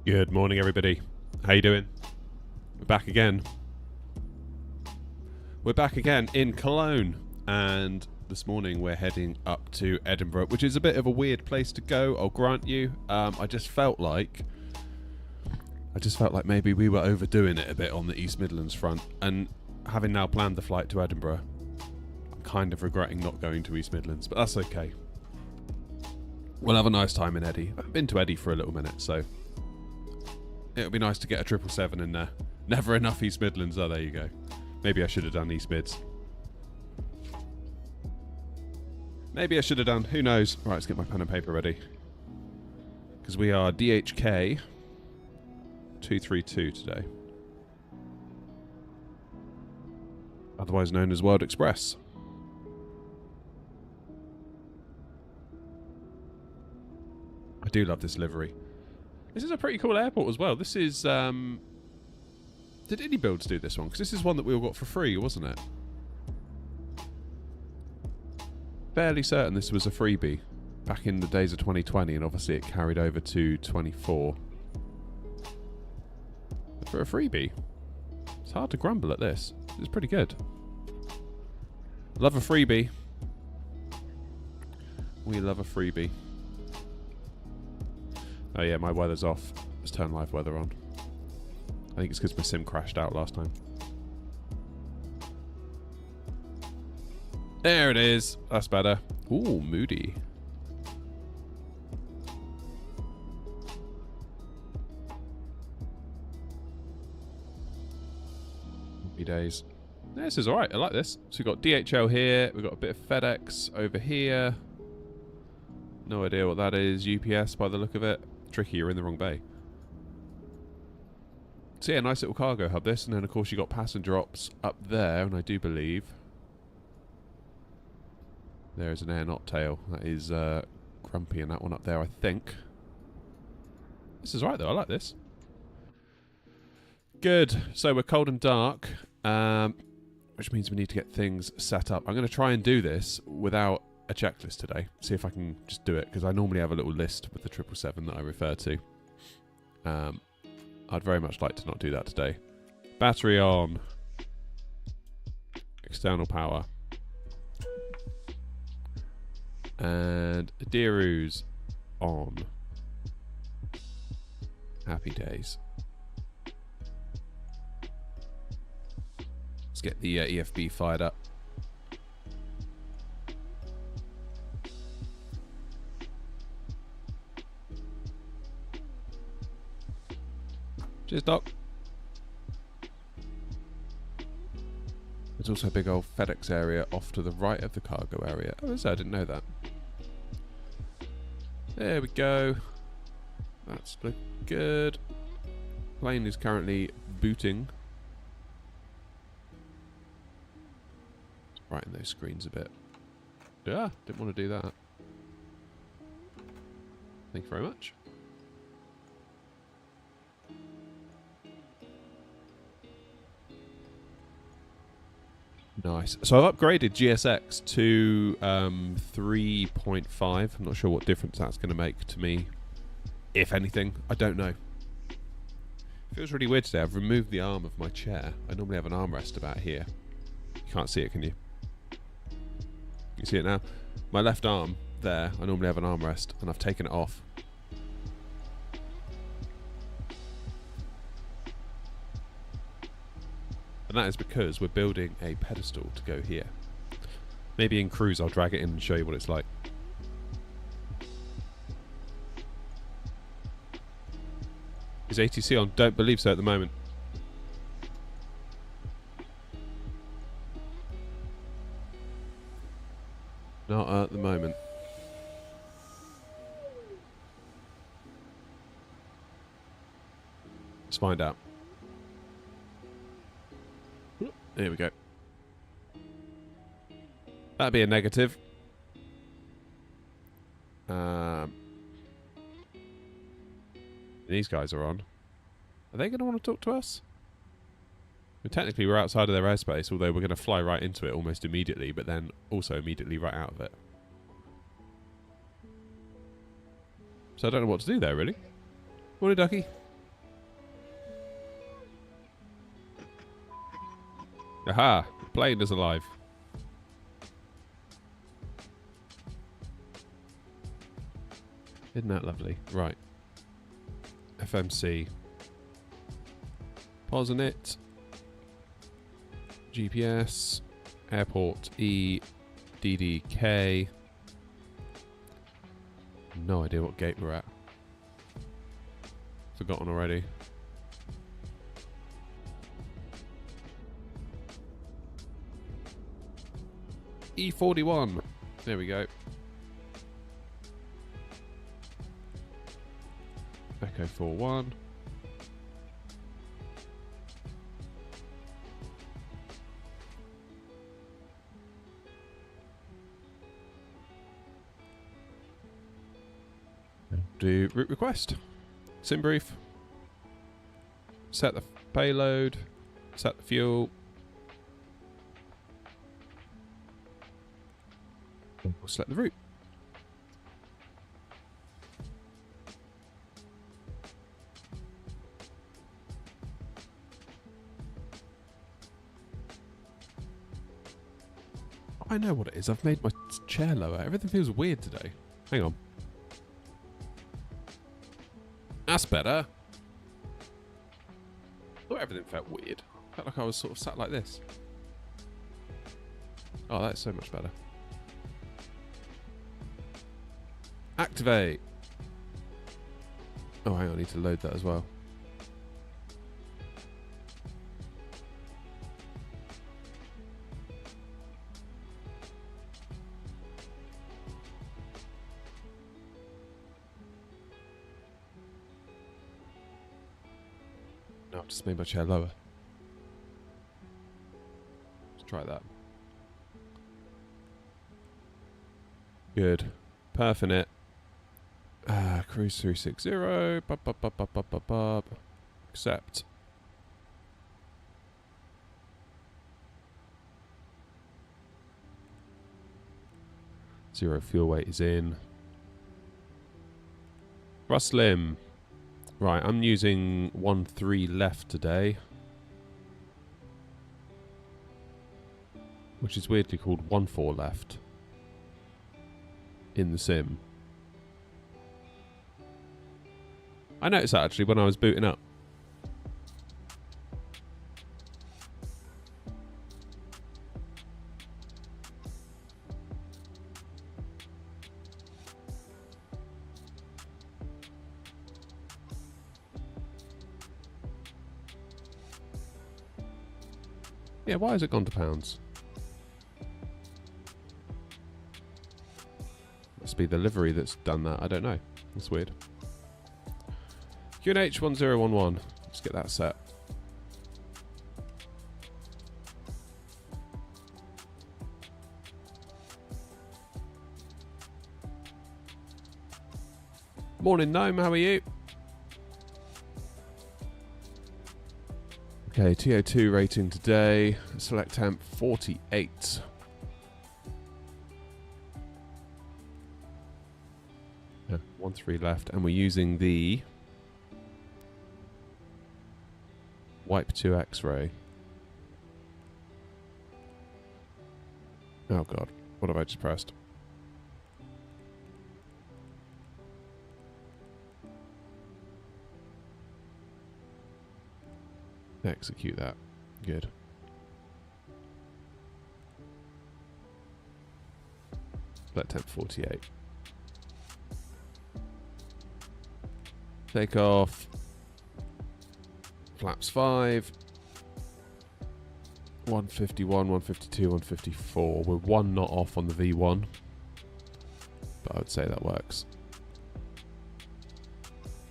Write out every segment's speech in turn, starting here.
Good morning, everybody. How you doing? We're back again. We're back again in Cologne, and this morning we're heading up to Edinburgh, which is a bit of a weird place to go, I'll grant you. I just felt like maybe we were overdoing it a bit on the East Midlands front, and having now planned the flight to Edinburgh, I'm kind of regretting not going to East Midlands, but that's okay. We'll have a nice time in Eddie. I've been to Eddie for a little minute, so it'll be nice to get a 777 in there. Never enough East Midlands. Oh, there you go. Maybe I should have done East Mids. Maybe I should have done. Who knows? Right, let's get my pen and paper ready. Because we are DHK 232 today. Otherwise known as World Express. I do love this livery. This is a pretty cool airport as well. This is, did Indie Builds do this one? Because this is one that we all got for free, wasn't it? Fairly certain this was a freebie back in the days of 2020, and obviously it carried over to 24. But for a freebie, it's hard to grumble at this. It's pretty good. Love a freebie. We love a freebie. Oh yeah, my weather's off. Let's turn live weather on. I think it's because my sim crashed out last time. There it is. That's better. Ooh, moody. Happy days. This is alright. I like this. So we've got DHL here. We've got a bit of FedEx over here. No idea what that is. UPS by the look of it. Tricky, you're in the wrong bay. So yeah, nice little cargo hub this, and then of course you got passenger ops up there, and I do believe there is an air knot tail. That is Grumpy, and that one up there, I think. This is right though, I like this. Good. So we're cold and dark, which means we need to get things set up. I'm going to try and do this without a checklist today. See if I can just do it, because I normally have a little list with the 777 that I refer to. I'd very much like to not do that today. Battery on. External power. And Adiru's on. Happy days. Let's get the EFB fired up. Cheers, Doc. There's also a big old FedEx area off to the right of the cargo area. Oh, is there? I didn't know that. There we go. That's look good. Plane is currently booting. Brighten those screens a bit. Yeah, didn't want to do that. Thank you very much. Nice. So I've upgraded GSX to 3.5. I'm not sure what difference that's going to make to me, if anything. I don't know. It feels really weird today. I've removed the arm of my chair. I normally have an armrest about here. You can't see it, can you? You see it now? My left arm there, I normally have an armrest, and I've taken it off. And that is because we're building a pedestal to go here. Maybe in cruise I'll drag it in and show you what it's like. Is ATC on? Don't believe so at the moment. Not at the moment. Let's find out. There we go. That'd be a negative. These guys are on. Are they going to want to talk to us? Well, technically, we're outside of their airspace, although we're going to fly right into it almost immediately, but then also immediately right out of it. So I don't know what to do there, really. Morning, Ducky. Aha! The plane is alive. Isn't that lovely? Right. FMC. Pausing it. GPS. Airport E. DDK. No idea what gate we're at. Forgotten already. E41. There we go. Echo 41. Do route request. Sim brief. Set the payload. Set the fuel. We'll select the route. I know what it is. I've made my chair lower. Everything feels weird today. Hang on. That's better. I thought everything felt weird. Felt like I was sort of sat like this. Oh, that's so much better. Activate. Oh, hang on. I need to load that as well. No, I've just made my chair lower. Let's try that. Good. Perfing it. Cruise 360. Accept. Zero fuel weight is in. Ruslim. Right, I'm using 1.3 left today. Which is weirdly called 1.4 left. In the sim. I noticed that actually when I was booting up. Yeah, why has it gone to pounds? Must be the livery that's done that. I don't know. That's weird. QNH 1011. Let's get that set. Morning, Gnome. How are you? Okay, TO2 rating today. Select temp 48. Yeah, 1.3 left, and we're using the Wipe 2 X-ray. Oh god, what have I just pressed? Execute that. Good. Let temp 48. Takeoff. Flaps 5. 151, 152, 154. We're 1 knot off on the V1. But I would say that works.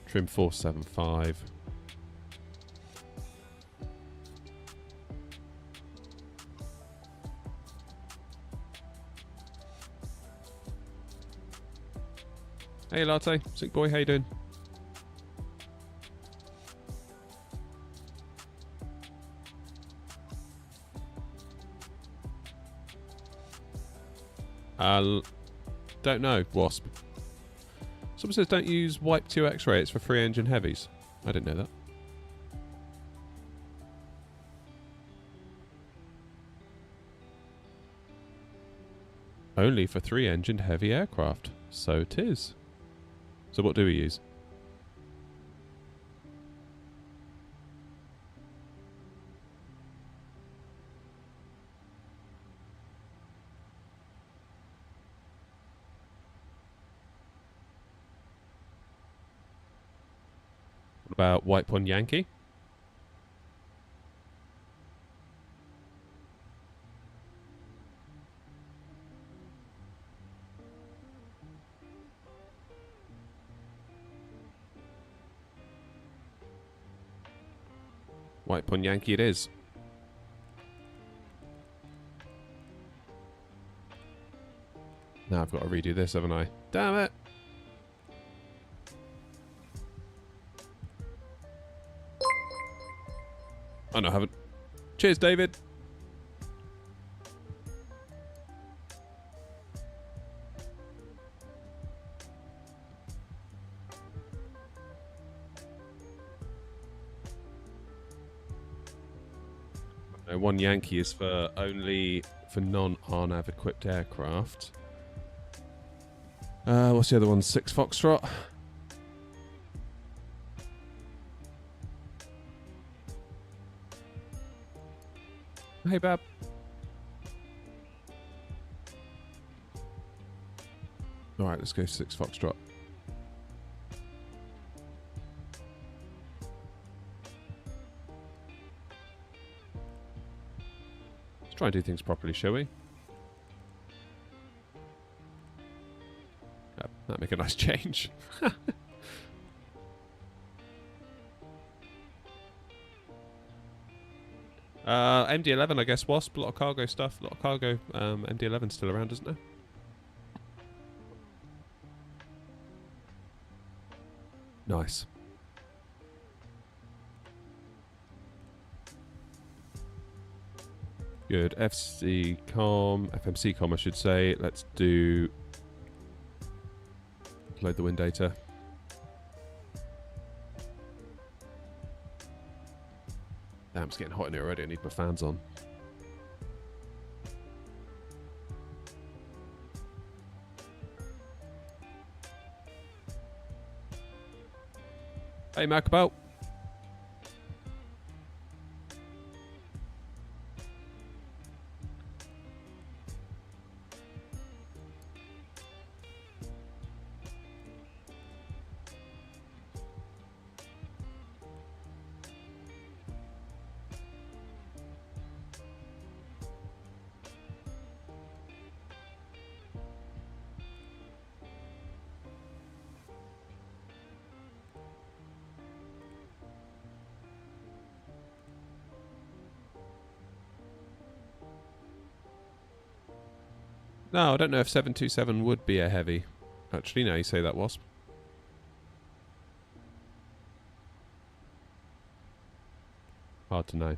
Trim 475. Hey Latte, sick boy, how you doing? Don't know, Wasp. Someone says don't use Wipe 2 X-ray, it's for free engine heavies. I didn't know that. Only for 3-engined heavy aircraft. So it is. So what do we use? What about White Pond Yankee? White Pond Yankee it is. Now I've got to redo this, haven't I? Damn it! Oh no, I haven't. Cheers, David! No, one Yankee is for only for non-RNAV equipped aircraft. What's the other one? 6 Foxtrot. Hey, Bab. Alright, let's go 6 Foxtrot. Let's try and do things properly, shall we? That'd make a nice change. MD-11, I guess, Wasp. A lot of cargo stuff. A lot of cargo. MD-11's still around, isn't there? Nice. Good. FMC com, I should say. Let's do... Load the wind data. Damn, it's getting hot in here already. I need my fans on. Hey, Macabelt. No, I don't know if 727 would be a heavy. Actually, now you say that, Wasp. Hard to know.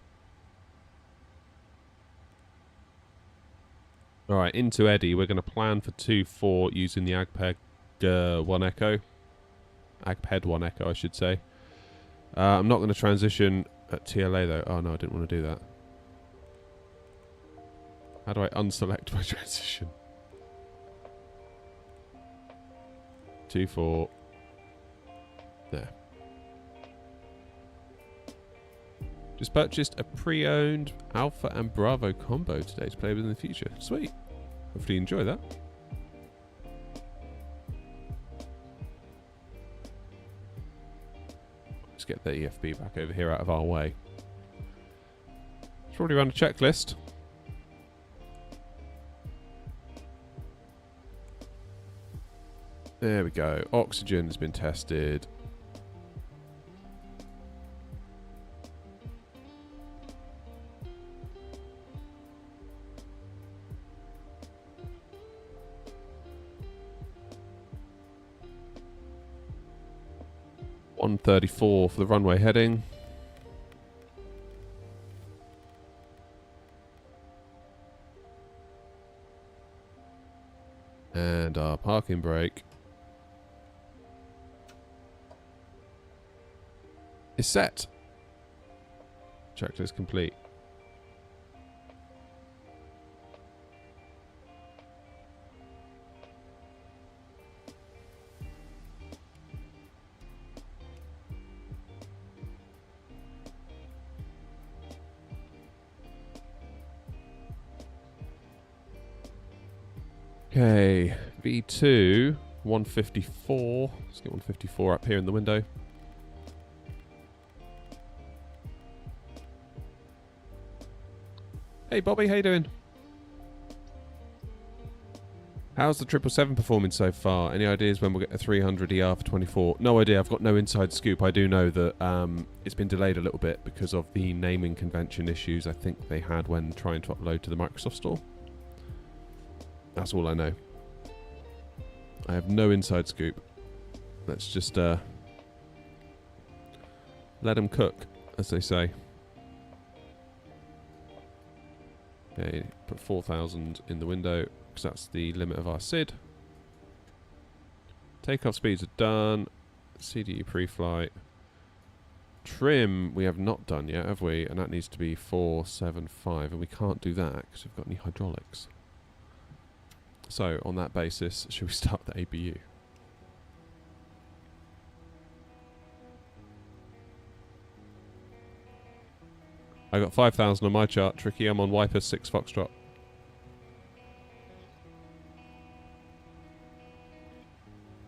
Alright, into Eddie. We're going to plan for 2-4 using the AGPED 1 Echo. AGPED 1 Echo, I should say. I'm not going to transition at TLA, though. Oh, no, I didn't want to do that. How do I unselect my transition? 2-4. There. Just purchased a pre-owned Alpha and Bravo combo today to play with in the future. Sweet. Hopefully you enjoy that. Let's get the EFB back over here out of our way. Let's probably run a checklist. There we go. Oxygen has been tested. .134 for the runway heading. And our parking brake is set. Checklist complete. Okay, V2, 154. Let's get 154 up here in the window. Hey Bobby, how you doing? How's the 777 performing so far? Any ideas when we'll get a 300 ER for 24? No idea, I've got no inside scoop. I do know that it's been delayed a little bit because of the naming convention issues I think they had when trying to upload to the Microsoft Store. That's all I know. I have no inside scoop. Let's just let them cook, as they say. Okay, put 4,000 in the window, because that's the limit of our SID. Takeoff speeds are done. CDE pre-flight. Trim we have not done yet, have we? And that needs to be 475, and we can't do that because we've got any hydraulics. So, on that basis, should we start the ABU? I got 5,000 on my chart, Tricky. I'm on Wiper 6 Foxtrot.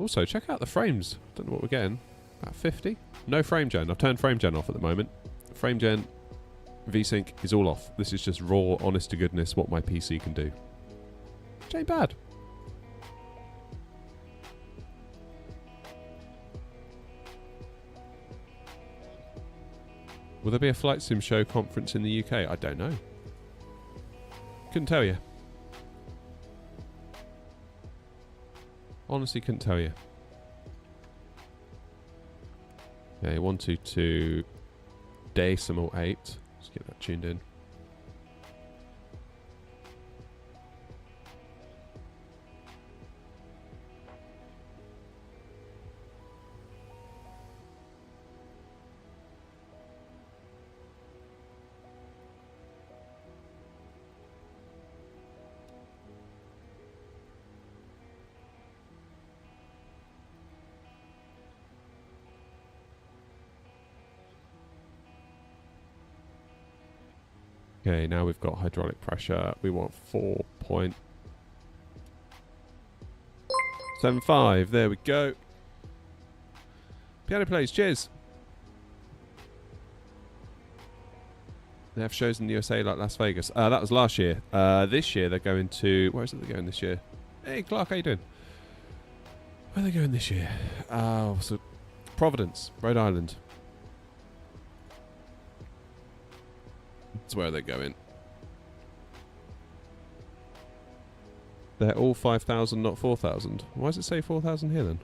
Also, check out the frames. Don't know what we're getting. About 50. No frame gen. I've turned frame gen off at the moment. Frame gen, VSync is all off. This is just raw, honest to goodness, what my PC can do. Which ain't bad. Will there be a flight sim show conference in the UK? I don't know. Couldn't tell you. Honestly, couldn't tell you. Okay, 122 decimal 8. Let's get that tuned in. Okay, now we've got hydraulic pressure. We want 4.75. There we go. Piano plays. Cheers. They have shows in the USA like Las Vegas. That was last year. This year they're going to... Where is it they're going this year? Hey, Clark, how you doing? Where are they going this year? So Providence, Rhode Island. That's where they're going. They're all 5,000, not 4,000. Why does it say 4,000 here then?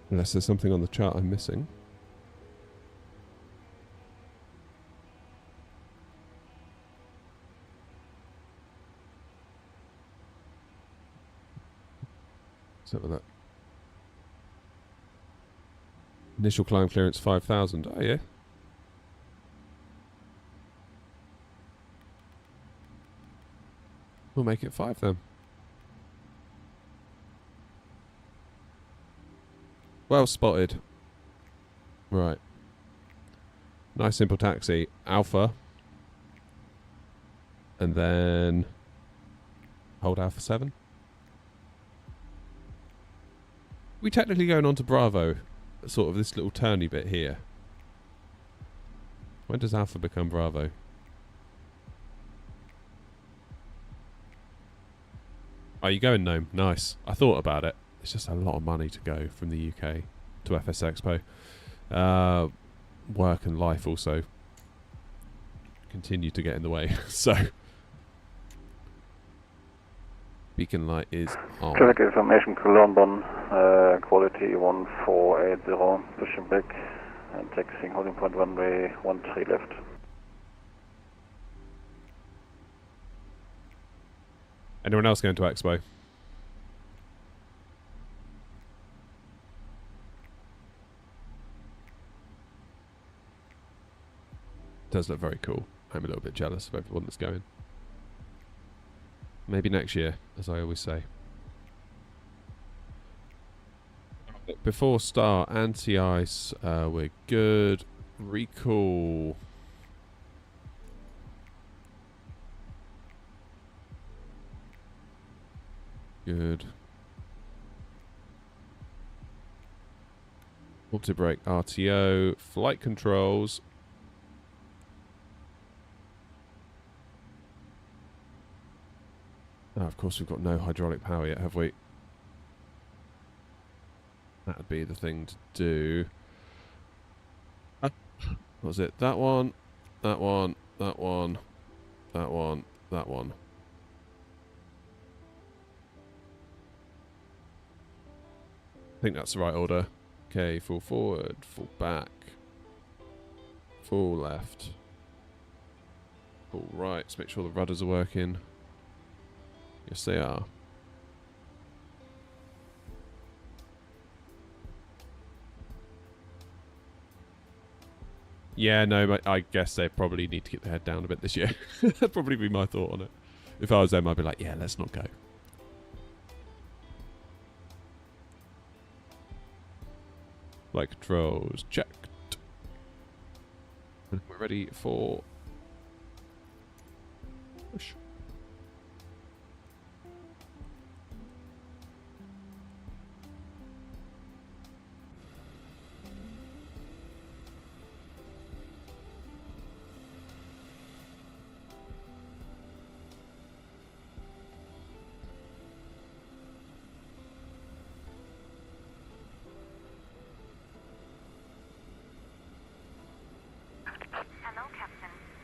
Unless there's something on the chart I'm missing. Something like that. Initial climb clearance 5,000. Oh yeah. We'll make it 5 then. Well spotted. Right. Nice simple taxi. Alpha. And then hold Alpha 7. We technically going on to Bravo, sort of this little turny bit here. When does Alpha become Bravo? Are you going Gnome? Nice. I thought about it. It's just a lot of money to go from the UK to FS Expo. Work and life also continue to get in the way. So beacon light is on. Traffic information to London, quality 1480, pushing back and taxiing holding point runway 13 left. Anyone else going to Expo? Does look very cool. I'm a little bit jealous of everyone that's going. Maybe next year, as I always say. Before start, anti-ice, we're good. Recall. Good. Auto-brake RTO. Flight controls. Oh, of course we've got no hydraulic power yet, have we? That'd be the thing to do. What was it? That one, that one, that one, that one, that one. I think that's the right order. Okay, full forward, full back, full left, full right. Let's make sure the rudders are working. Yes, they are. Yeah, no, but I guess they probably need to get their head down a bit this year. That'd probably be my thought on it. If I was them, I'd be like, yeah, let's not go. Flight controls checked. And we're ready for push.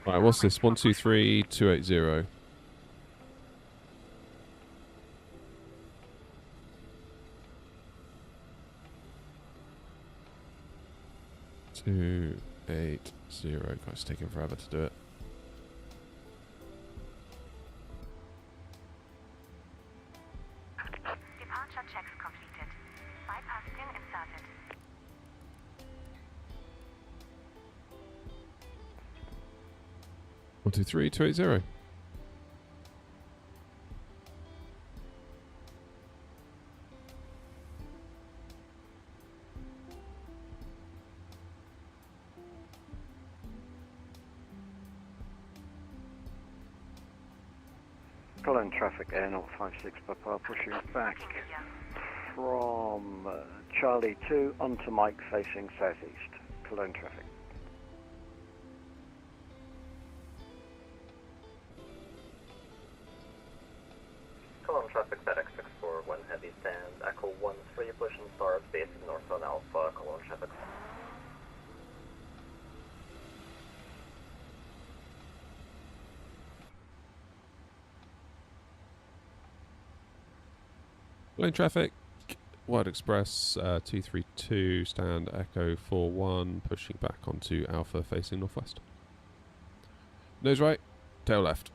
Right, what's this? 123280. Two 80. God, it's taking forever to do it. Departure checks completed. Bypass pin inserted. 123280. Billand traffic Air056 Papa pushing back from Charlie 2 onto Mike facing southeast. Cologne traffic. Cologne traffic FedEx 641 heavy stand, Echo 13 pushing stars, basic northbound Alpha, Cologne traffic. Lane traffic, Wide Express 232, stand Echo 41, pushing back onto Alpha facing northwest. Nose right, tail left.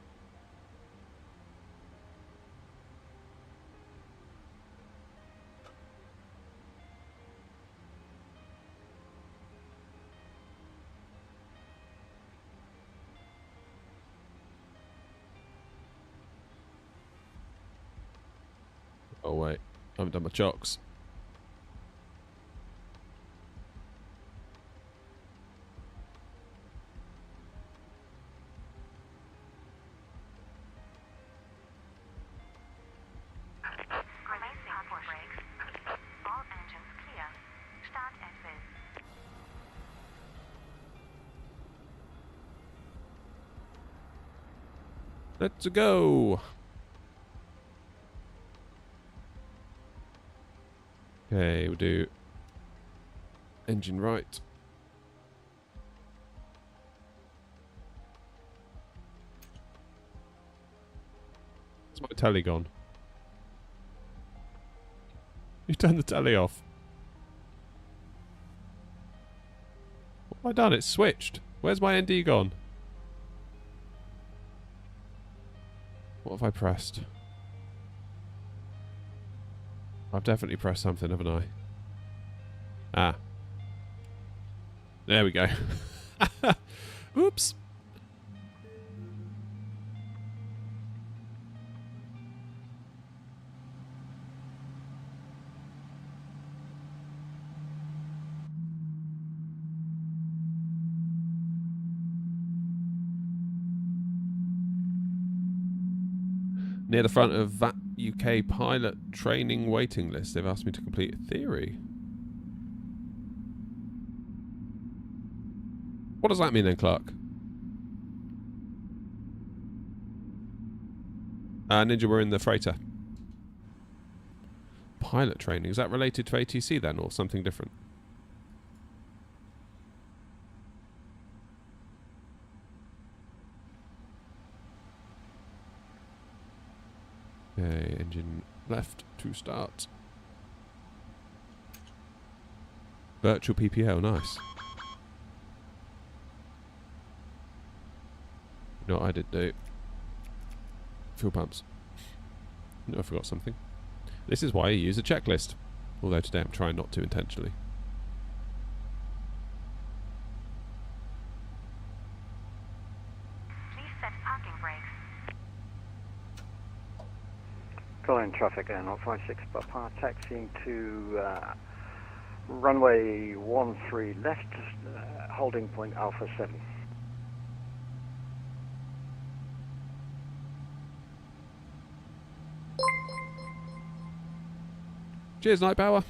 Oh wait, I haven't done my chocks. Release power brakes. All engines clear. Start at will. Let's go. Okay, we'll do engine right. It's my telly gone. You turned the telly off. What have I done? It's switched. Where's my ND gone? What have I pressed? I've definitely pressed something, haven't I? Ah. There we go. Oops. Near the front of that UK pilot training waiting list, they've asked me to complete a theory. What does that mean then, Clark? Ninja, we're in the freighter. Pilot training, is that related to ATC then, or something different? Okay, engine left to start. Virtual PPL, nice. You know what I did do? Fuel pumps. No, I forgot something. This is why I use a checklist. Although today I'm trying not to intentionally. Please set parking brakes. Berlin traffic Air 056 Papa, taxiing to runway 13 left, holding point Alpha 7. Cheers, Night Power.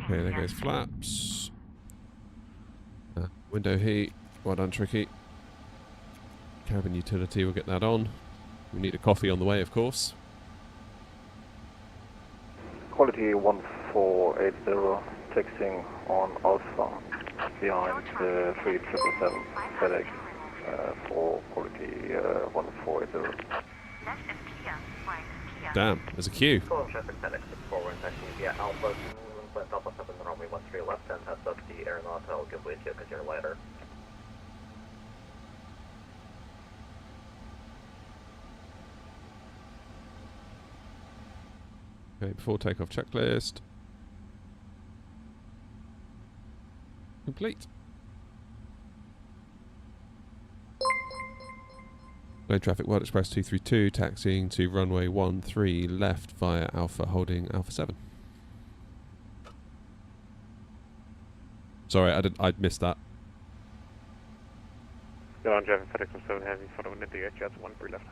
Okay, there goes flaps. Window heat. Well done, Tricky. Cabin utility, we'll get that on. We need a coffee on the way, of course. Quality 1480, taxiing on Alpha behind the 3777 FedEx for quality 1480. Left is clear. Right is clear. Damn, there's a queue. Full traffic FedEx 64, taxiing via Alpha, Alpha 7, runway 13 left, and heads up the aeronaut. I'll give way to you because you're later. Okay, before takeoff checklist. Complete. Low traffic World Express 232, taxiing to runway 13 left via Alpha, holding Alpha 7. Sorry, I'd missed that. Yeah, I'm driving FedEx 7 Heavy, following the DHL 13 left.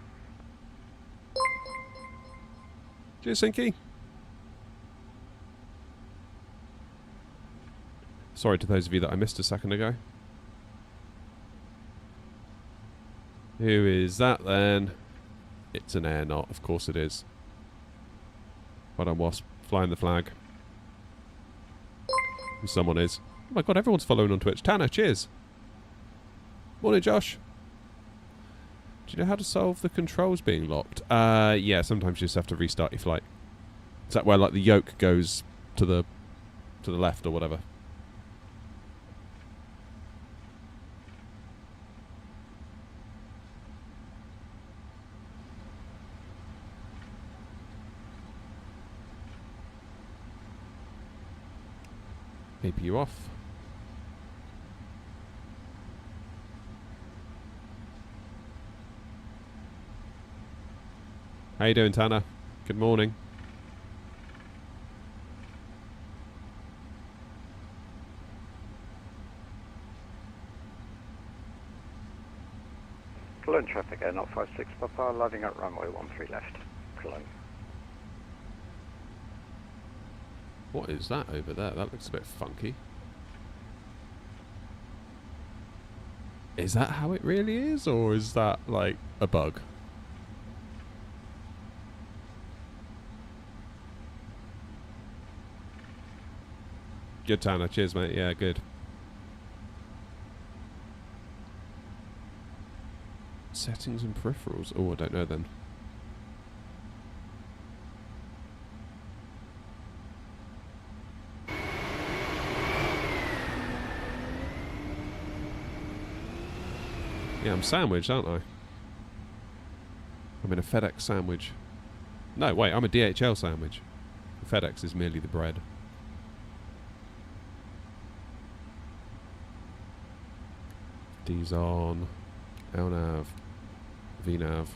Cheers, Sinky. Sorry to those of you that I missed a second ago. Who is that then? It's an aeronaut, of course it is. Well done, Wasp. Flying the flag. Someone is. Oh my god, everyone's following on Twitch. Tanner, cheers. Morning, Josh. Do you know how to solve the controls being locked? Yeah, sometimes you just have to restart your flight. Is that where like the yoke goes to the left or whatever? APU off. How you doing, Tanner? Good morning. Cologne traffic Air 056 Papa, landing at runway 13 left, Cologne. What is that over there? That looks a bit funky. Is that how it really is, or is that like a bug? Good, Tanner. Cheers, mate. Yeah, good. Settings and peripherals. Oh, I don't know then. Yeah, I'm sandwiched, aren't I? I'm in a FedEx sandwich. No, wait, I'm a DHL sandwich. FedEx is merely the bread. D's on. LNAV. VNAV.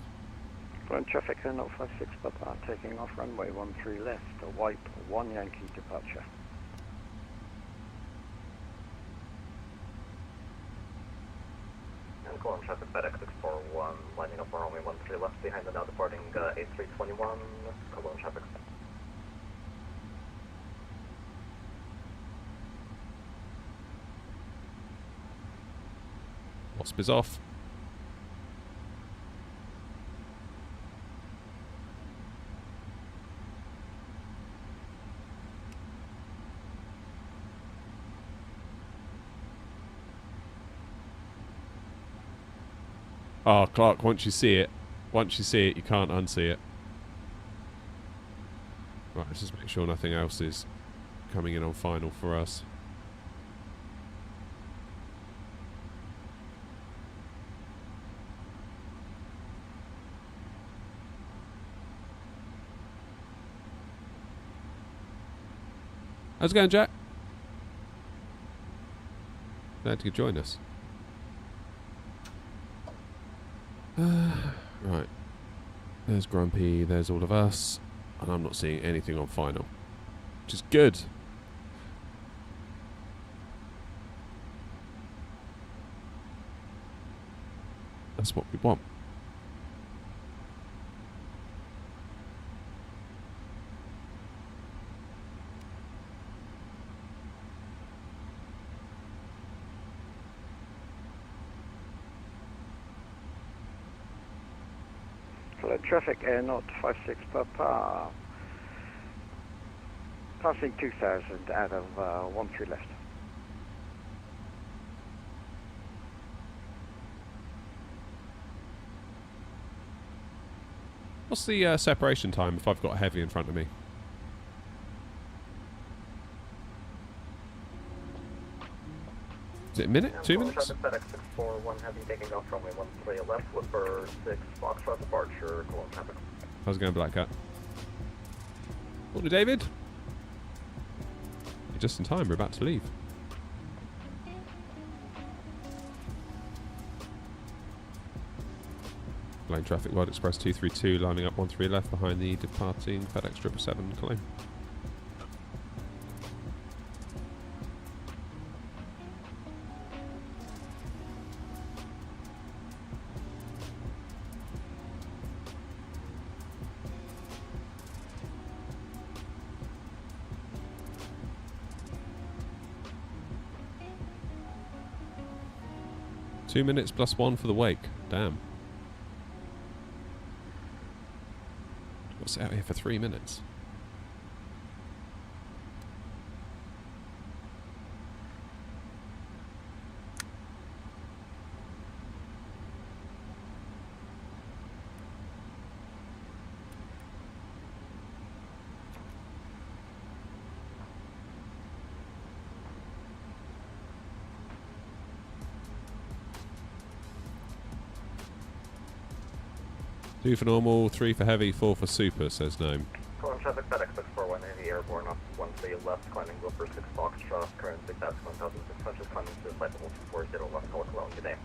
Cologne traffic Air 056 Papa, taking off runway 13 left, a wipe 1 Yankee departure. Cologne traffic FedEx 641, lining up on runway 13 left behind the now departing A321, Cologne traffic. Wasp is off. Oh, Clark, once you see it, you can't unsee it. Right, let's just make sure nothing else is coming in on final for us. How's it going, Jack? Glad you could join us. Right. There's Grumpy, there's all of us. And I'm not seeing anything on final. Which is good. That's what we want. Hello, traffic Air Knot 56 Papa. Passing 2000 out of 13 left. What's the separation time if I've got a heavy in front of me? Is it a minute? 2 minutes? Traffic FedEx 641 heavy taking off runway 13 left, Flipper 6 Foxtrot departure, Cologne traffic. How's it going, Black Cat? Morning, David. You're just in time, we're about to leave. Lane traffic, World Express 232, lining up 13 left behind the departing FedEx 777 Cologne. Two minutes plus one for the wake. Damn. What's out here for 3 minutes? Two for normal, 3 for heavy, 4 for super, says Gnome. Cologne traffic FedEx 641 heavy airborne off 13 left, climbing Wilfer 6 Foxtrot, currently past 1,600, climbing to flight level 240 left, Cologne Cologne, good day.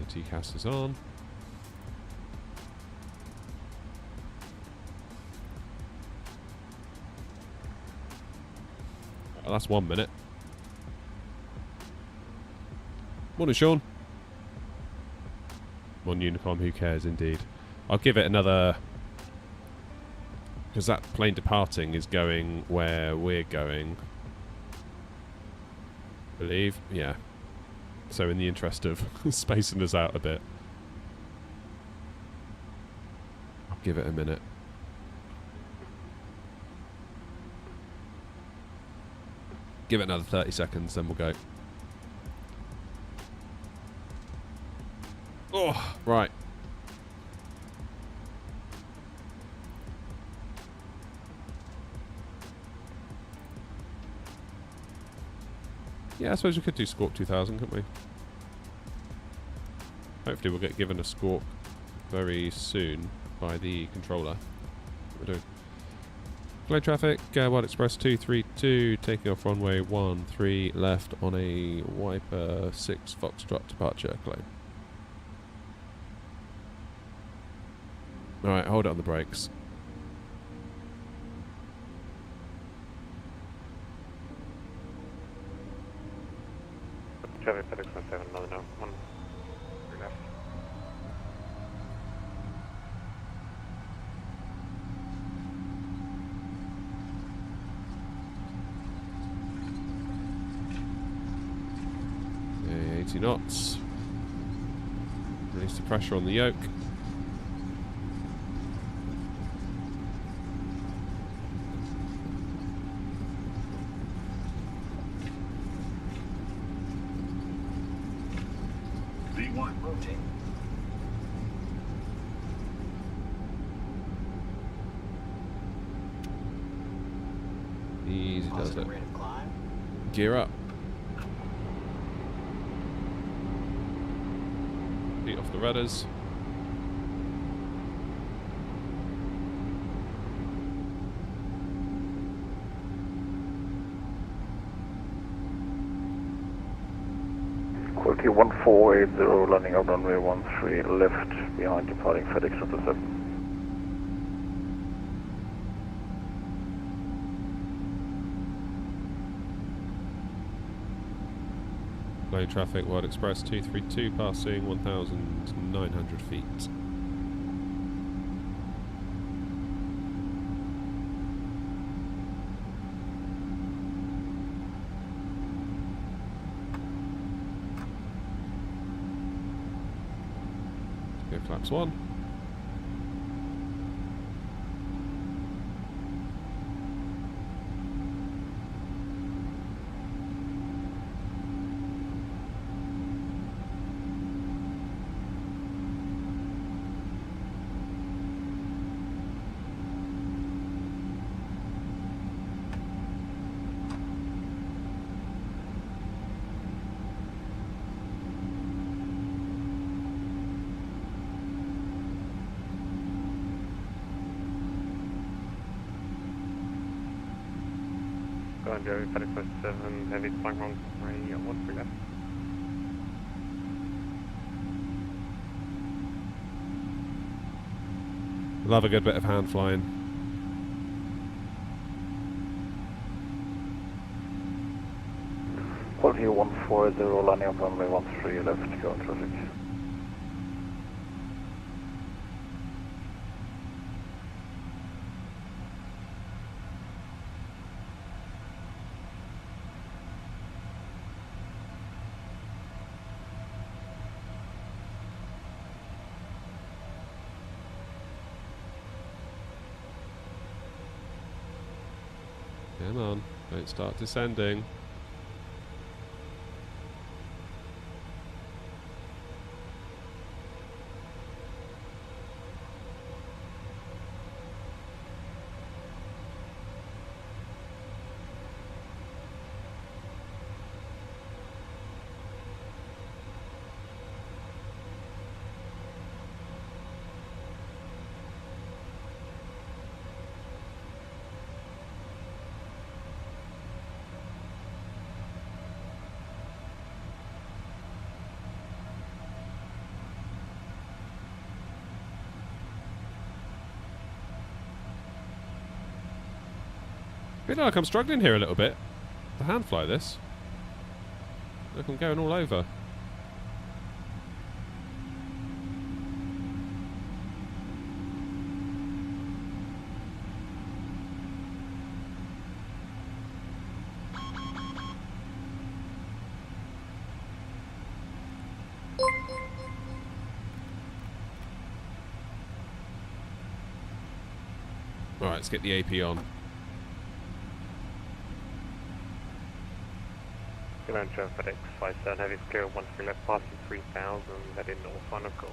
TCAS is on. Well, that's 1 minute. Morning, Sean. One Unicom, who cares indeed. I'll give it another... Because that plane departing is going where we're going. Believe? Yeah. So in the interest of spacing us out a bit, I'll give it a minute. Give it another 30 seconds, then we'll go. Oh, right. Yeah, I suppose we could do Squawk 2000, couldn't we? Hopefully we'll get given a Squawk very soon by the controller. What we're doing. Glow traffic, Wild Express 232, taking off runway 13 left on a Wiper 6 Foxtrot departure, Glow. Alright, hold it on the brakes. Traffic FedEx 17, another no, 1 left. Okay, 80 knots. Release the pressure on the yoke. V1 rotate. Easy does Positive it. rate of climb. Gear up. Feet off the rudders. Quality 1480, landing out runway 13 left, behind departing FedEx 7. Low traffic, Wild Express 232, passing 1,900 feet. Go flaps 1. Go on, Joey, FedEx 27, heavy flying wrong, runway 13 left. Love a good bit of hand flying. Quality 140, landing out runway 13 left, go traffic. Come on, don't start descending. I feel like I'm struggling here a little bit to hand fly this. Look, I'm going all over. Alright, let's get the AP on. Billand, FedEx 57, heavy clear 13 left, passing 3,000, heading north, final call.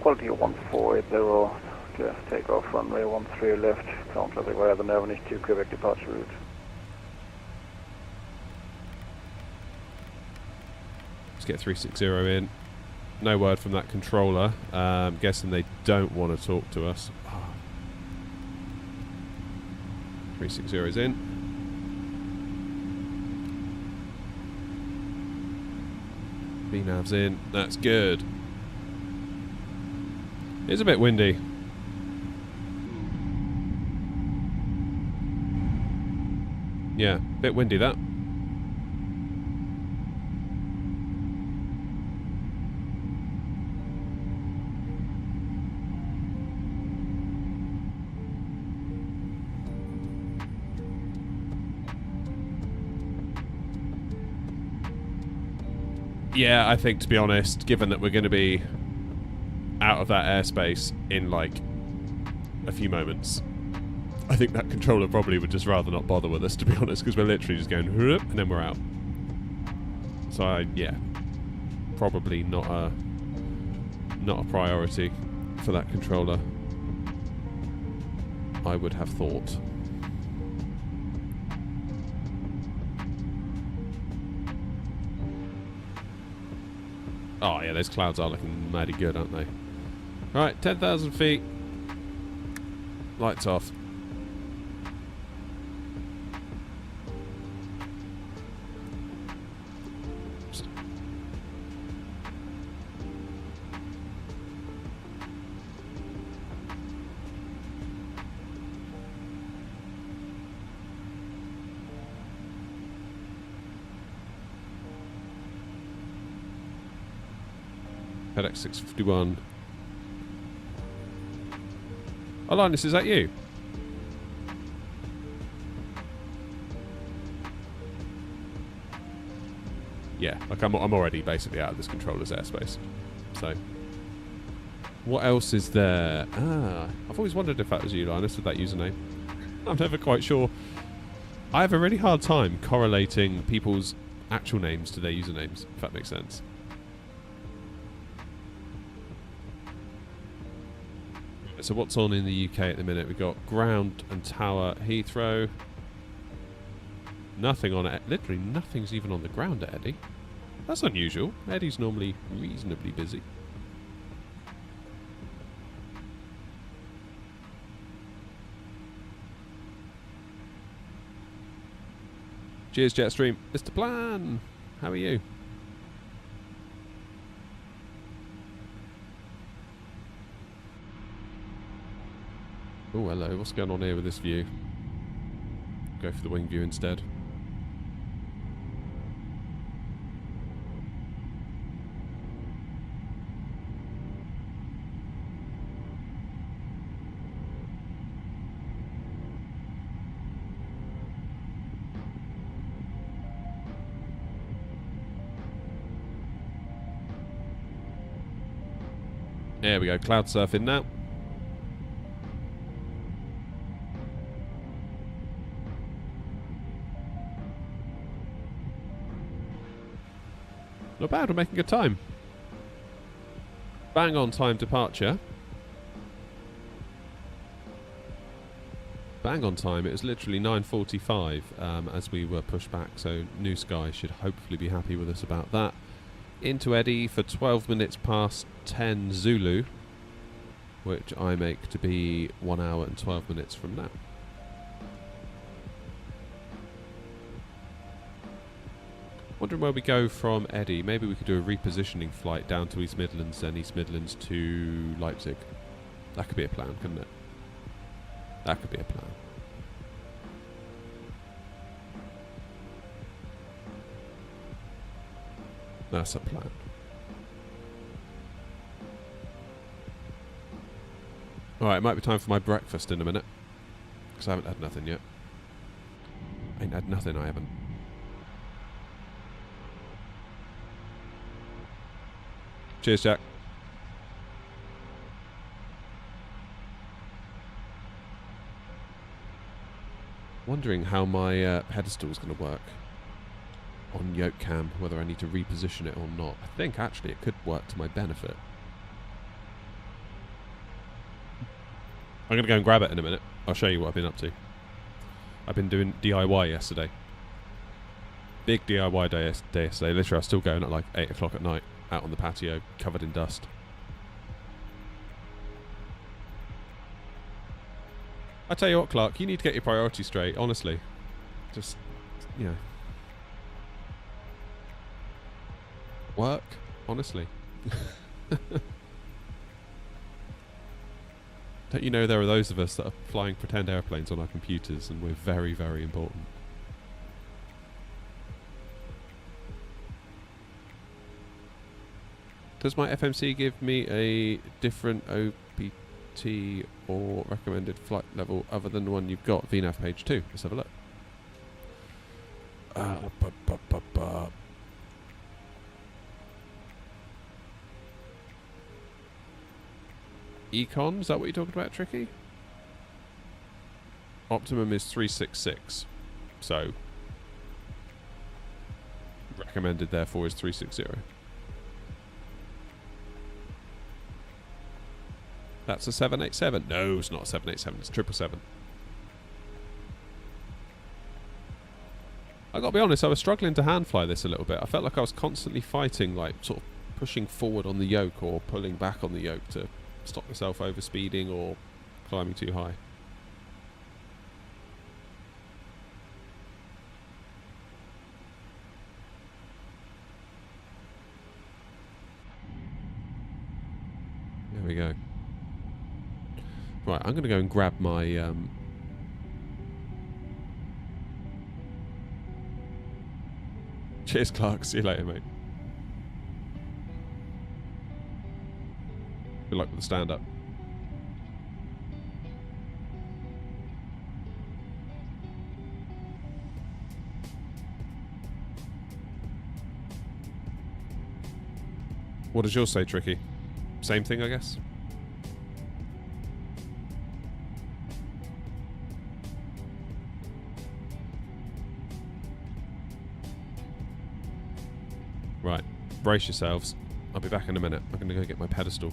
Quality 1480, clear takeoff runway 13 left, count traffic via the Navigraph to Quebec departure route. Let's get 360 in. No word from that controller. Guessing they don't want to talk to us. Oh, 360 is in. VNav's in. That's good. It's a bit windy. Yeah, bit windy that. Yeah, I think, to be honest, given that we're going to be out of that airspace in like a few moments, I think that controller probably would just rather not bother with us, to be honest, because we're literally just going whoop, and then we're out. So yeah, probably not a priority for that controller, I would have thought. Oh yeah, those clouds are looking mighty good, aren't they? Right, 10,000 feet. Lights off. FedEx 651. Oh, Linus, is that you? Yeah, like I'm already basically out of this controller's airspace. So, what else is there? Ah, I've always wondered if that was you, Linus, with that username. I'm never quite sure. I have a really hard time correlating people's actual names to their usernames, if that makes sense. So what's on in the UK at the minute? We've got ground and tower Heathrow. Nothing on it. Literally nothing's even on the ground at Eddie. That's unusual. Eddie's normally reasonably busy. Cheers, Jetstream. Mr. Plan, how are you? Oh, hello. What's going on here with this view? Go for the wing view instead. There we go. Cloud surfing now. Not bad, we're making good time. Bang on time departure. Bang on time, it was literally 9:45 as we were pushed back, so New Sky should hopefully be happy with us about that. Into Eddie for 12 minutes past 10 Zulu, which I make to be 1 hour and 12 minutes from now. Wondering where we go from Eddie. Maybe we could do a repositioning flight down to East Midlands, then East Midlands to Leipzig. That could be a plan, couldn't it? That could be a plan. That's a plan. Alright, it might be time for my breakfast in a minute, because I haven't had nothing yet. I ain't had nothing, I haven't. Cheers, Jack. Wondering how my pedestal is going to work on yoke cam, whether I need to reposition it or not. I think actually it could work to my benefit. I'm going to go and grab it in a minute. I'll show you what I've been up to. I've been doing DIY yesterday. Big DIY day yesterday. Literally, I was still going at like 8 o'clock at night, out on the patio, covered in dust. I tell you what, Clark, you need to get your priorities straight, honestly. Just, you know. Work, honestly. Don't you know there are those of us that are flying pretend airplanes on our computers and we're very, very important. Does my FMC give me a different OPT or recommended flight level other than the one you've got? VNAV page 2. Let's have a look. Econ, is that what you're talking about, Tricky? Optimum is 366. So, recommended therefore is 360. That's a 787. No, it's not a 787. It's 777. I gotta be honest, I was struggling to hand fly this a little bit. I felt like I was constantly fighting, like sort of pushing forward on the yoke or pulling back on the yoke to stop myself overspeeding or climbing too high. There we go. Right, I'm going to go and grab my cheers, Clark. See you later, mate. Good luck with the stand-up. What does yours say, Tricky? Same thing, I guess? Right, brace yourselves. I'll be back in a minute. I'm going to go get my pedestal.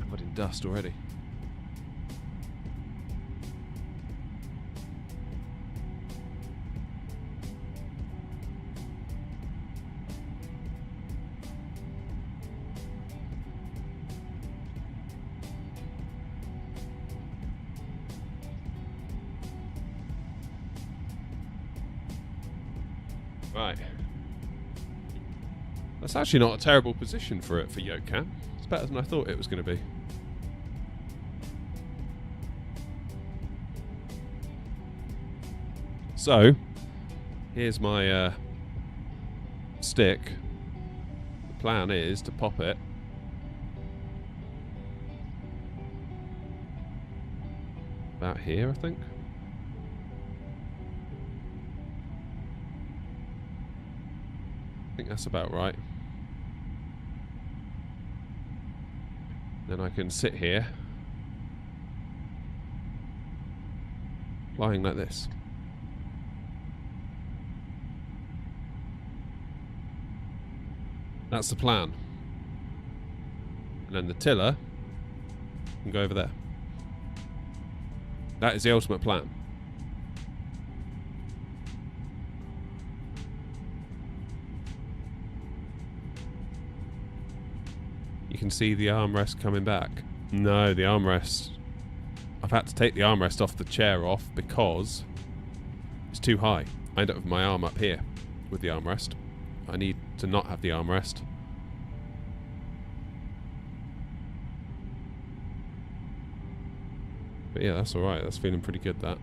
Covered in dust already. Right. That's actually not a terrible position for yoke cam. It's better than I thought it was going to be. So, here's my stick. The plan is to pop it about here, I think. I think that's about right. Then I can sit here, flying like this. That's the plan. And then the tiller can go over there. That is the ultimate plan. You can see the armrest coming back. No, the armrest... I've had to take the armrest off the chair off because it's too high. I end up with my arm up here with the armrest. I need to not have the armrest. But yeah, that's alright. That's feeling pretty good, that.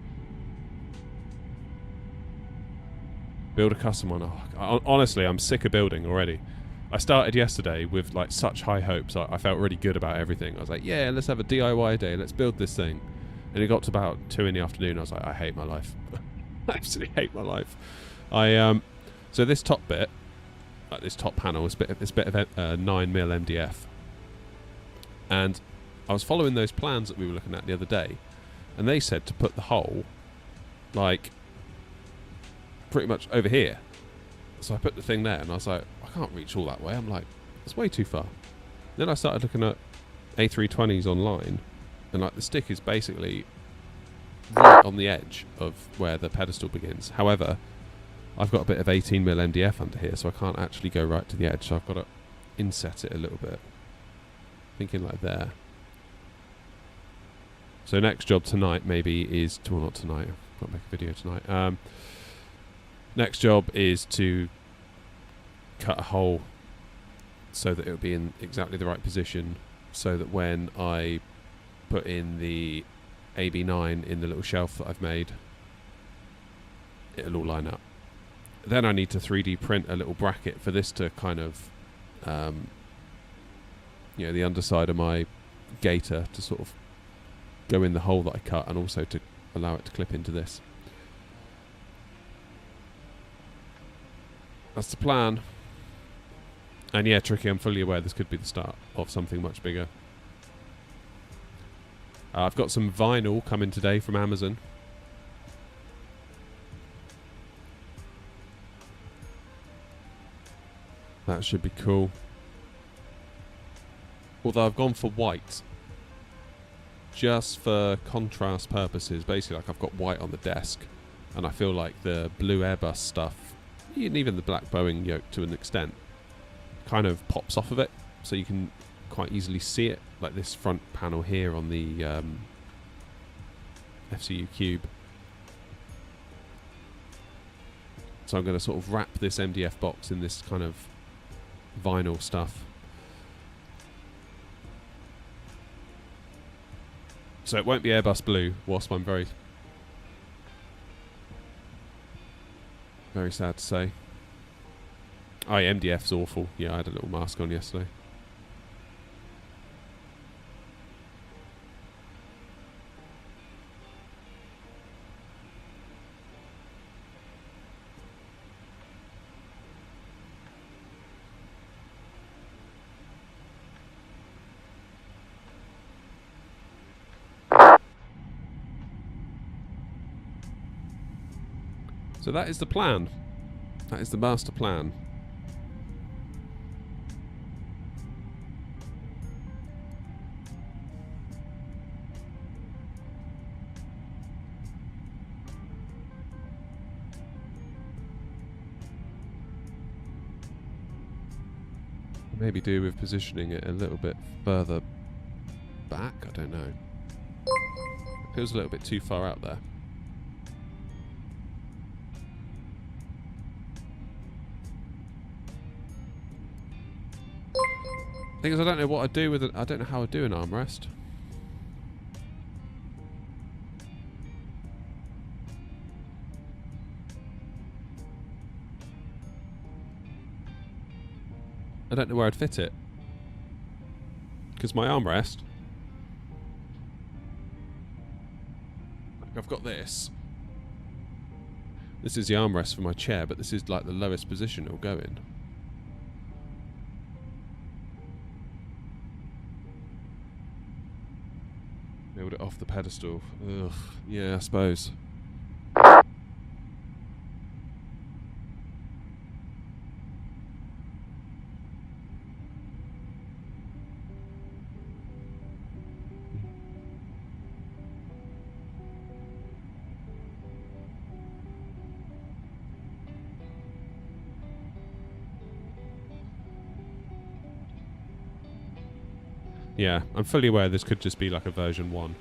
Build a custom one. Oh, honestly, I'm sick of building already. I started yesterday with like such high hopes. I felt really good about everything. I was like, yeah, let's have a DIY day. Let's build this thing. And it got to about 2 in the afternoon. I was like, I hate my life. I absolutely hate my life. So this top bit, like this top panel, is a bit of 9mm MDF, and I was following those plans that we were looking at the other day, and they said to put the hole like pretty much over here. So I put the thing there, and I was like, I can't reach all that way. I'm like, it's way too far. Then I started looking at A320s online, and like the stick is basically right on the edge of where the pedestal begins. However, I've got a bit of 18mm MDF under here, so I can't actually go right to the edge. So I've got to inset it a little bit, thinking like there. So next job tonight maybe is to, well, not tonight. I've got to make a video tonight. Next job is to cut a hole so that it will be in exactly the right position, so that when I put in the AB9 in the little shelf that I've made, it'll all line up. Then I need to 3D print a little bracket for this to kind of, the underside of my gator to sort of go in the hole that I cut, and also to allow it to clip into this. That's the plan. And yeah, Tricky, I'm fully aware this could be the start of something much bigger. I've got some vinyl coming today from Amazon. That should be cool. Although I've gone for white, just for contrast purposes. Basically, like, I've got white on the desk, and I feel like the blue Airbus stuff, and even the black Boeing yoke to an extent, kind of pops off of it, so you can quite easily see it, like this front panel here on the FCU cube. So I'm going to sort of wrap this MDF box in this kind of vinyl stuff. So it won't be Airbus blue, Wasp, I'm very sad to say. Oh yeah, MDF's awful. Yeah, I had a little mask on yesterday. So that is the plan. That is the master plan. Maybe do with positioning it a little bit further back. I don't know. It feels a little bit too far out there. Thing is, I don't know what I do with it. I don't know how I do an armrest. I don't know where I'd fit it, because my armrest, I've got this. This is the armrest for my chair, but this is like the lowest position it'll go in. Build it off the pedestal. Ugh. Yeah, I suppose. Yeah, I'm fully aware this could just be like a version 1.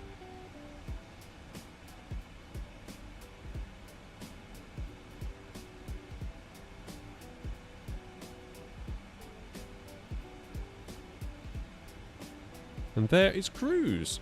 And there is Cruise.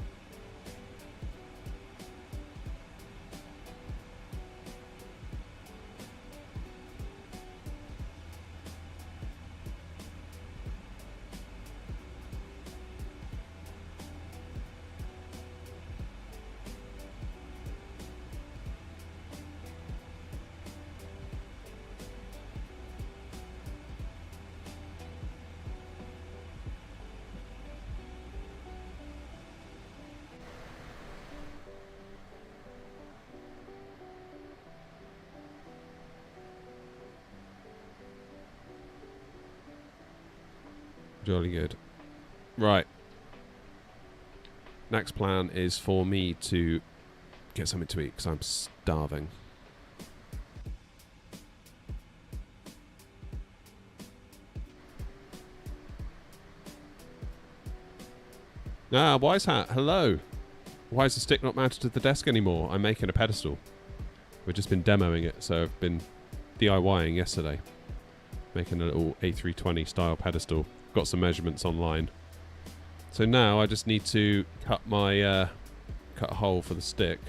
Jolly good. Right. Next plan is for me to get something to eat because I'm starving. Ah, Wise Hat, hello. Why is the stick not mounted to the desk anymore? I'm making a pedestal. We've just been demoing it, so I've been DIYing yesterday. Making a little A320 style pedestal. Got some measurements online. So now I just need to cut my cut a hole for the stick.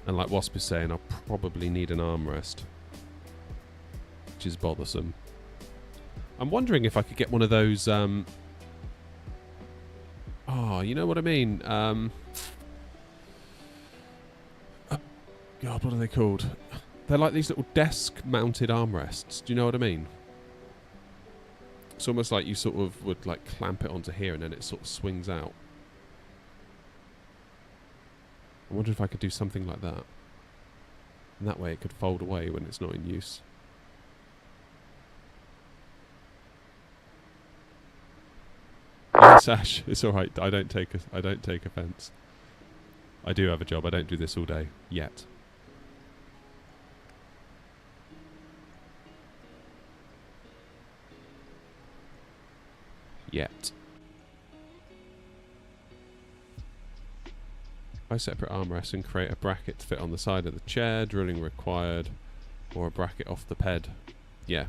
And like Wasp is saying, I'll probably need an armrest, which is bothersome. I'm wondering if I could get one of those. Oh, you know what I mean. God, what are they called? They're like these little desk-mounted armrests. Do you know what I mean? It's almost like you sort of would like clamp it onto here and then it sort of swings out. I wonder if I could do something like that. And that way it could fold away when it's not in use. Yes, Ash, it's alright. I don't take offence. I do have a job. I don't do this all day. Yet. Buy separate armrests and create a bracket to fit on the side of the chair, drilling required, or a bracket off the ped. Yeah.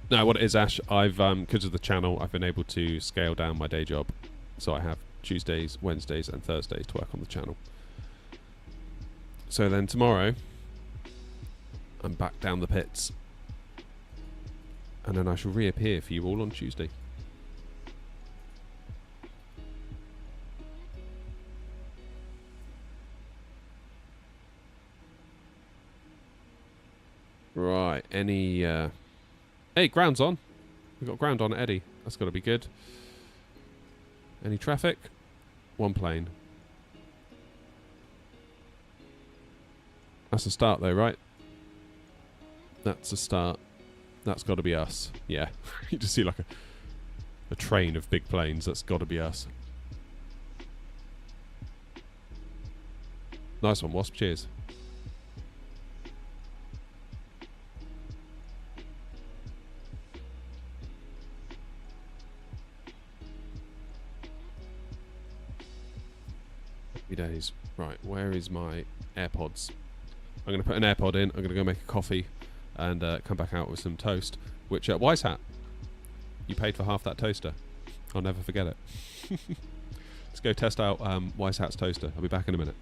No, what it is, Ash, I've because of the channel, I've been able to scale down my day job. So I have Tuesdays, Wednesdays and Thursdays to work on the channel. So then tomorrow, I'm back down the pits. And then I shall reappear for you all on Tuesday. Right, any... Hey, ground's on. We've got ground on at Eddie. That's got to be good. Any traffic? One plane. That's a start though, right? That's a start. That's got to be us. Yeah. You just see like a train of big planes. That's got to be us. Nice one, Wasp. Cheers. Happy days. Right, where is my AirPods? I'm going to put an AirPod in. I'm going to go make a coffee and come back out with some toast. Which, Wise Hat, you paid for half that toaster. I'll never forget it. Let's go test out Wise Hat's toaster. I'll be back in a minute.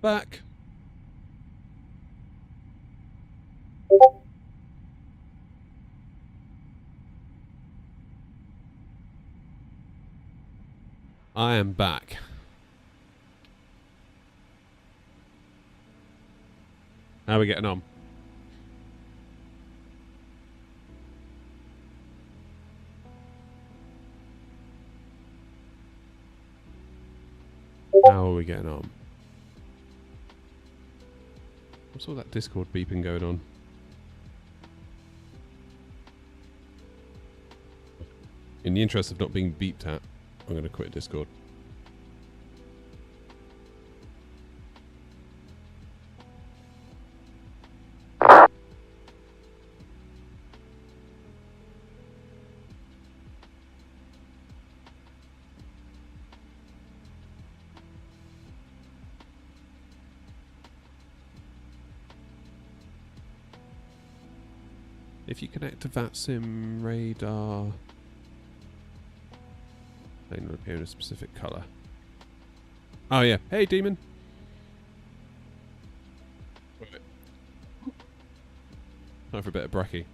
Back. I am back. How are we getting on? How are we getting on? What's all that Discord beeping going on? In the interest of not being beeped at, I'm going to quit Discord. If you connect to VATSIM radar, they will appear in a specific colour. Oh yeah, hey demon. Time for a bit of brekkie.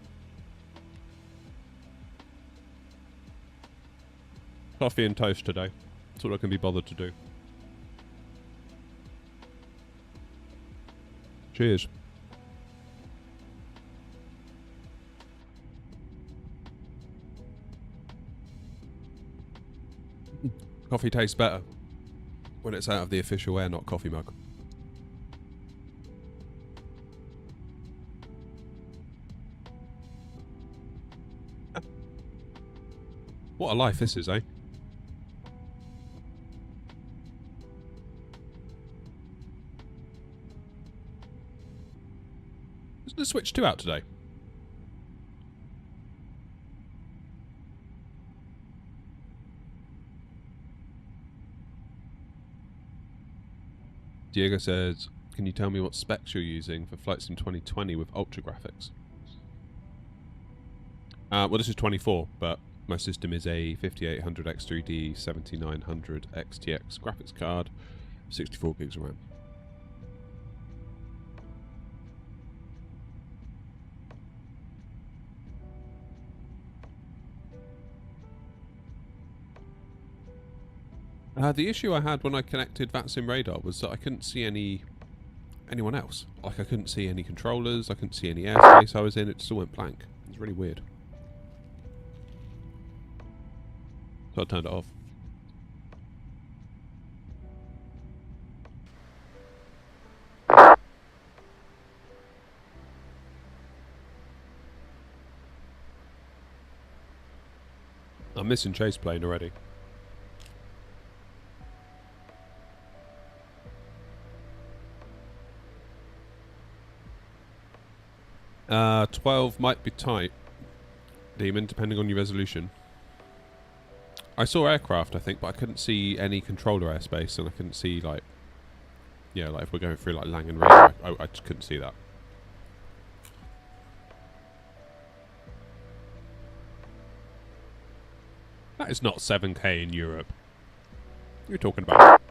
Coffee and toast today. That's all I can be bothered to do. Cheers. Coffee tastes better when it's out of the official air, not coffee mug. What a life this is, eh? Isn't the Switch 2 out today? Diego says, can you tell me what specs you're using for Flight Sim 2020 with ultra graphics? Well, this is 24, but my system is a 5800 X3D 7900 XTX graphics card, 64 gigs of RAM. The issue I had when I connected VATSIM radar was that I couldn't see anyone else. Like, I couldn't see any controllers, I couldn't see any airspace I was in, it just all went blank. It was really weird. So I turned it off. I'm missing chase plane already. 12 might be tight, Demon, depending on your resolution. I saw aircraft, I think, but I couldn't see any controller airspace, and I couldn't see, like, yeah, like if we're going through like Langen radar, I just couldn't see that. That is not 7K in Europe. What are you talking about?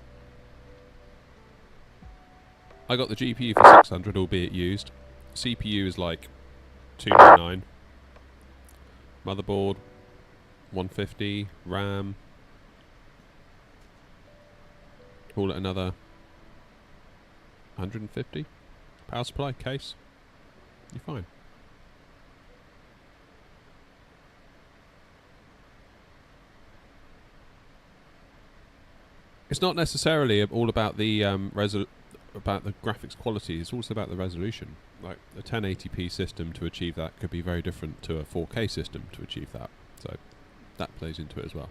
I got the GPU for 600, albeit used. CPU is like 299. Motherboard 150. RAM. Call it another 150. Power supply case. You're fine. It's not necessarily all about the about the graphics quality. It's also about the resolution. Like a 1080p system to achieve that could be very different to a 4K system to achieve that. So that plays into it as well.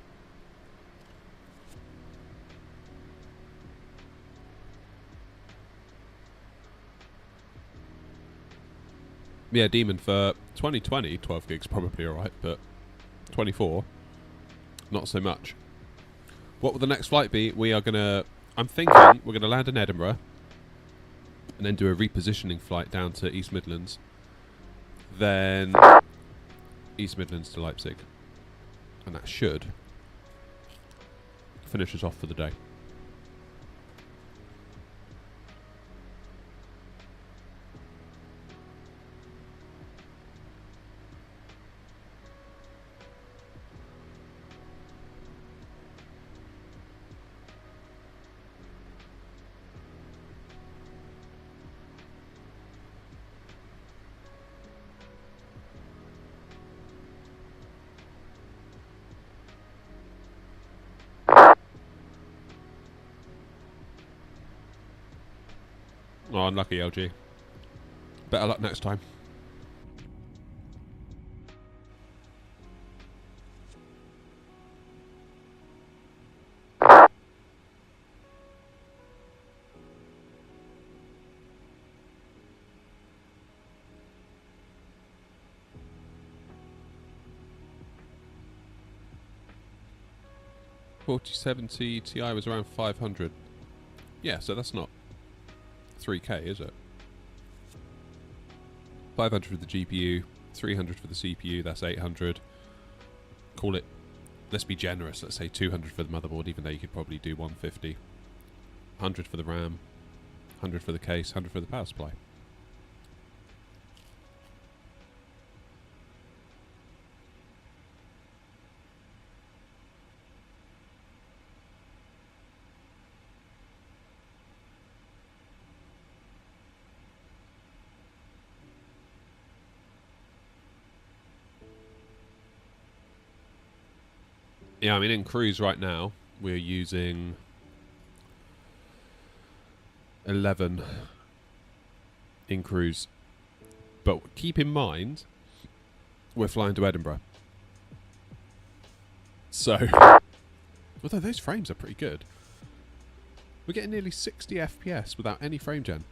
Yeah, Demon, for 2020, 12 gigs probably alright, but 24, not so much. What will the next flight be? We are gonna, I'm thinking we're gonna land in Edinburgh and then do a repositioning flight down to East Midlands, then East Midlands to Leipzig, and that should finish us off for the day. Oh, unlucky, LG. Better luck next time. .4070 Ti was around 500. Yeah, so that's not 3K, is it? 500 for the GPU, 300 for the CPU, that's 800. Call it, let's be generous, let's say 200 for the motherboard, even though you could probably do 150. 100 for the RAM, 100 for the case, 100 for the power supply. Yeah, I mean, in cruise right now, we're using 11 in cruise. But keep in mind, we're flying to Edinburgh. So, although those frames are pretty good, we're getting nearly 60 FPS without any frame gen.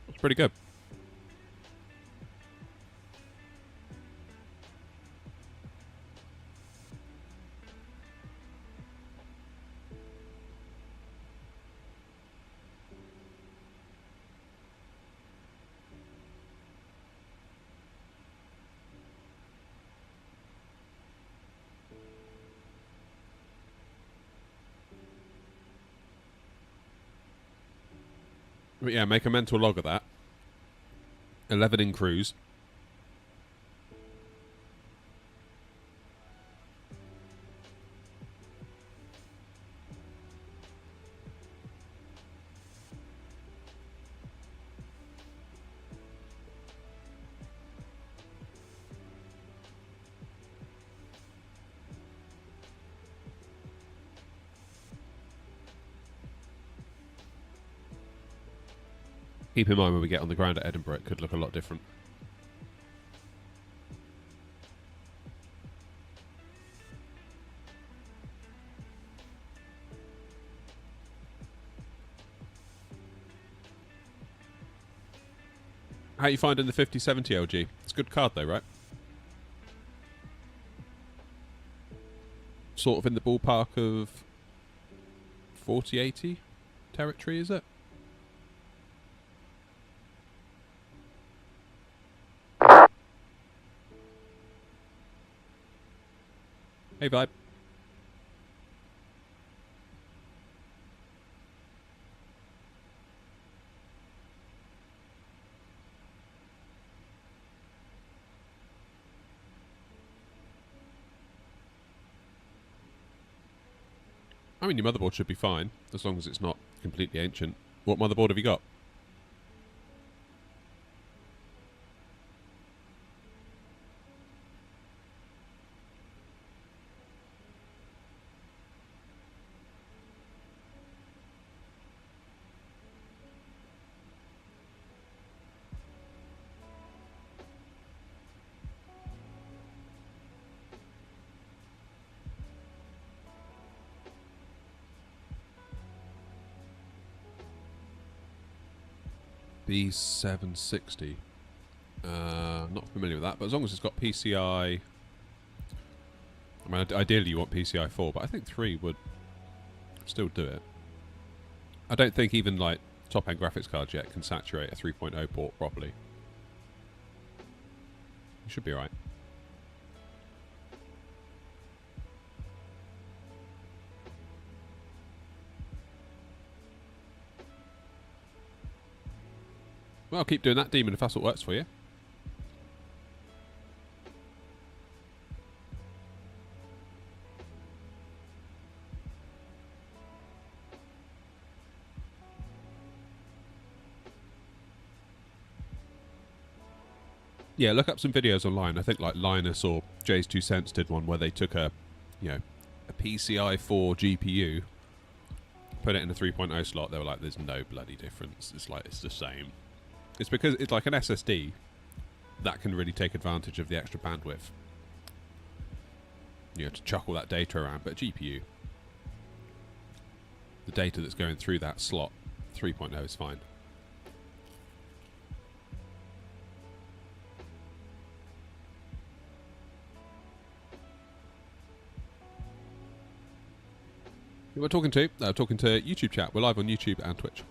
It's pretty good. But yeah, make a mental log of that. 11 in cruise. Keep in mind when we get on the ground at Edinburgh, it could look a lot different. How you finding the 5070 LG? It's a good card though, right? Sort of in the ballpark of 4080 territory, is it? Hey, Vibe. I mean, your motherboard should be fine, as long as it's not completely ancient. What motherboard have you got? B760. Not familiar with that, but as long as it's got PCI... I mean, ideally you want PCI 4, but I think 3 would still do it. I don't think even like top-end graphics cards yet can saturate a 3.0 port properly. You should be right. Well, I'll keep doing that, Demon, if that's what works for you. Yeah, look up some videos online. I think like Linus or Jay's 2 Cents did one where they took a PCI 4 GPU, put it in a 3.0 slot. They were like, "There's no bloody difference. It's like it's the same." It's because it's like an SSD that can really take advantage of the extra bandwidth. You know, to chuck all that data around, but GPU, the data that's going through that slot, 3.0 is fine. Who am I talking to? Talking to YouTube chat. We're live on YouTube and Twitch.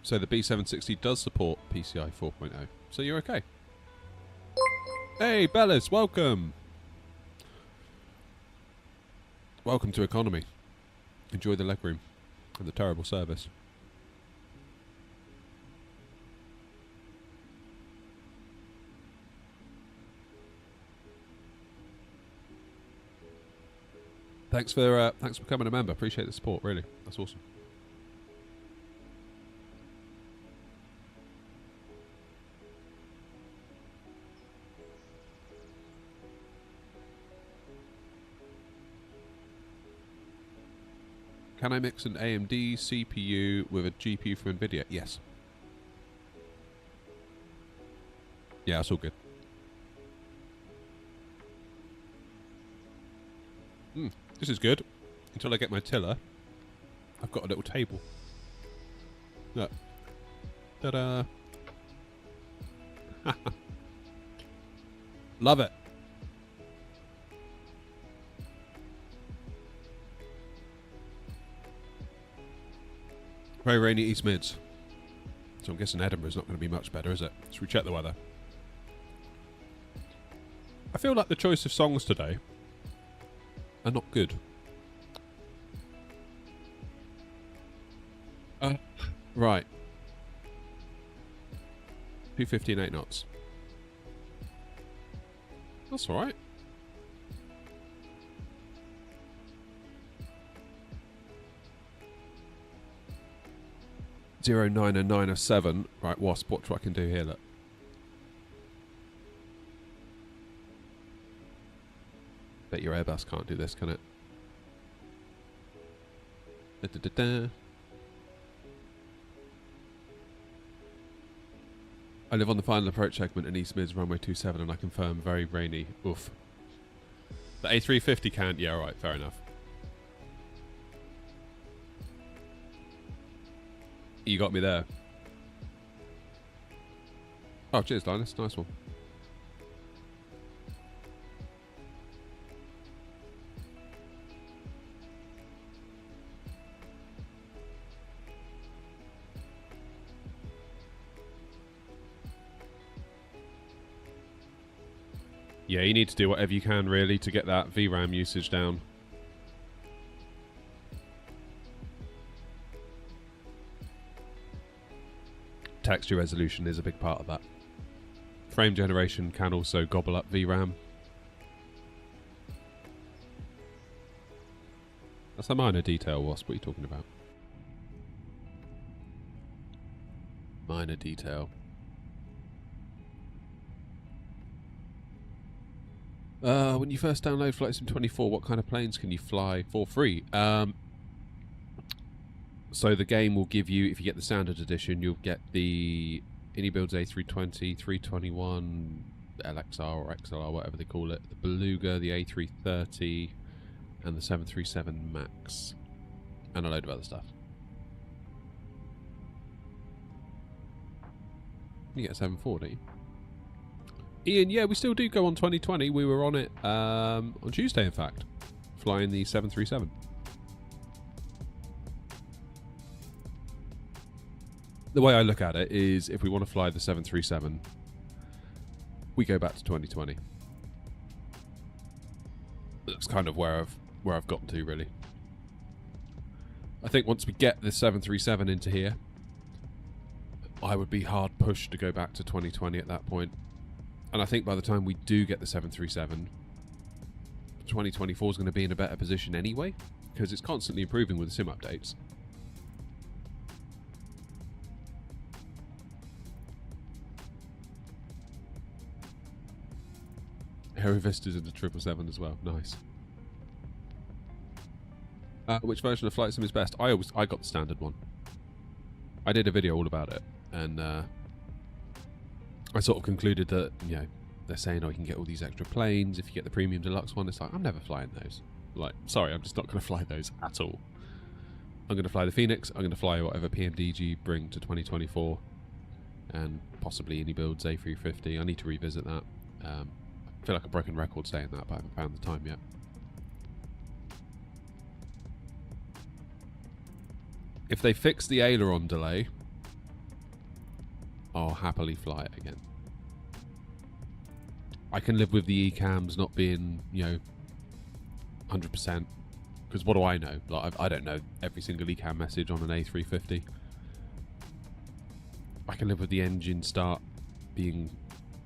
So the B760 does support PCI 4.0. So you're okay. Hey, Bellas, welcome. Welcome to economy. Enjoy the legroom and the terrible service. Thanks for becoming a member. Appreciate the support. Really, that's awesome. Can I mix an AMD CPU with a GPU from NVIDIA? Yes. Yeah, that's all good. This is good. Until I get my tiller, I've got a little table. Look. Ta-da! Love it. Very rainy East Mids. So I'm guessing Edinburgh's not going to be much better, is it? Should we check the weather? I feel like the choice of songs today are not good. Right. 250 and 8 knots. That's alright. 09 and 907. Right, Wasp, watch what I can do here, look. Bet your Airbus can't do this, can it? Da-da-da-da. I live on the final approach segment in East Mids, runway 27, and I confirm very rainy. Oof. The A350 can't? Yeah, alright, fair enough. You got me there. Oh, cheers, Linus. Nice one. Yeah, you need to do whatever you can, really, to get that VRAM usage down. Texture resolution is a big part of that. Frame generation can also gobble up VRAM. That's a minor detail, Wasp. What are you talking about? Minor detail. When you first download Flight Sim 24, what kind of planes can you fly for free? So the game will give you, if you get the standard edition, you'll get the Anybuilds A320, 321, LXR or XLR, whatever they call it, the Beluga, the A330, and the 737 MAX, and a load of other stuff. You get a 740, don't you? Ian, yeah, we still do go on 2020. We were on it on Tuesday, in fact, flying the 737. The way I look at it is, if we want to fly the 737, we go back to 2020. That's kind of where I've gotten to, really. I think once we get the 737 into here, I would be hard pushed to go back to 2020 at that point. And I think by the time we do get the 737, 2024 is going to be in a better position anyway, because it's constantly improving with the sim updates. Aero Vistas in the 777 as well. Nice. Which version of Flight Sim is best? I got the standard one. I did a video all about it, and I sort of concluded that, you know, they're saying, oh, you can get all these extra planes if you get the premium deluxe one. It's like, I'm never flying those. Like, sorry, I'm just not going to fly those at all. I'm going to fly the Phoenix. I'm going to fly whatever PMDG bring to 2024, and possibly any builds A350. I need to revisit that. I feel like a broken record saying that, but I haven't found the time yet. If they fix the aileron delay, I'll happily fly it again. I can live with the ECAMs not being, you know, 100%, because what do I know? Like, I don't know every single ECAM message on an A350. I can live with the engine start being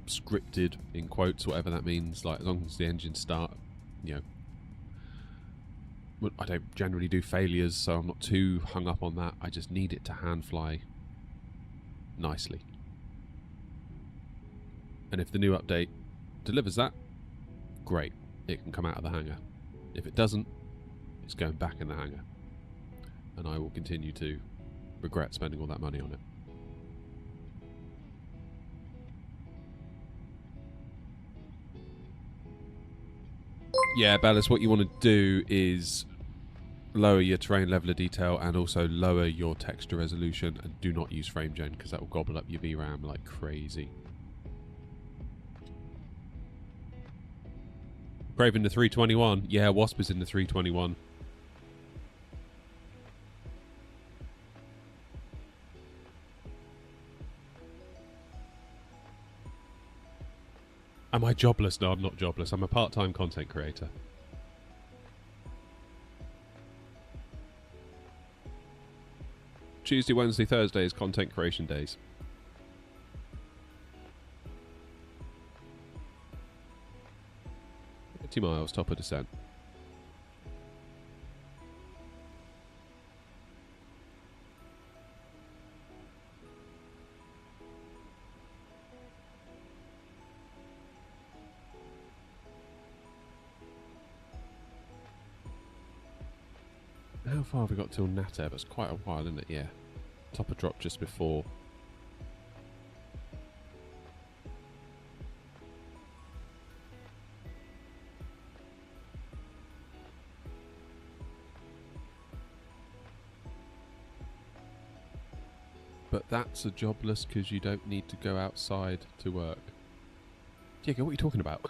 scripted, in quotes, whatever that means. Like, as long as the engine start, you know. I don't generally do failures, so I'm not too hung up on that. I just need it to hand fly nicely. And if the new update delivers that, great. It can come out of the hangar. If it doesn't, it's going back in the hangar. And I will continue to regret spending all that money on it. Yeah, Ballas, what you want to do is lower your terrain level of detail and also lower your texture resolution, and do not use frame gen because that will gobble up your VRAM like crazy. Brave in the 321. Yeah, Wasp is in the 321. Am I jobless? No, I'm not jobless. I'm a part-time content creator. Tuesday, Wednesday, Thursday is content creation days. Miles, top of descent. How far have we got till Nateb? It's quite a while, isn't it? Yeah. Top of drop just before. But that's a jobless because you don't need to go outside to work. Diego, what are you talking about?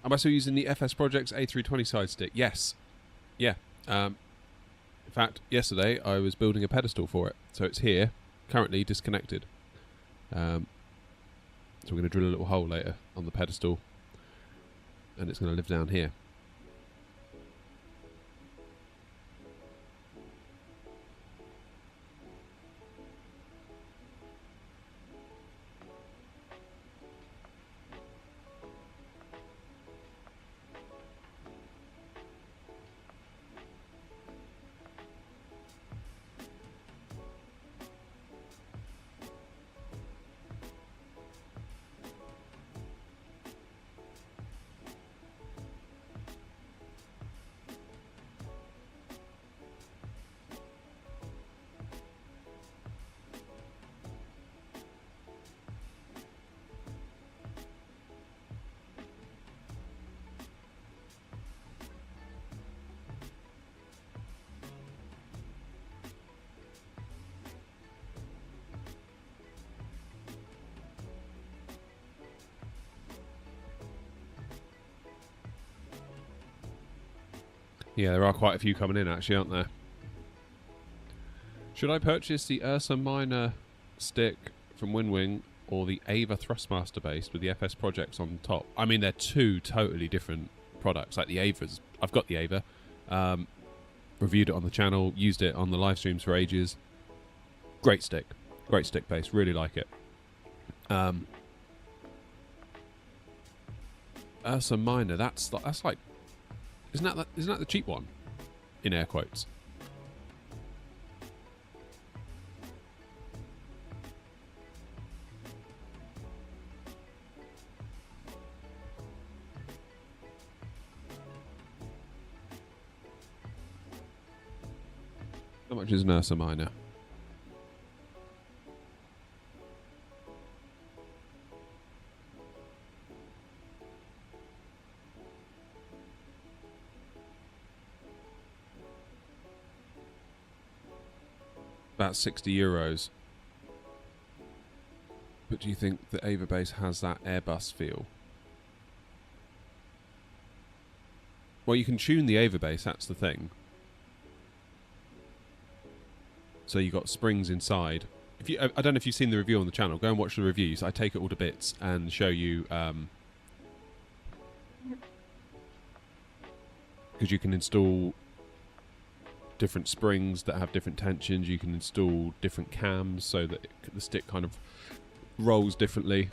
Am I still using the FS Projects A320 side stick? Yes. Yeah. In fact, yesterday I was building a pedestal for it. So it's here, currently disconnected. So we're going to drill a little hole later on the pedestal, and it's going to live down here. Yeah, there are quite a few coming in actually, aren't there? Should I purchase the Ursa Minor stick from WinWing or the Ava Thrustmaster base with the FS Projects on top? I mean, they're two totally different products. Like the Ava's, I've got the Ava, reviewed it on the channel, used it on the live streams for ages. Great stick, Great stick base, really like it. Ursa Minor, that's like, isn't that the cheap one, in air quotes? How much is an Ursa Minor? About €60. But do you think the Ava base has that Airbus feel? Well, you can tune the Ava base, that's the thing. So you got springs inside. If you, I don't know if you've seen the review on the channel. Go and watch the reviews. I take it all to bits and show you, because you can install different springs that have different tensions. You can install different cams so that the stick kind of rolls differently.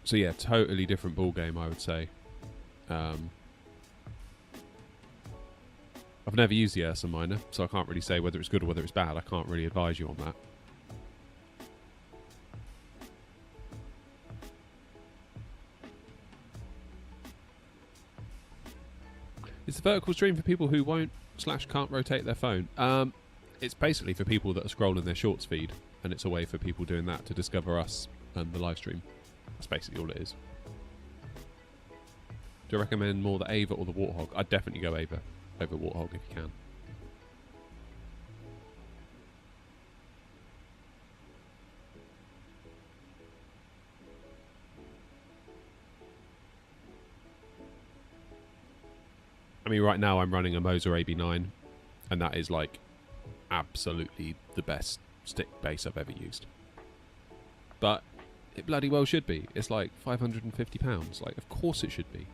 So yeah, totally different ball game, I would say. I've never used the Ursa Minor, so I can't really say whether it's good or whether it's bad. I can't really advise you on that. It's the vertical stream for people who won't / can't rotate their phone. It's basically for people that are scrolling their shorts feed, and it's a way for people doing that to discover us and the live stream. That's basically all it is. Do you recommend more the Ava or the Warthog? I'd definitely go Ava over Warthog if you can. I mean, right now I'm running a Moser AB9, and that is like absolutely the best stick base I've ever used. But it bloody well should be. It's like £550. Like, of course it should be.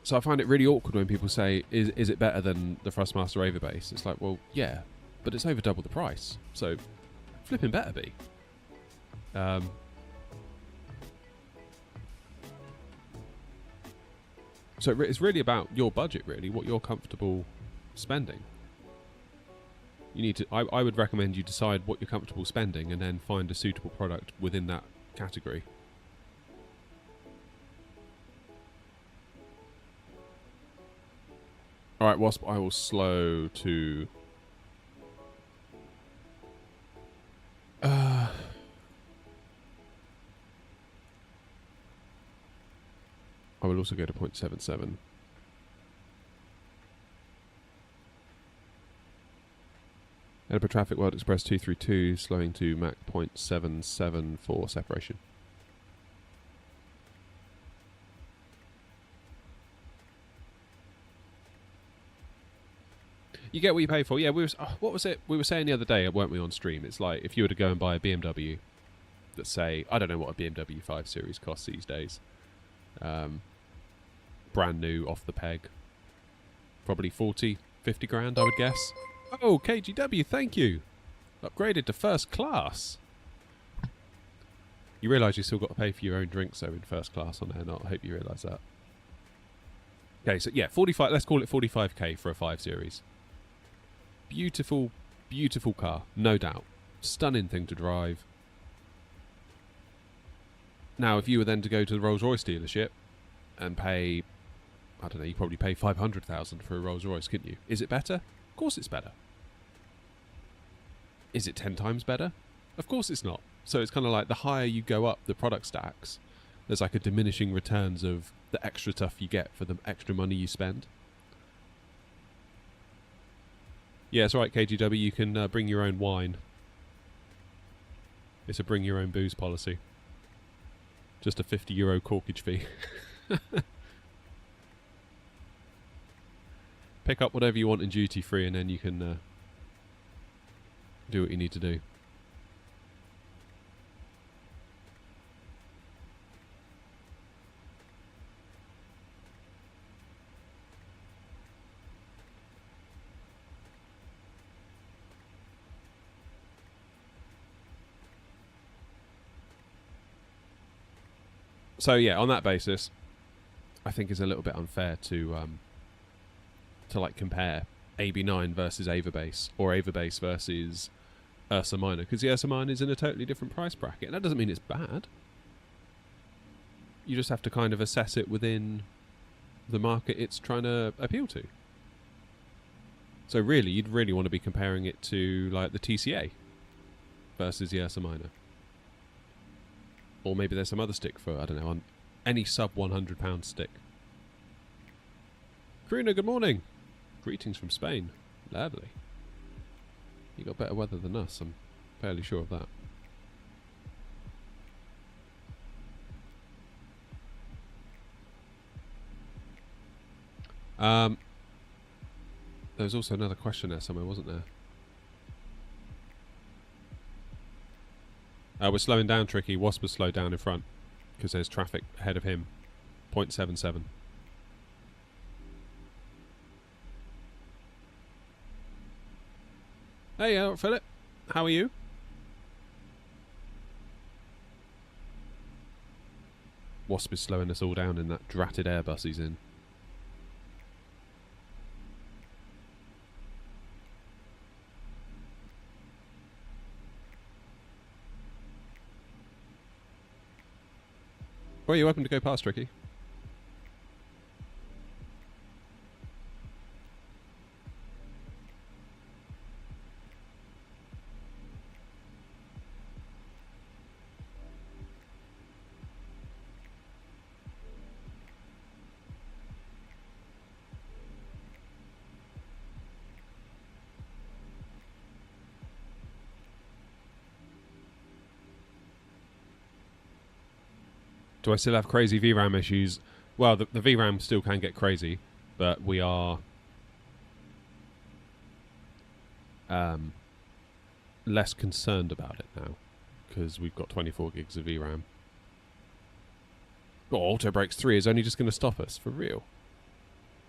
So I find it really awkward when people say, is it better than the Thrustmaster Ava base? It's like, well, yeah, but it's over double the price. So flipping better be. So it's really about your budget, really, what you're comfortable spending. You need to. I would recommend you decide what you're comfortable spending and then find a suitable product within that category. All right, Wasp, I will slow to. I will also go to 0.77. Edinburgh Traffic World Express 232, slowing to Mach 0.77 for separation. You get what you pay for. Yeah, what was it? We were saying the other day, weren't we, on stream? It's like if you were to go and buy a BMW, let's say, I don't know what a BMW 5 Series costs these days. Brand new, off the peg. Probably 40, 50 grand, I would guess. Oh, KGW, thank you. Upgraded to first class. You realise you still got to pay for your own drinks, though, in first class on there, not? I hope you realise that. Okay, so yeah, 45. Let's call it 45k for a 5 Series. Beautiful, beautiful car, no doubt. Stunning thing to drive. Now, if you were then to go to the Rolls-Royce dealership and pay, I don't know, you probably pay 500,000 for a Rolls-Royce, couldn't you? Is it better? Of course it's better. Is it 10 times better? Of course it's not. So it's kind of like the higher you go up the product stacks, there's like a diminishing returns of the extra stuff you get for the extra money you spend. Yeah, it's alright, KGW, you can bring your own wine. It's a bring your own booze policy. Just a €50 corkage fee. Pick up whatever you want in duty free and then you can do what you need to do. So yeah, on that basis, I think it's a little bit unfair to like compare AB9 versus Ava Base or Ava Base versus Ursa Minor, because the Ursa Minor is in a totally different price bracket, and that doesn't mean it's bad. You just have to kind of assess it within the market it's trying to appeal to. So really, you'd really want to be comparing it to like the TCA versus the Ursa Minor. Or maybe there's some other stick for, I don't know, on any sub £100 stick. Karina, good morning. Greetings from Spain. Lovely. You got better weather than us, I'm fairly sure of that. There was also another question there somewhere, wasn't there? We're slowing down, Tricky. Wasp was slowed down in front because there's traffic ahead of him. 0.77. Hey, Philip. How are you? Wasp is slowing us all down in that dratted Airbus he's in. Well, you're welcome to go past, Tricky. Do I still have crazy VRAM issues? Well, the VRAM still can get crazy, but we are less concerned about it now because we've got 24 gigs of VRAM. Oh, Auto Brakes 3 is only just going to stop us, for real.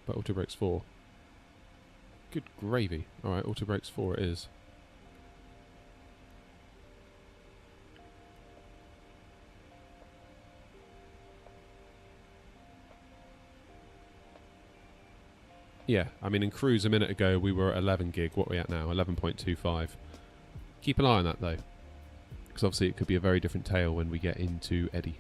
But Auto Brakes 4. Good gravy. Alright, Auto Brakes 4 it is. Yeah, I mean, in cruise a minute ago, we were at 11 gig. What are we at now? 11.25. Keep an eye on that, though. Because obviously it could be a very different tale when we get into Eddie.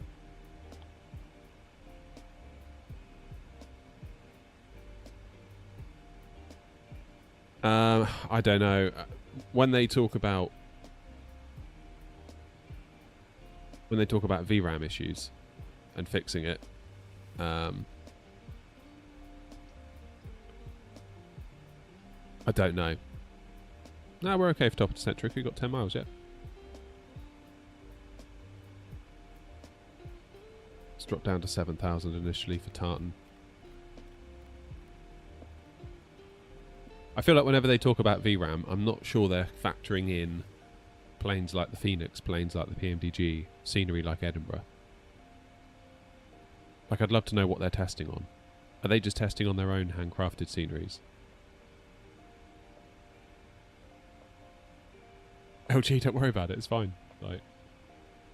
I don't know. When they talk about VRAM issues and fixing it, I don't know. No, we're okay for top of the centric. We've got 10 miles yet. Let's drop down to 7,000 initially for Tartan. I feel like whenever they talk about VRAM, I'm not sure they're factoring in planes like the Phoenix, planes like the PMDG, scenery like Edinburgh. Like, I'd love to know what they're testing on. Are they just testing on their own handcrafted sceneries? LG, don't worry about it, it's fine. Like,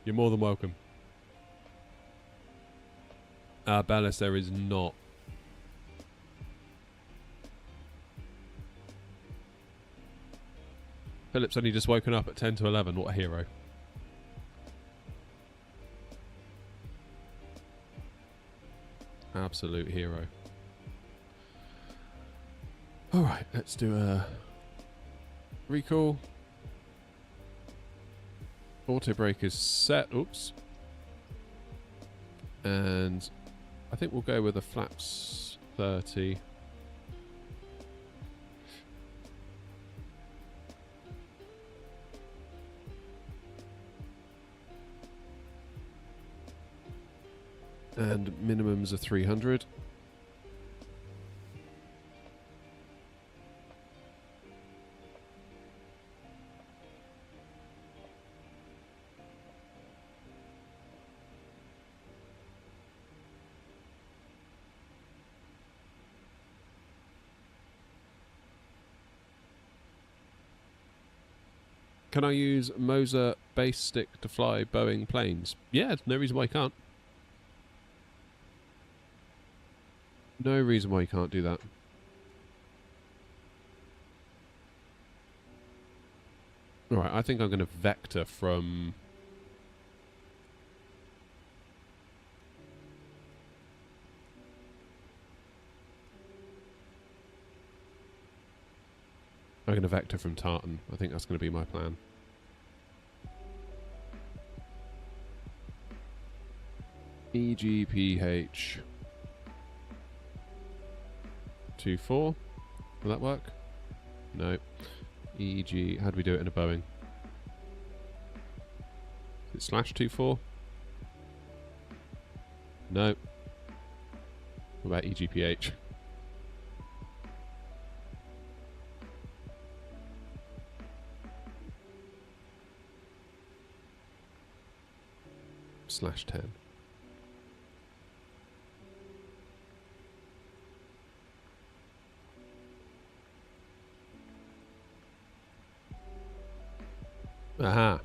you're more than welcome. Bellis, there is not. Philip's only just woken up at 10 to 11, what a hero. Absolute hero. Alright, let's do a recall. Auto brake is set. Oops. And I think we'll go with a flaps 30. And minimums are 300. Can I use Moser base stick to fly Boeing planes? Yeah, no reason why I can't. no reason why you can't do that. Alright, I think I'm going to vector from... I'm going to vector from Tartan. I think that's going to be my plan. EGPH 24. Will that work? No. EG, how do we do it in a Boeing? Is it /24? No. What about EGPH? /10. Aha.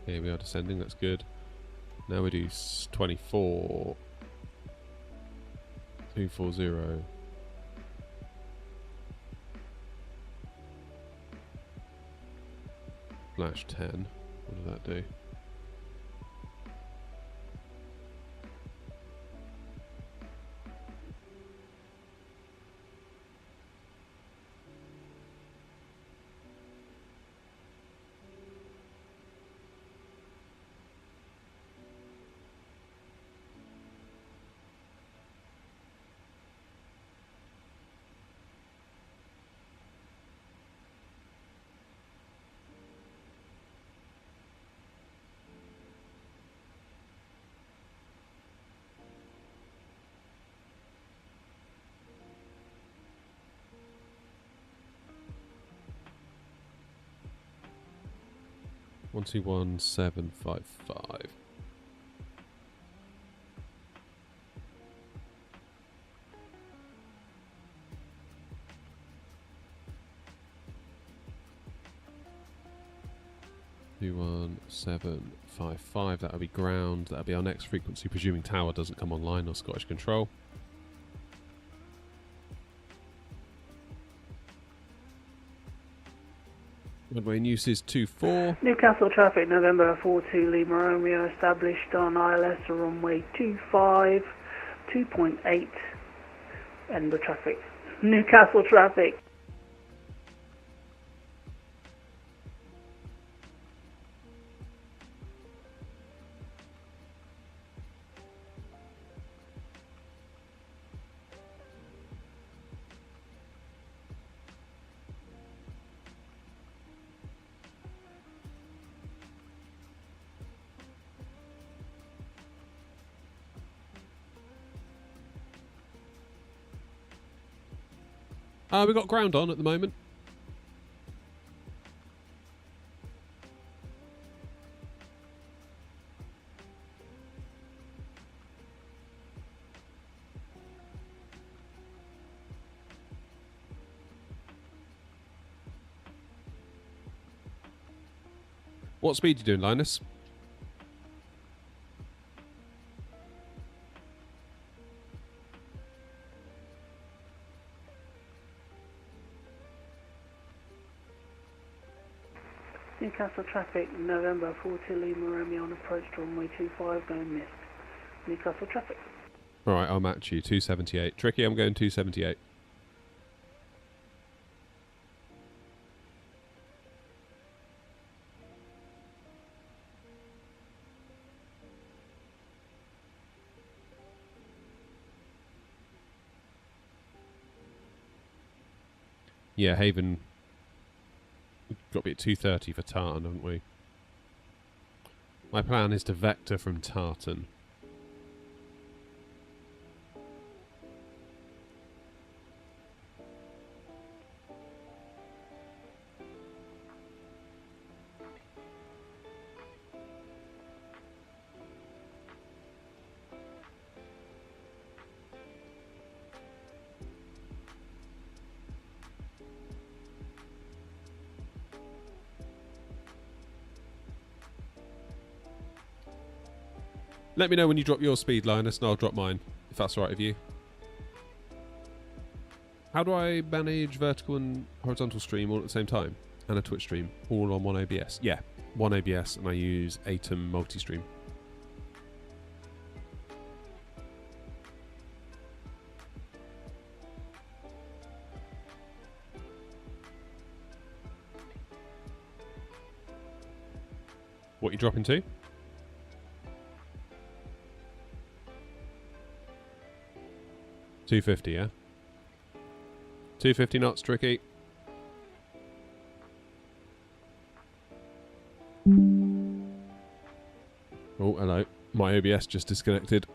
Okay, we are descending, that's good. Now we do 24. 240. /10. What does that do? One two one 755. Two 1755. That'll be ground. That'll be our next frequency, presuming tower doesn't come online or Scottish control. Runway use is 24. Newcastle traffic, November 42 Lima Romeo, established on ILS runway 25, 2.8, end of traffic. Newcastle traffic. We've got ground on at the moment. What speed are you doing, Linus? Newcastle traffic, November 42 Lima Romeo on approach to runway 25, going missed. Newcastle traffic. Alright, I'll match you. 278. Tricky, I'm going 278. Yeah, Haven. We've got to be at 230 for Tartan, haven't we? My plan is to vector from Tartan. Let me know when you drop your speed, Linus, and I'll drop mine, if that's alright with you. How do I manage vertical and horizontal stream all at the same time? And a Twitch stream, all on one OBS? Yeah, one OBS, and I use Atom multi-stream. What you dropping to? $250, yeah? 250 knots, tricky. Oh, hello. My OBS just disconnected.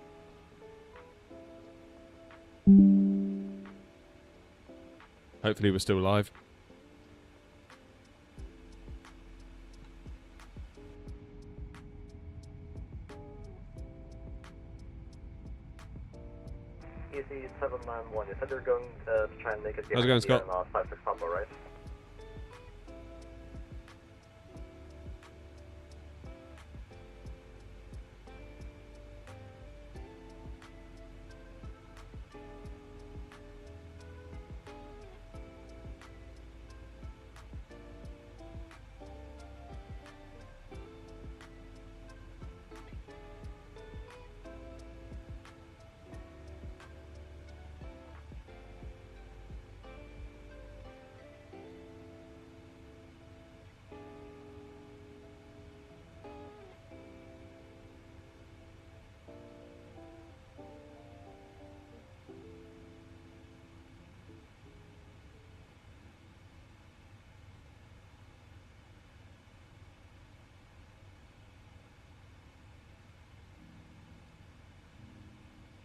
Hopefully we're still live. Easy 791. You said you're going to try and make it How's it going, Scott? 5-6 combo, right?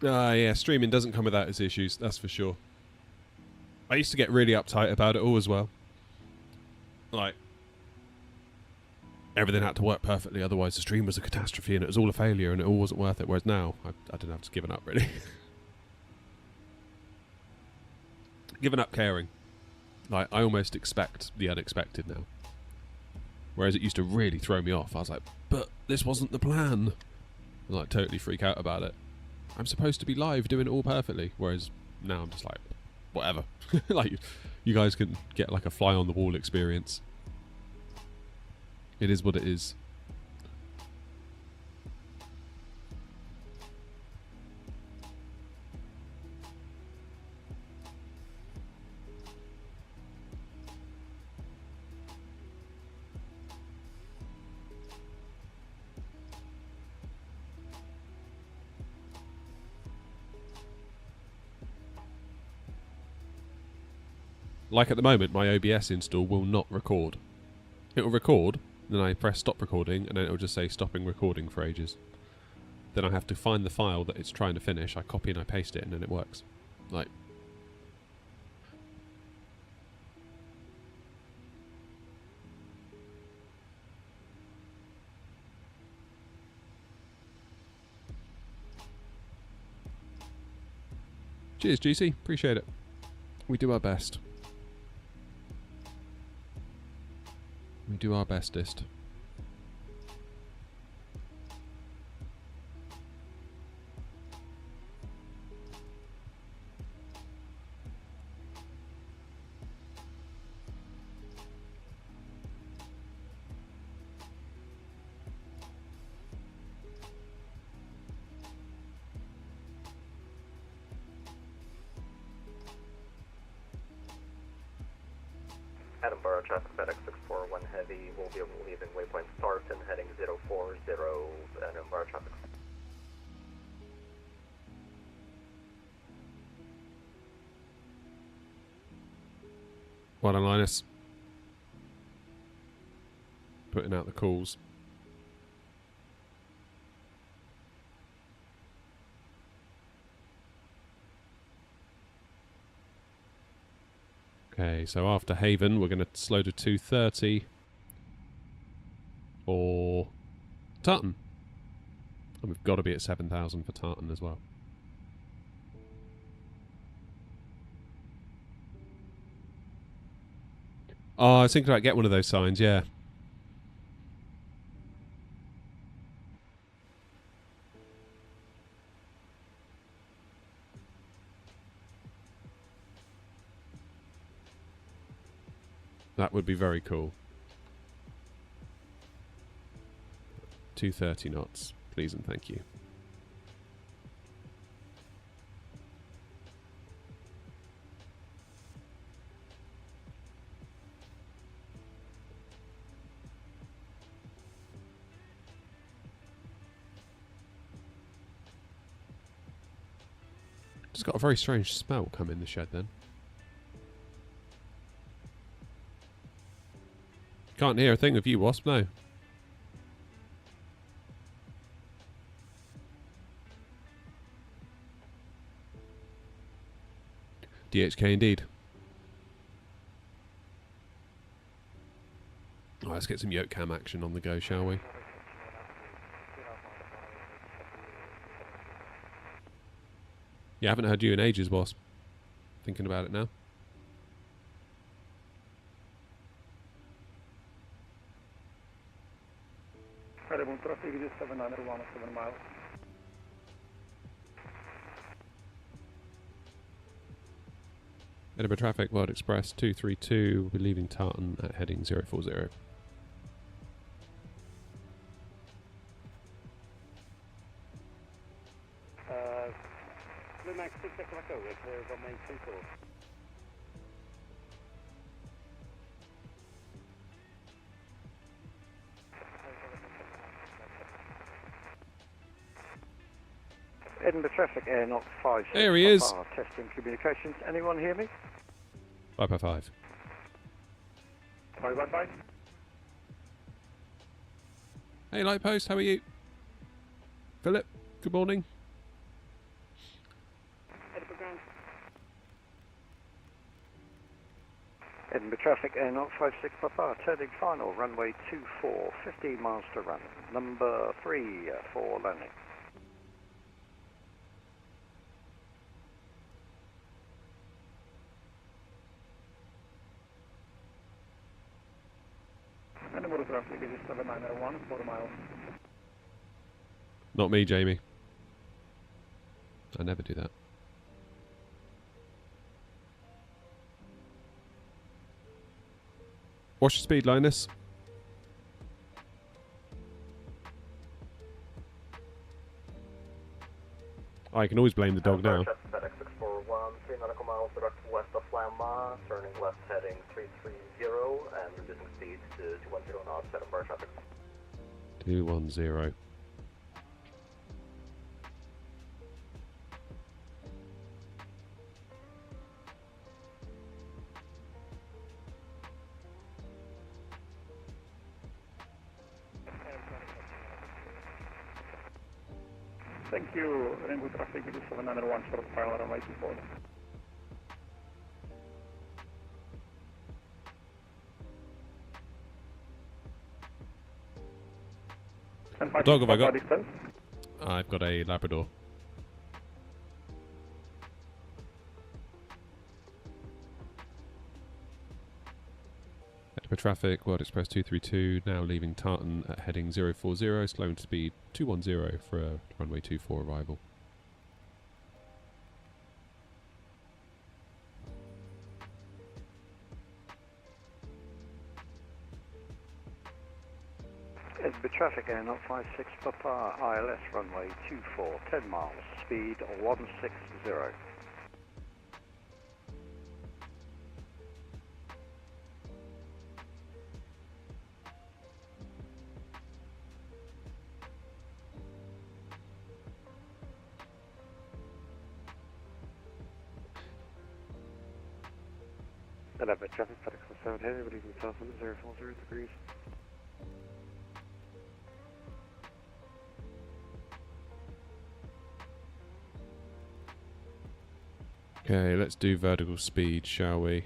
Yeah, streaming doesn't come without its issues, that's for sure. I used to get really uptight about it all as well. Like, everything had to work perfectly, otherwise the stream was a catastrophe and it was all a failure and it all wasn't worth it, whereas now, I don't have to give it up, really. Given up caring. Like, I almost expect the unexpected now. Whereas it used to really throw me off. I was like, but this wasn't the plan. And like, totally freak out about it. I'm supposed to be live doing it all perfectly, whereas now I'm just like, whatever. Like, you guys can get like a fly on the wall experience. It is what it is. Like at the moment, my OBS install will not record. It will record, then I press stop recording, and then it will just say stopping recording for ages. Then I have to find the file that it's trying to finish, I copy and I paste it, and then it works. Like... Cheers, GC. Appreciate it. We do our best. We do our bestest. Edinburgh traffic FedEx 641 heavy will be leaving waypoint start and heading 040 Edinburgh traffic. Well done, Linus. Putting out the calls. Okay, so after Haven, we're going to slow to 230 or Tartan. And we've got to be at 7,000 for Tartan as well. Oh, I was thinking about getting one of those signs, yeah. That would be very cool. 230 knots, please and thank you. Just got a very strange smell come in the shed then. Can't hear a thing of you, Wasp, no. DHK indeed. Right, let's get some yoke cam action on the go, shall we? Yeah, I haven't heard you in ages, Wasp. Thinking about it now. Edinburgh traffic is 791 7 miles. Edinburgh traffic, World Express 232, we'll be leaving Tartan at heading 040. Blue Max 6 Echo, clear on main 24. Edinburgh traffic, air not 5. There he is. Testing communications. Anyone hear me? 555. 515. Hey, Lightpost, how are you? Philip, good morning. Edinburgh ground. Edinburgh traffic, air not 56 Papa, turning final, runway 24, 15 miles to run. Number 3 for landing. Edinburgh traffic is 7901 4 miles. Not me, Jamie. I never do that. What's your speed, Linus? I can always blame the dog now. FedEx 641, 3 nautical miles direct west of Lama, turning left heading 330 and reducing speed to 210 knots, Edinburgh traffic. 210. Thank you. Rainbow traffic is 701 short final runway 24. What dog have I got? I've got a Labrador. Edinburgh traffic, World Express 232, now leaving Tartan at heading 040, slowing to speed 210 for a runway 24 arrival. Edinburgh traffic, air not 56 Papa, ILS runway 24, 10 miles, speed 160. Edinburgh traffic, FedEx 7 heading, leaving Southland 040 degrees. Okay, let's do vertical speed, shall we?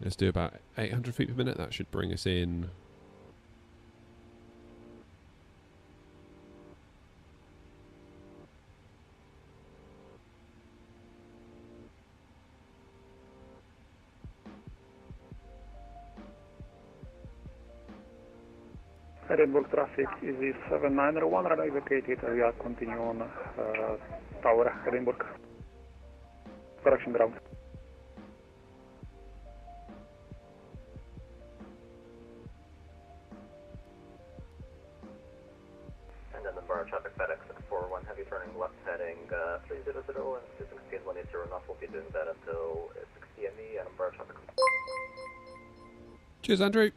Let's do about 800 feet per minute. That should bring us in. Edinburgh traffic is 7901, runway vacated, we are continuing on Tower, Edinburgh. Correction ground. And then the bar traffic FedEx 641, heavy turning left heading 300 and 26 speed 180 knots. We'll be doing that until 60 ME and bar traffic. Cheers, Andrew.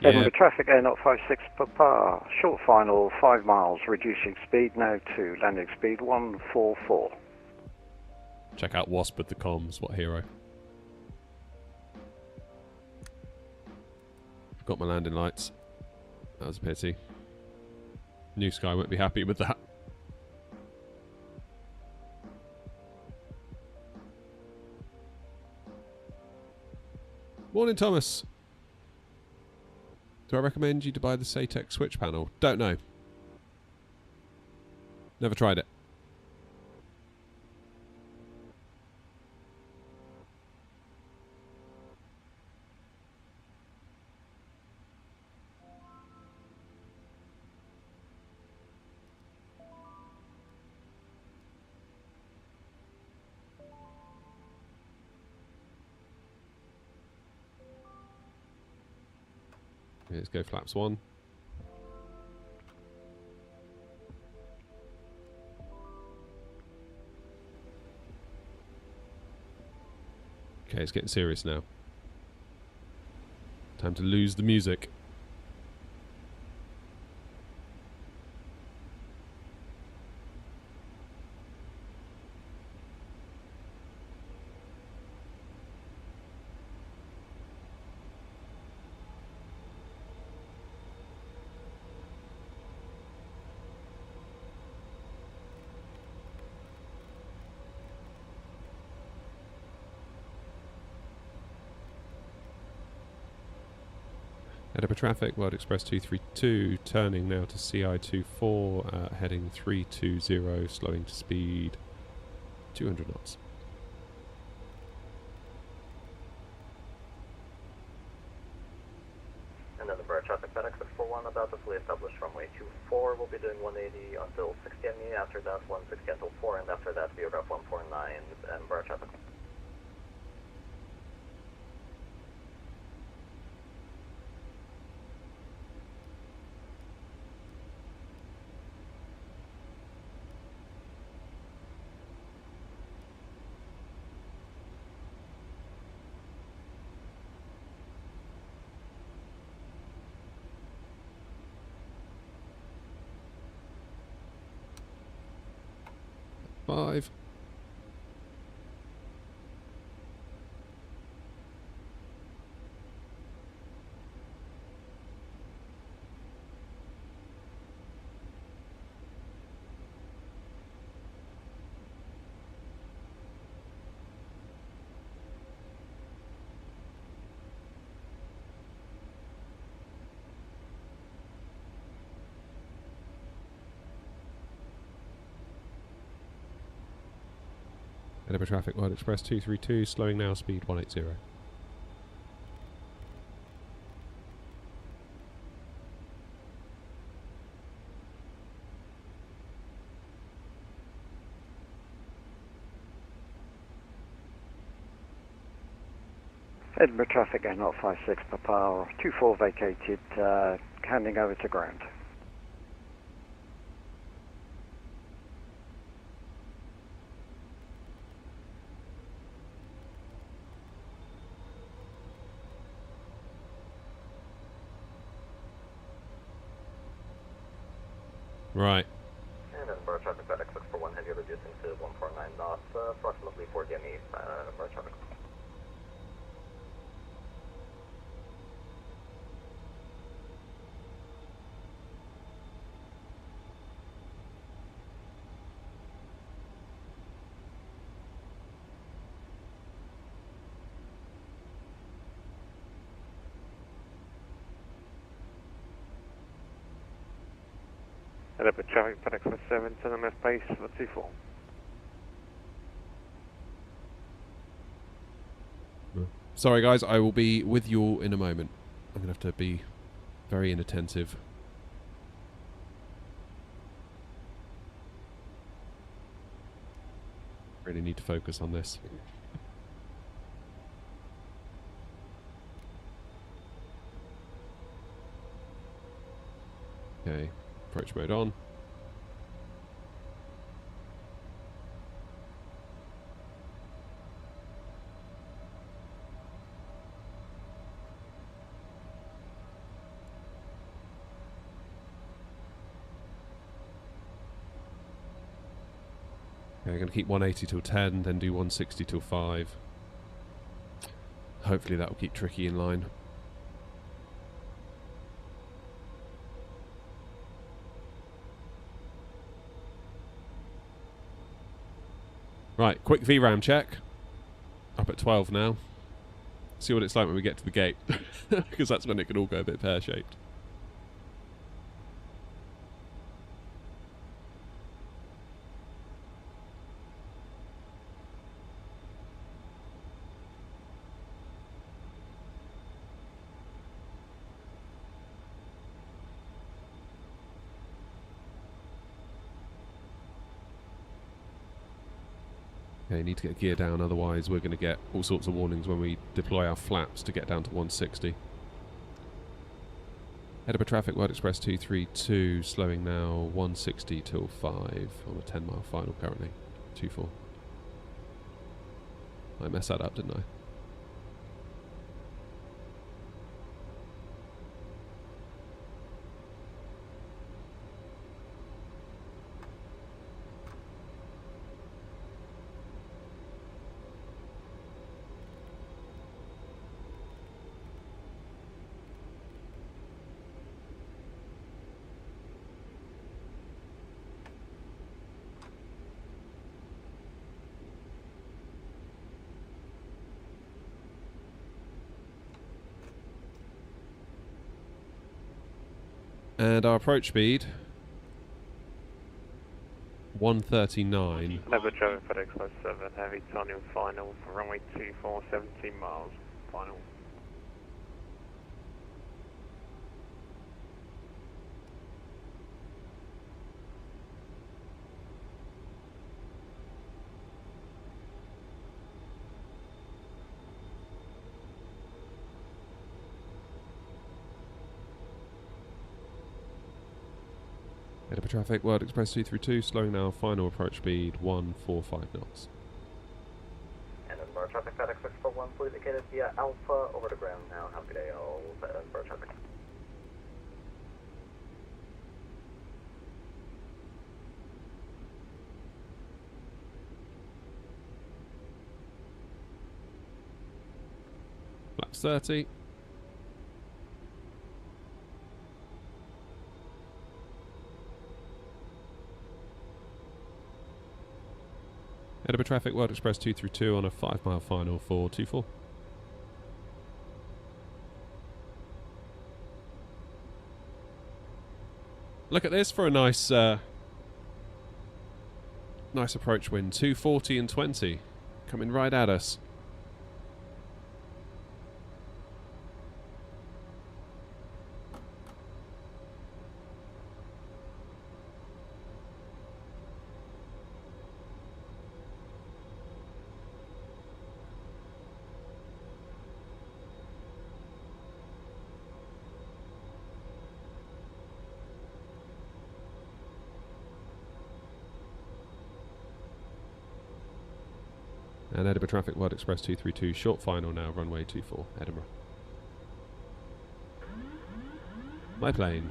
Edinburgh traffic A056 Papa, short final 5 miles, reducing speed now to landing speed 144. Check out Wasp with the comms, what a hero. Got my landing lights. That was a pity. New Sky won't be happy with that. Morning, Thomas. Do I recommend you to buy the Satex switch panel? Don't know. Never tried it. Let's go flaps 1. Okay, it's getting serious now. Time to lose the music. Edinburgh traffic, World Express 232, turning now to CI24, heading 320, slowing to speed 200 knots. And then the bar traffic FedEx 641, about to fully established runway 24. We'll be doing 180 until 60 ME, after that 160 until 4, and after that Biograph 149 and bar traffic. Five. Edinburgh traffic, World Express 232, slowing now, speed 180. Edinburgh traffic A056 Papa, 24 vacated, handing over to ground. Right. And then bar traffic FedEx 641, heavy reducing to 149 knots, approximately 40 ME, bar traffic. Edinburgh traffic FedEx 7, turn MF base for 24. Sorry guys, I will be with you all in a moment. I'm going to have to be very inattentive. Really need to focus on this. Okay, approach mode on. Okay, I'm going to keep 180 till 10, then do 160 till 5. Hopefully that will keep Tricky in line. Right, quick VRAM check. Up at 12 now. See what it's like when we get to the gate. Because that's when it can all go a bit pear-shaped. Okay, need to get gear down, otherwise we're going to get all sorts of warnings when we deploy our flaps to get down to 160. Edinburgh traffic, World Express 232, slowing now 160 till 5 on a 10-mile final currently. 24. I messed that up, didn't I? And our approach speed, 139. Level traffic FedEx 57, heavy Tonian final for runway 24, 17 miles, final. Edinburgh traffic, World Express 232, slowing now, final approach speed 145 knots. And Edinburgh traffic, FedEx 641, fully indicated via Alpha, over to ground now. Have a good day, all Edinburgh traffic. Flaps 30. Edinburgh traffic, World Express 232 on a 5-mile final for 24. Look at this for a nice nice approach wind. 240 and 20 coming right at us. And Edinburgh traffic, World Express 232, short final now, runway 24, Edinburgh. My plane.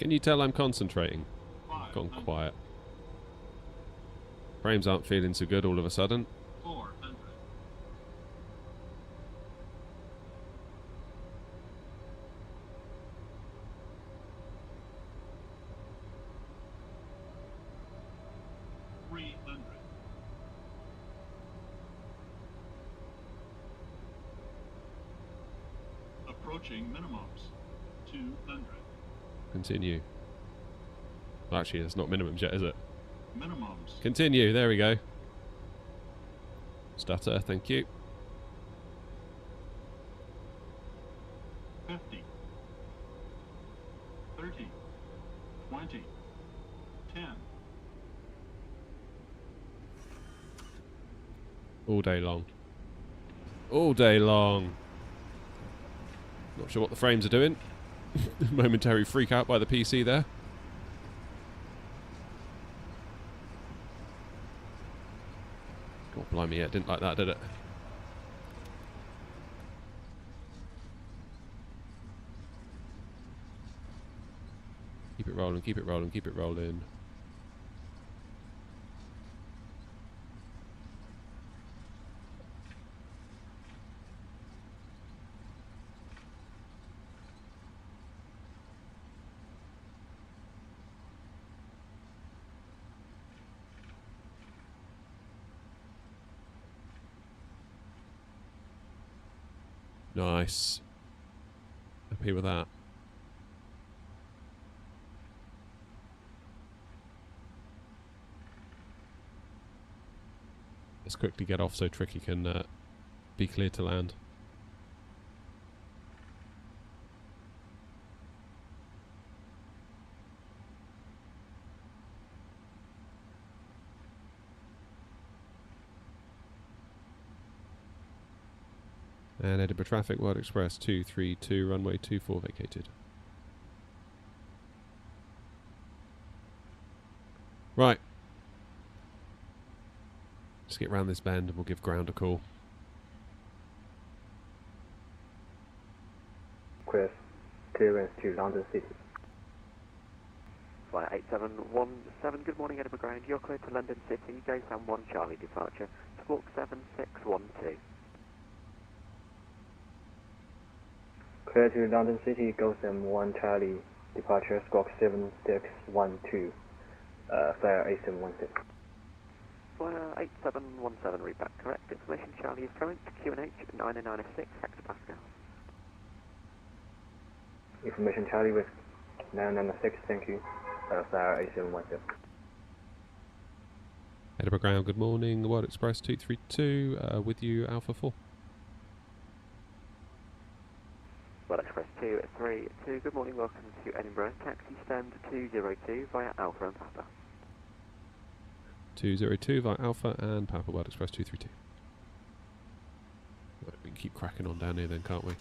Can you tell I'm concentrating? Gone quiet. Frames aren't feeling so good all of a sudden. 400. Approaching minimums. 200. Continue. Well, actually, it's not minimums yet, is it? Minimums. Continue. There we go. Stutter. Thank you. 50. 30. 20. 10. All day long. All day long. Not sure what the frames are doing. Momentary freak out by the PC there. God blimey, yeah, didn't like that, did it? Keep it rolling, keep it rolling, keep it rolling. Nice. Happy with that. Let's quickly get off so Tricky can be clear to land. And Edinburgh traffic, World Express 232, runway 24 vacated. Right. Just get round this bend and we'll give ground a call. Request clearance to London City. Flight 8717, good morning Edinburgh ground. You're clear to London City, go Sam 1 Charlie departure, squawk 7612. Clear to London City, go Sam 1 Charlie departure, squawk 7612, flyer 8716. Flyer 8717, read back correct. Information Charlie is current, QNH 9906 hectopascal. Information Charlie with 996, thank you. Flyer 8717. Edinburgh ground, good morning. The World Express 232, with you, Alpha 4. World Express 232, good morning, welcome to Edinburgh. Taxi stand 202 via Alpha and Papa. 202 via Alpha and Papa, World Express 232. Right, we can keep cracking on down here then, can't we?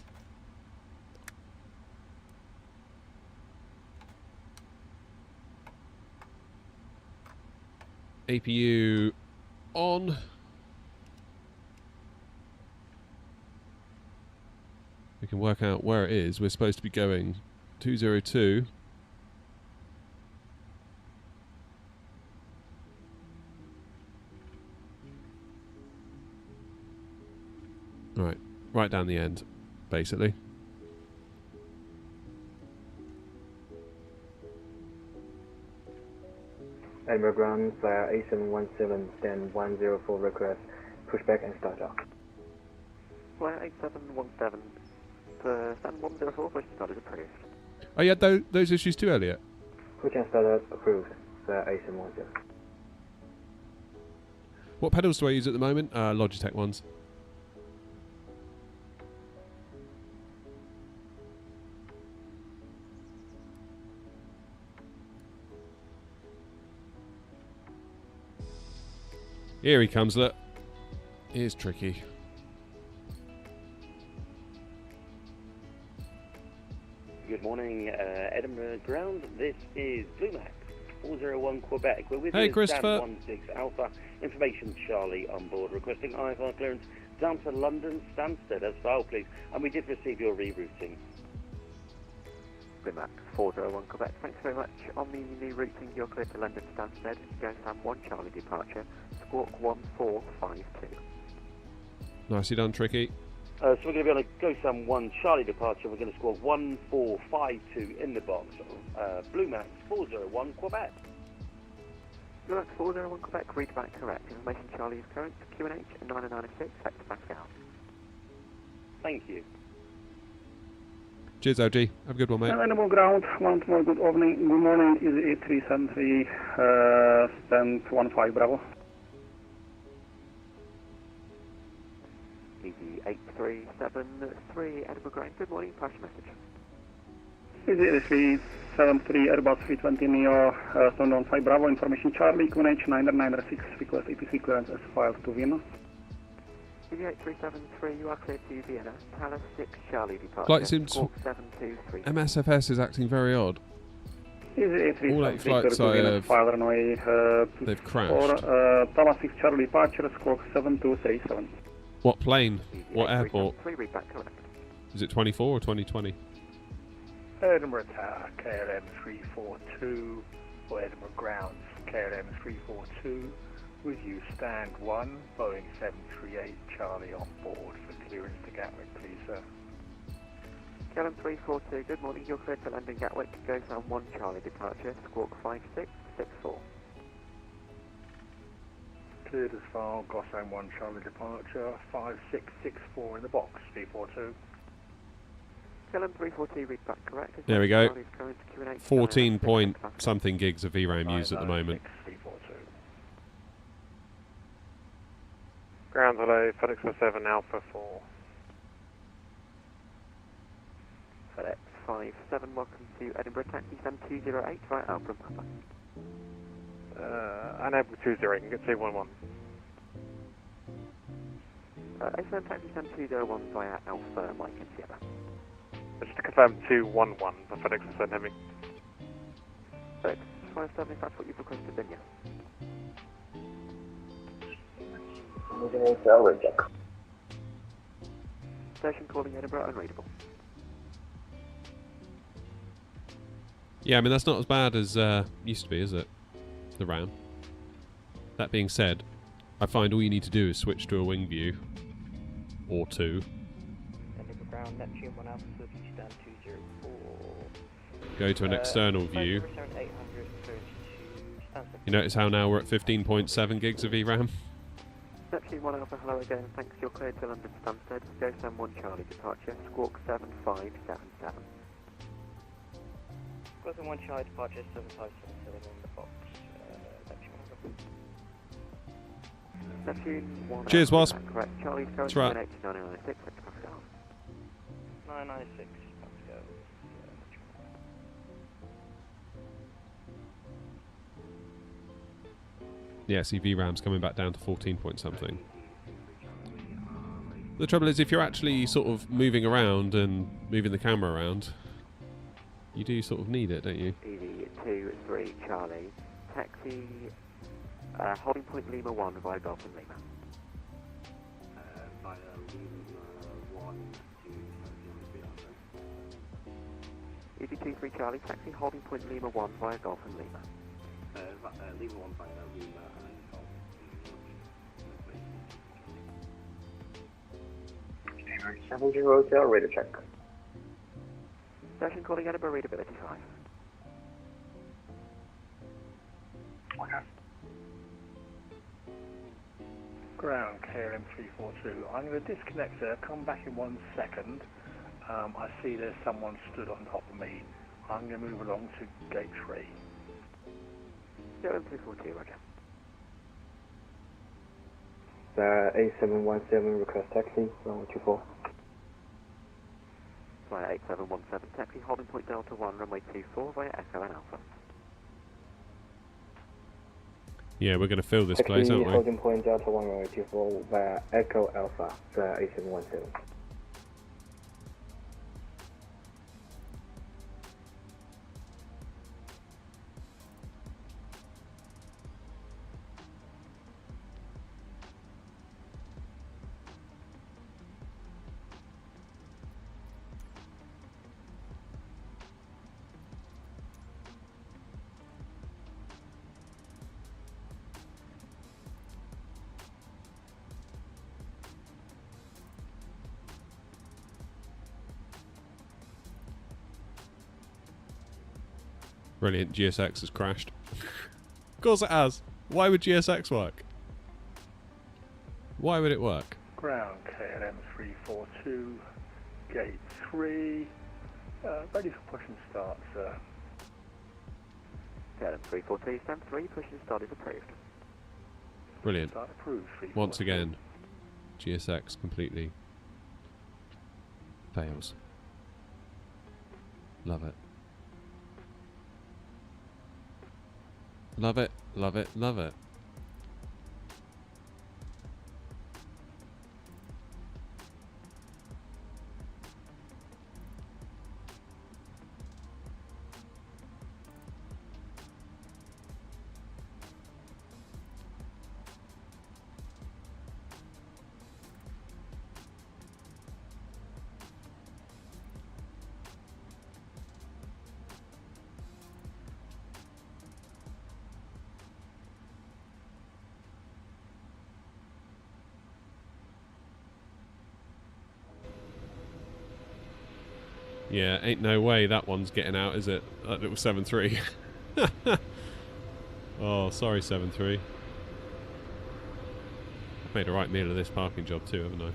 APU on. We can work out where it is. We're supposed to be going 202. Right down the end, basically. Edinburgh ground, flyer 8717, stand 104 request, pushback and start up. Flyer 8717, stand 104, push start is approved. Oh, you had those issues too, Elliot? Push and start up approved, flyer 8717. What pedals do I use at the moment? Logitech ones. Here he comes, look. Here's Tricky. Good morning, Edinburgh ground. This is Pushback, 401 Quebec. We're with hey, you Christopher. Stand 16 Alpha. Information Charlie on board. Requesting IFR clearance down to London Stansted as file, please. And we did receive your rerouting. Max 401 Quebec. Thanks very much. On the new routing, you're clear to London Stansted. Go Sam 1 Charlie departure. Squawk 1452. Nicely done, Tricky. So we're going to be on a Go Sam 1 Charlie departure. We're going to score 1452 in the box. Blue Max 401 Quebec. Blue Max 401 Quebec, read back correct. Information Charlie is current. QNH 996, Hector Pascal. Thank you. Cheers, OG. Have a good one, mate. Animal ground, once more good morning. Good morning, is 8373, stand 15 Bravo. Easy 8373, Edinburgh Ground. Good morning, pass your message. Is 8373, Airbus 320 Neo, stand 15 Bravo, information Charlie, QNH 996, request APC clearance as filed to Vienna. Easy 8373, you are clear to Vienna. Palace 6 Charlie departure. Flight seems Squawk 723. MSFS is acting very odd. All 8 flights I have, runway, they've crashed. Or Palace 6 Charlie departure, squawk 7237. What plane? What airport? Read back correct. Is it 24 or 2020? Edinburgh Tower, KLM 342, or Edinburgh Grounds, KLM 342, with you stand 1, Boeing 738 Charlie on board for clearance to Gatwick, please sir. KLM 342, good morning, you're clear to London Gatwick, Go Sam 1 Charlie departure, squawk 5664. Cleared as far, Gossam 1 Charlie departure, 5664 in the box, 342. KLM 342, read back correct. There we go. Charlie's current QNH 14 point something gigs of VRAM used at the moment. 342. Ground hello, FedEx 7 Alpha 4. FedEx 57, welcome to Edinburgh, taxi stand 208 via Alpha Papa. Unable 20, you can get 211. A7 taxi stand 201 via Alpha Mike and Sierra. Just to confirm 211 for FedEx 7 Heavy. FedEx 57, if that's what you've requested, then yes. Station calling Edinburgh, unreadable. Yeah, I mean, that's not as bad as used to be, is it? The RAM. That being said, I find all you need to do is switch to a wing view, or two. Edinburgh Ground, Neptune 1 Alpha, stand 204. Go to an external view. You notice how now we're at 15.7 gigs of VRAM? Neptune 1 Alpha, hello again, thanks, you're cleared to London Stansted. Go Sam 1 Charlie departure, squawk 7577. Got 1 Charlie departure, 7577 in the box. Neptune 1 Cheers, Alpha, Wasp. correct. Charlie's current That's right. QNH 996, Hector Pascal. 996, Pascal. Yeah, see, VRAM's coming back down to 14 point something. The trouble is, if you're actually sort of moving around and moving the camera around, you do sort of need it, don't you? Easy 23 Charlie, taxi, holding point Lima 1 via Golf and Lima. Via Lima 1 to Easy 23 Charlie, taxi, holding point Lima 1 via Golf and Lima. Lima 1 via Lima and Golf. 70 Hotel, radar check. Station calling Edinburgh, readability 5. Okay. Ground, KLM 342. I'm going to disconnect there, come back in 1 second. I see there's someone stood on top of me. I'm going to move along to gate 3. KLM 342, roger. A717, request taxi, runway 24. Via 8717, taxi, holding point Delta 1, runway 24 via Echo and Alpha. Yeah, we're going to fill this place, aren't we? Holding point Delta 1, runway 24 via Echo Alpha, A717. Brilliant. GSX has crashed. Of course it has. Why would GSX work? Why would it work? Ground KLM 342, gate 3, ready for push and start, sir. KLM 342, stand 3, push and start is approved. Brilliant. Start approved, 342. Once again, GSX completely fails. Love it. Love it, love it, love it. Yeah, ain't no way that one's getting out, is it? That little 7-3. Oh, sorry, 7-3. I've made a right meal of this parking job too, haven't I?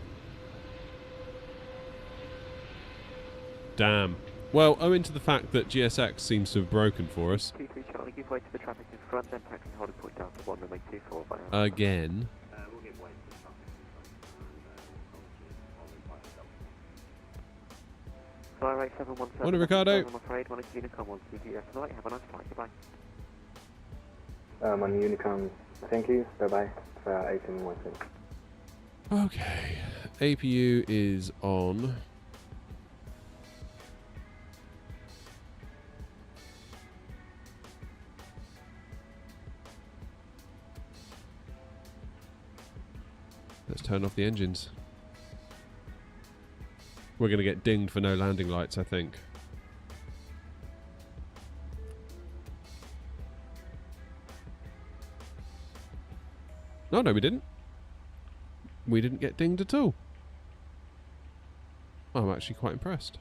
Damn. Well, owing to the fact that GSX seems to have broken for us. 23 Charlie, give way to the traffic in front, then taxi holding point down to 1, runway 24 by Again. We'll give way to the traffic Flyway 717. Morning, Ricardo. I'm afraid one is Unicom 1 CTF tonight. Have a nice flight. Goodbye. On Unicom, thank you. Bye-bye. 1816. Okay. APU is on. Let's turn off the engines. We're going to get dinged for no landing lights, I think. No, we didn't. We didn't get dinged at all. I'm actually quite impressed.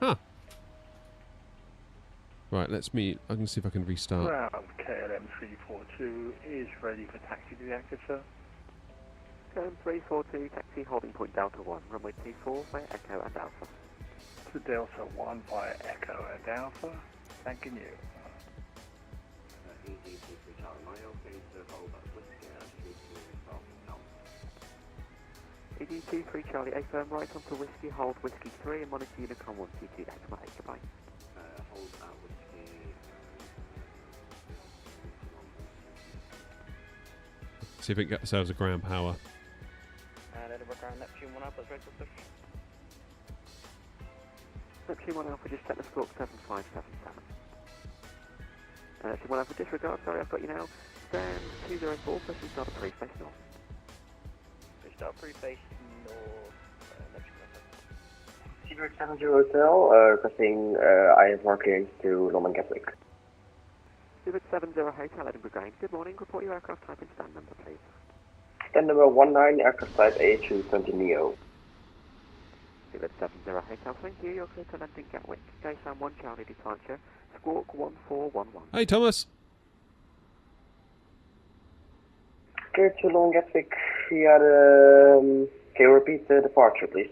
Huh. Right, let's meet. I'm going to see if I can restart. Ground KLM 342 is ready for taxi to the active, sir. KLM 342, taxi holding point Delta 1, runway 24 by Echo and Alpha. To Delta 1 by Echo and Alpha. Thanking you. ED2 3 Charlie, A firm right onto Whiskey, hold Whiskey 3 and monitor Unicom 1 CT X, goodbye. Hold that Whiskey. See if we can get ourselves a ground power. And Edinburgh Ground Neptune 1 Alpha is ready for push. Neptune 1 Alpha, just set the squawk 7577. Neptune 1 Alpha, disregard, sorry, I've got you now. Stand 204, push and start a pre-face north. Push start pre-face north, Neptune 1 Alpha. Seabird 70 Hotel, requesting IS1 clearance to London Gatwick. Seabird 70 Hotel, Edinburgh Ground. Good morning, report your aircraft type and stand number, please. Stand number 19, aircraft type A320neo. Seabird 70 Hotel, thank you. You're clear to landing Gatwick. Go Sam 1 Charlie departure. Squawk 1411. Hey, Thomas. Clear to London Gatwick via the... Can you repeat the departure, please?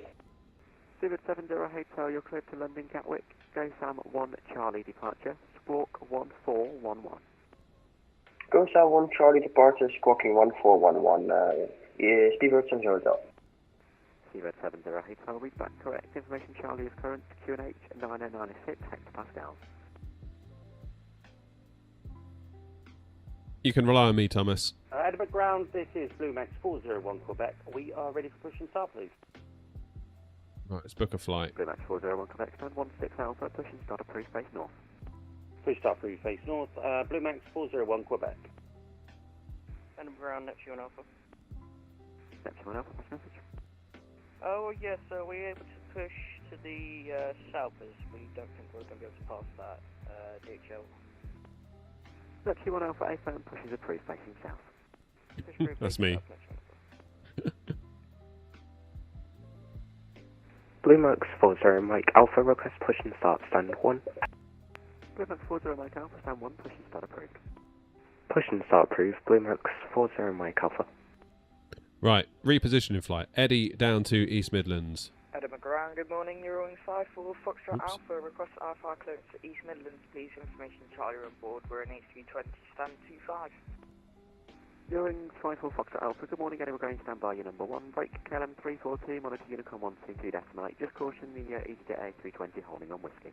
Seabird 70 Hotel, you're clear to London Gatwick. Go Sam 1 Charlie departure. Squawk 1411. Go Sam 1 Charlie departure, squawking 1411. Seabird 70 Hotel. Seabird 70 Hotel, read back correct. Information Charlie is current QNH 9096 hectopascals. You can rely on me, Thomas. Edinburgh Ground, this is Blue Max 401 Quebec. We are ready for push and start, please. Right, let's book a flight. Blue Max 401 Quebec, stand 16 Alpha, push and start a pre-face north. Push start through face north, Blue Max 401 Quebec. Edinburgh Ground Neptune Alpha. Neptune 1 Alpha, pass message. Oh yes, so we're able to push to the south as we don't think we're going to be able to pass that DHL. Neptune 1 Alpha, A firm pushes approved facing south. That's me. Blue Max 40 Mike Alpha, request push and start, stand 1. Blue Max 40 Mike Alpha, stand 1, push and start approved. Push and start approved, Blue Max 40 Mike Alpha. Right, repositioning flight. Eddie down to East Midlands. Adam McGrath, good morning. You're on 54 Foxtrot Alpha. Request RFI clearance to East Midlands, please. Information Charlie on board. We're in HQ20, stand 25. You're in 54 Foxtrot Alpha. Good morning, Eddie. We're going to stand by your number 1. Break KLM 342, monitor Unicom 122 decimal 8. Just caution the EasyJet A320 holding on whiskey.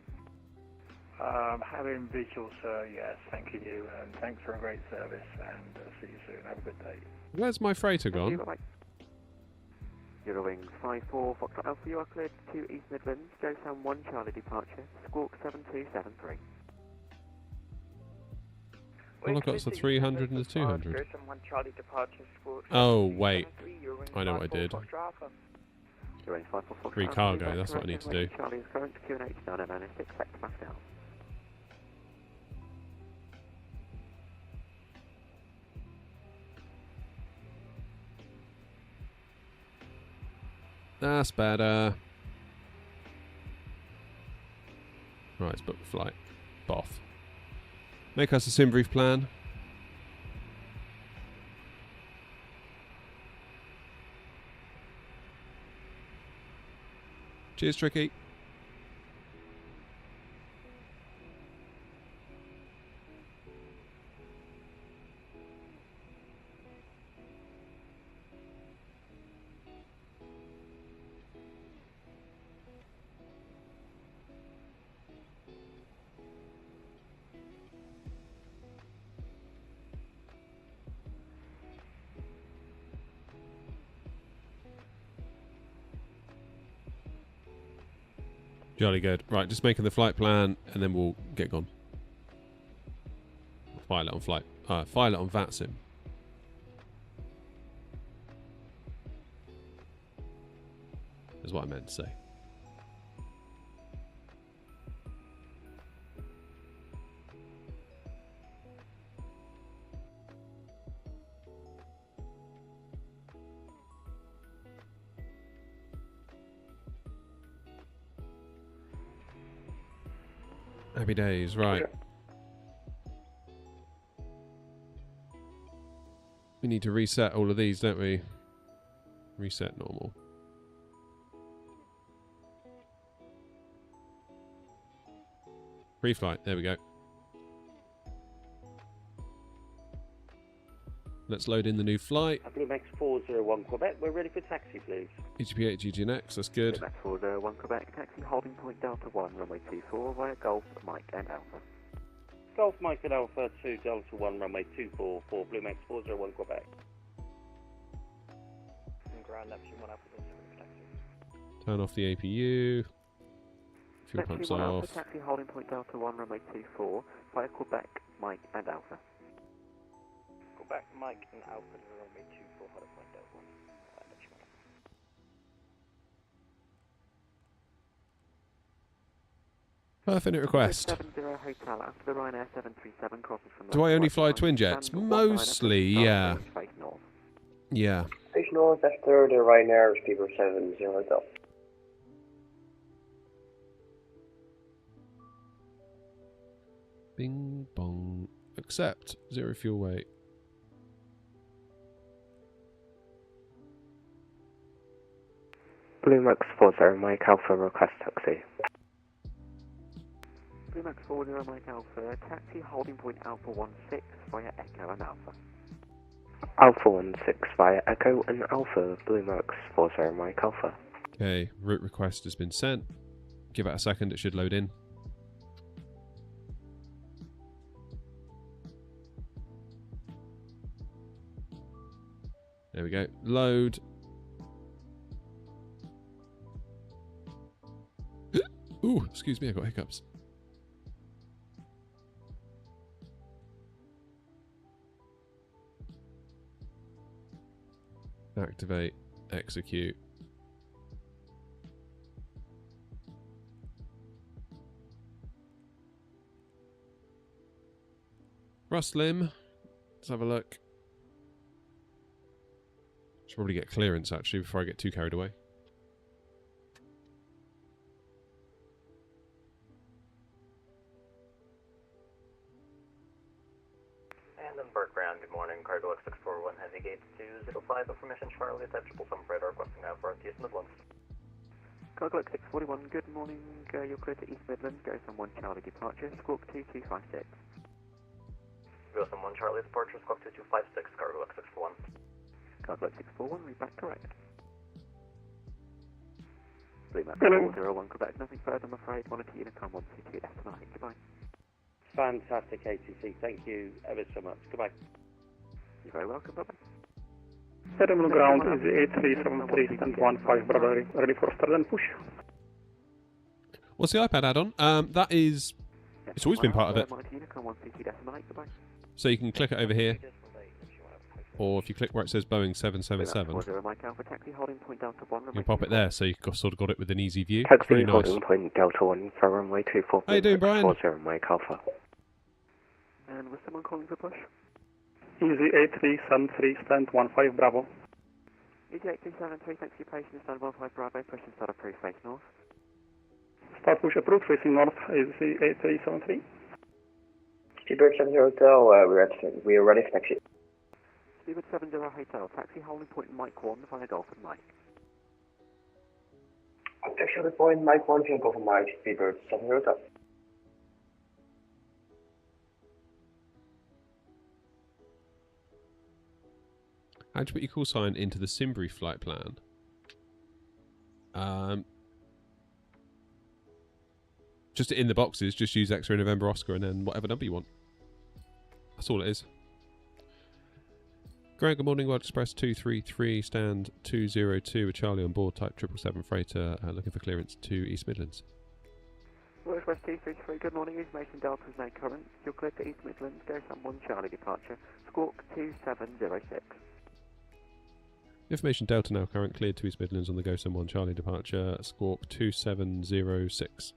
Having visual, sir, yes, thank you, and thanks for a great service, and see you soon. Have a good day. Where's my freighter gone? Eurowings 54 Foxtrot Alpha, you are cleared to East Midlands, Go Sound 1 Charlie departure, Squawk 7273. All I've got is the 300 and the 200. Go Sound 1 Charlie departure, Squawk Oh, wait. 7273, I know what I did. Eurowings 54 Foxtrot Free cargo, that's what I need to do. Charlie is current to QNH 9996, back to Moscow. That's better. Right, let's book the flight. Boff. Make us a sim brief plan. Cheers, Tricky. Jolly good. Right, just making the flight plan, and then we'll get gone. File it on flight. File it on VATSIM. Is what I meant to say. Happy days, right. We need to reset all of these, don't we? Reset normal. Pre-flight, there we go. Let's load in the new flight. Blue Max 401 Quebec, we're ready for taxi, please. EGP8 GGNX, that's good. Blue Max 401 Quebec, taxi holding point Delta 1, runway 24 via Golf, Mike and Alpha. Golf Mike and Alpha to Delta 1, runway 24 for Blue Max 401 Quebec. And ground Neptune 1 Alpha, taxi. Turn off the APU. Fuel Taxi pumps 1 Alpha, off. taxi holding point Delta 1, runway 24 via Quebec, Mike and Alpha. Quebec, Mike and Alpha, runway 24, holding point Delta 1. Perfect request. 70 Hotel after the Ryanair 737 crosses from the Do I only fly twin jets? Mostly, yeah. Yeah. Face north after the Ryanair Speedbird 70 Hotel. Bing bong. Accept. 0 fuel weight. Blue Max 40 Mike Alpha, request taxi. Blue Max 40 Mike Alpha, taxi holding point Alpha 16 via Echo and Alpha. Alpha 16 via Echo and Alpha, Blue Max 40 Mike Alpha. Okay, route request has been sent. Give it a second, it should load in. There we go. Load. Ooh, excuse me, I got hiccups. Activate, execute. Rustlim. Let's have a look. Should probably get clearance actually before I get too carried away. 641 Heavy Gate 205, information Charlie, type 777 radar requesting now for East Midlands. Cargo 641, good morning. You're clear to East Midlands, go from 1 Charlie departure, squawk 2256. Go from 1 Charlie departure, squawk 2256, cargo 641. Cargo 641, read back correct. Bluemax Hello. 401, Quebec, nothing further, I'm afraid. Monitor Unicom 122, estimate, goodbye. Fantastic, ATC. Thank you ever so much. Goodbye. You're very welcome, bye-bye. Terminal ground is 8373 stand 15 Bravo, ready for start and push. What's the iPad add-on? That is... It's always been part of it. Monitor Unicom 122, estimate, goodbye. So you can click it over here. Or if you click where it says Boeing 777, Mike Alpha, taxi holding point Delta 1. you can pop it there, so you've sort of got it with an easy view. Taxi Pretty nice. holding point Delta 1 for runway 24. How you doing, Brian? 40 Mike Alpha. And was someone calling for push? Easy 8373 stand 15 Bravo. Easy 8373, thanks for your patience, stand 15 Bravo, push and start approved, face north. Start push approved, facing north, Easy 8373. Speedbird 70 Hotel, we are ready for taxi. Speedbird 70 Hotel, taxi holding point Mike 1 via Golf and Mike. Taxi holding point Mike 1 via Golf and Mike, Speedbird 70 Hotel. How'd you put your call sign into the Simbury flight plan? Just in the boxes, just use X-ray November Oscar and then whatever number you want. That's all it is. Greg, good morning. World Express 233, stand 202 with Charlie on board, type 777 freighter, looking for clearance to East Midlands. World Express 233, good morning. Information Delta is no current. You're clear to East Midlands, go from 1 Charlie departure, squawk 2706. Information Delta now current, cleared to East Midlands on the Go Some 1 Charlie departure, squawk 2706.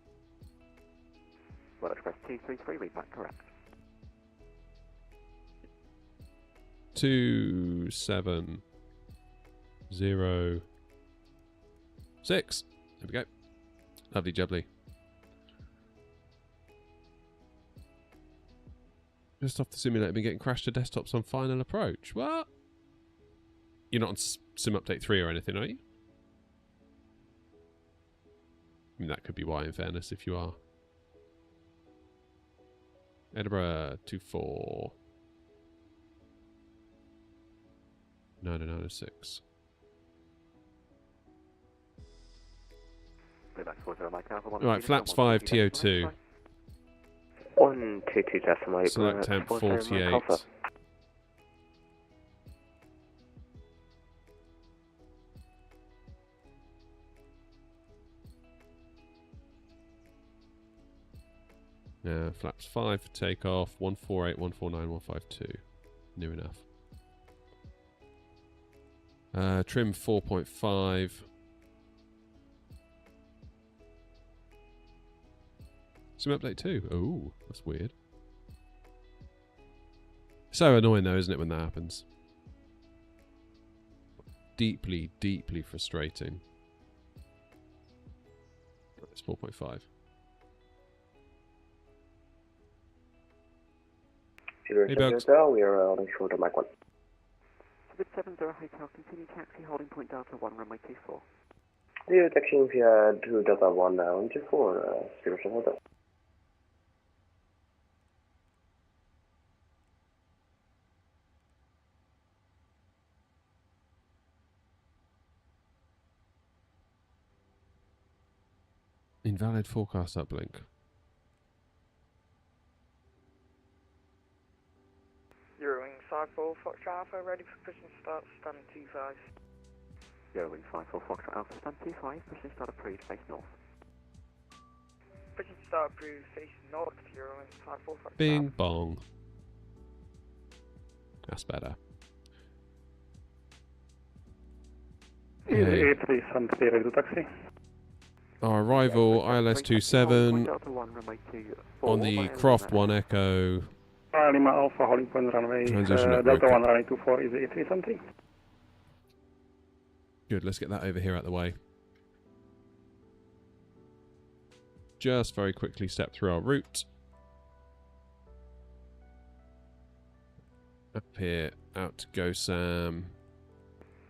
World Express 233, read back correct. 2706. There we go. Lovely jubbly. Just off the simulator, been getting crashed to desktops on final approach. What? You're not on Sim Update 3 or anything, are you? I mean, that could be why, in fairness, if you are. Edinburgh 24 9906. Right, flaps 5 TO2. 122.8. Select temp 48. Yeah, flaps 5 for takeoff, 148, 149, 152. New enough. Trim 4.5. Sim update 2. Oh, that's weird. So annoying though, isn't it, when that happens? Deeply, deeply frustrating. It's 4.5. Hey, Hotel, we are holding short of Mike 1. Speedbird 70 Hotel, continue taxi holding point Delta 1, runway 24. The taxiing via 2 Delta 1 now into 4, Speedbird 70 Hotel. Invalid forecast uplink. Eurowing 54 Foxtrot Alpha, ready for push and start, stand 25. Eurowing 54 Foxtrot Alpha, stand 25, push and start approved, face north. Push and start approved, face north, Eurowing 54 Foxtrot Bing Alpha. bong. That's better. Easy 8373, ready to taxi. Our arrival, ILS 27 on the Croft 1 Echo. Lima Alpha, holding point runway, Transition at Delta Roca. 1 runway 24, Easy 8373. Good, let's get that over here out the way. Just very quickly step through our route. Up here, Out to go, Sam.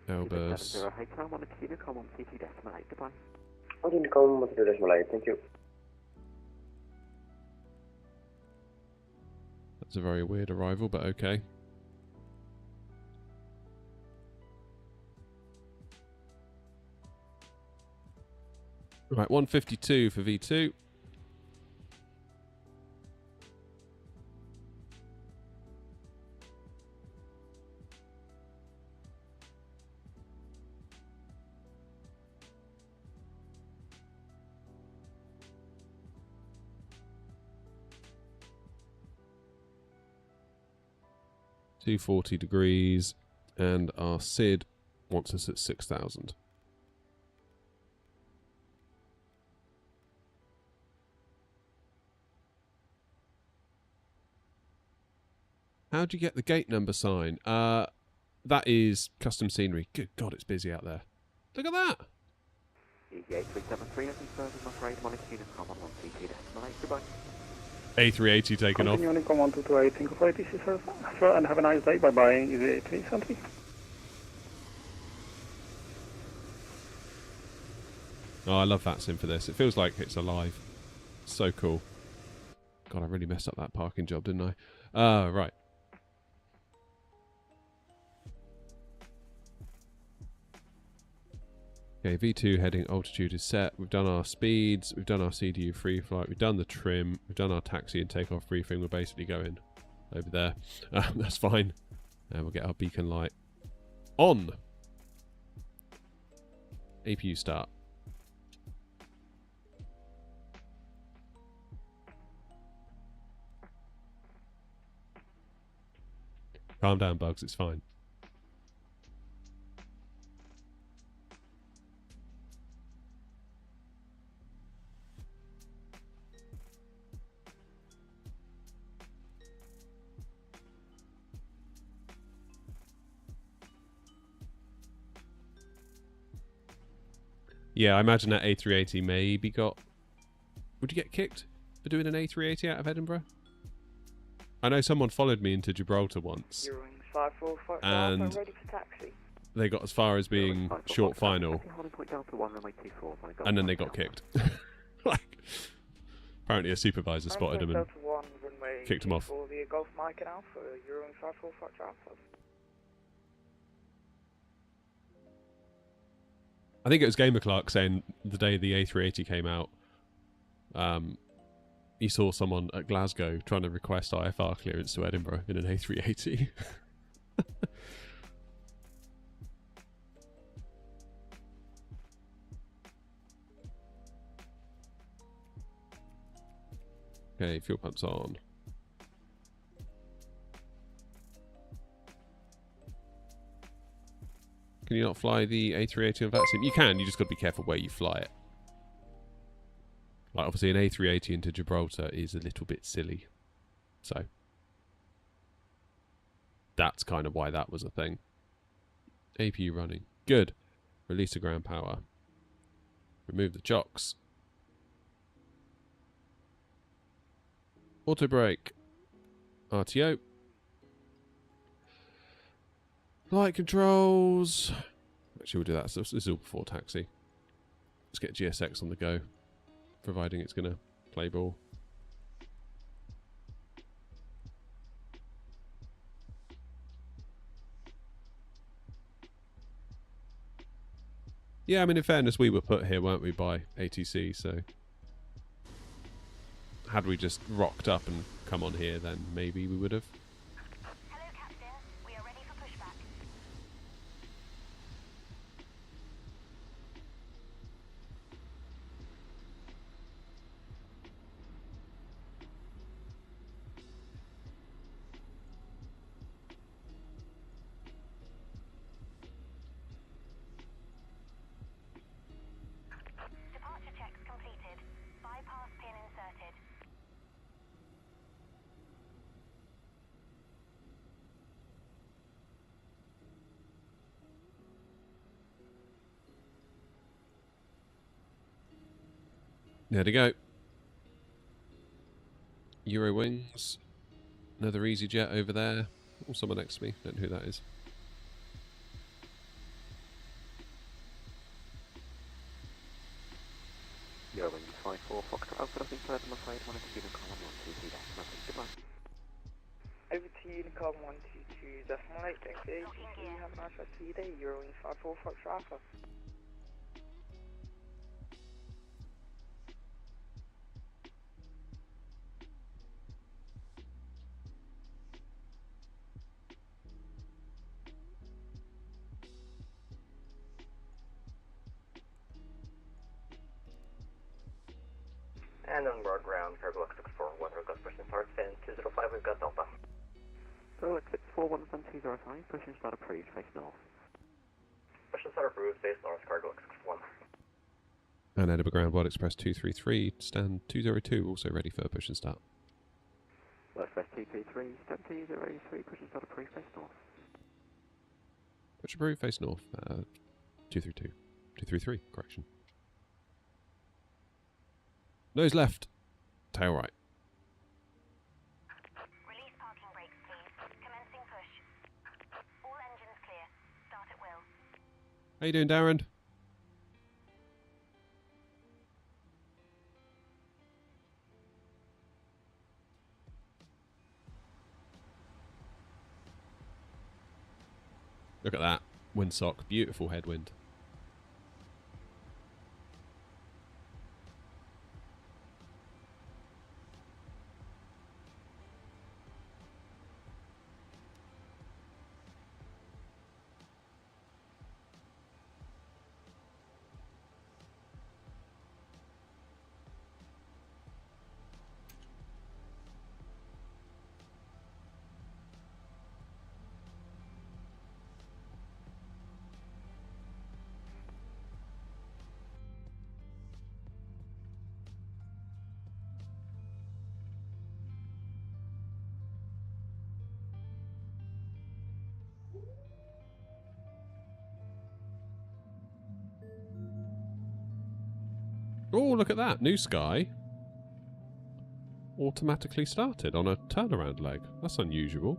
Elbers. 70 Hotel, 1 Unicom, 1 CT decimal 8, goodbye. 1 Unicom, 1 decimal 8, thank you. That's a very weird arrival, but okay. Right, 152 for V2. $240 degrees, and our SID wants us at 6,000. How'd you get the gate number sign? That is custom scenery. Good God, it's busy out there. Look at that! EG8373, nothing further, I'm afraid. 1 Unicom, 1 CT decimal 8, goodbye. A380 taken off. Continue Unicom 1228, thank you for ATC, sir, and have a nice day. Bye-bye. Is it A370? Oh, I love that sim for this. It feels like it's alive. So cool. God, I really messed up that parking job, didn't I? Right. Okay, V2 heading altitude is set. We've done our speeds. We've done our CDU free flight. We've done the trim. We've done our taxi and takeoff briefing. We're basically going over there. That's fine. And we'll get our beacon light on. APU start. Calm down, Bugs. It's fine. Yeah, I imagine that A380 maybe got... Would you get kicked for doing an A380 out of Edinburgh? I know someone followed me into Gibraltar once. And ready for taxi. they got as far as being short final. And then they got kicked. Like, apparently a supervisor spotted him and kicked him off. For the Golf Mike and Alpha, Euro 54 Foxtrot Alpha. I think it was Gamer Clark saying the day the A380 came out, he saw someone at Glasgow trying to request IFR clearance to Edinburgh in an A380. Okay, fuel pumps on. Can you not fly the A380 on VATSIM? You can, you just got to be careful where you fly it. Like, obviously an A380 into Gibraltar is a little bit silly. So, that's kind of why that was a thing. APU running. Good. Release the ground power. Remove the chocks. Auto brake. RTO. Flight controls. Actually, we'll do that. So this is all before taxi. Let's get GSX on the go, providing it's going to play ball. Yeah, I mean, in fairness, we were put here, weren't we, by ATC, so... Had we just rocked up and come on here, then maybe we would have. Hello, Captain. We are ready for pushback. Departure checks completed. Bypass pin inserted. There to go. Euro wings. Another EasyJet over there. Or someone next to me. Don't know who that is. You're in 54 Foxtrot Alpha, nothing further, I'm afraid. Wanted to give a column 122 dash nothing. Goodbye. Over to Unicom 122, decimal 8, thanks for the ATC, have a nice rest of your day, Euro 54 Foxtrot Alpha. And on board ground, cargo X641, request push and start, fin 205, we've got Delta. So it's 641 and 205, push and start approved, face north. Push and start approved, face north, cargo X61. And Edinburgh Ground Wild Express 233, stand 202, also ready for push and start. Wild Express 233, stand 203, push and start approved, face north. Push approved, face north, 232. 233, correction. Nose left, tail right. Release parking brakes, please. Commencing push. All engines clear. Start at will. How you doing, Darren? Look at that windsock, beautiful headwind. Oh, look at that. New sky. Automatically started on a turnaround leg. That's unusual.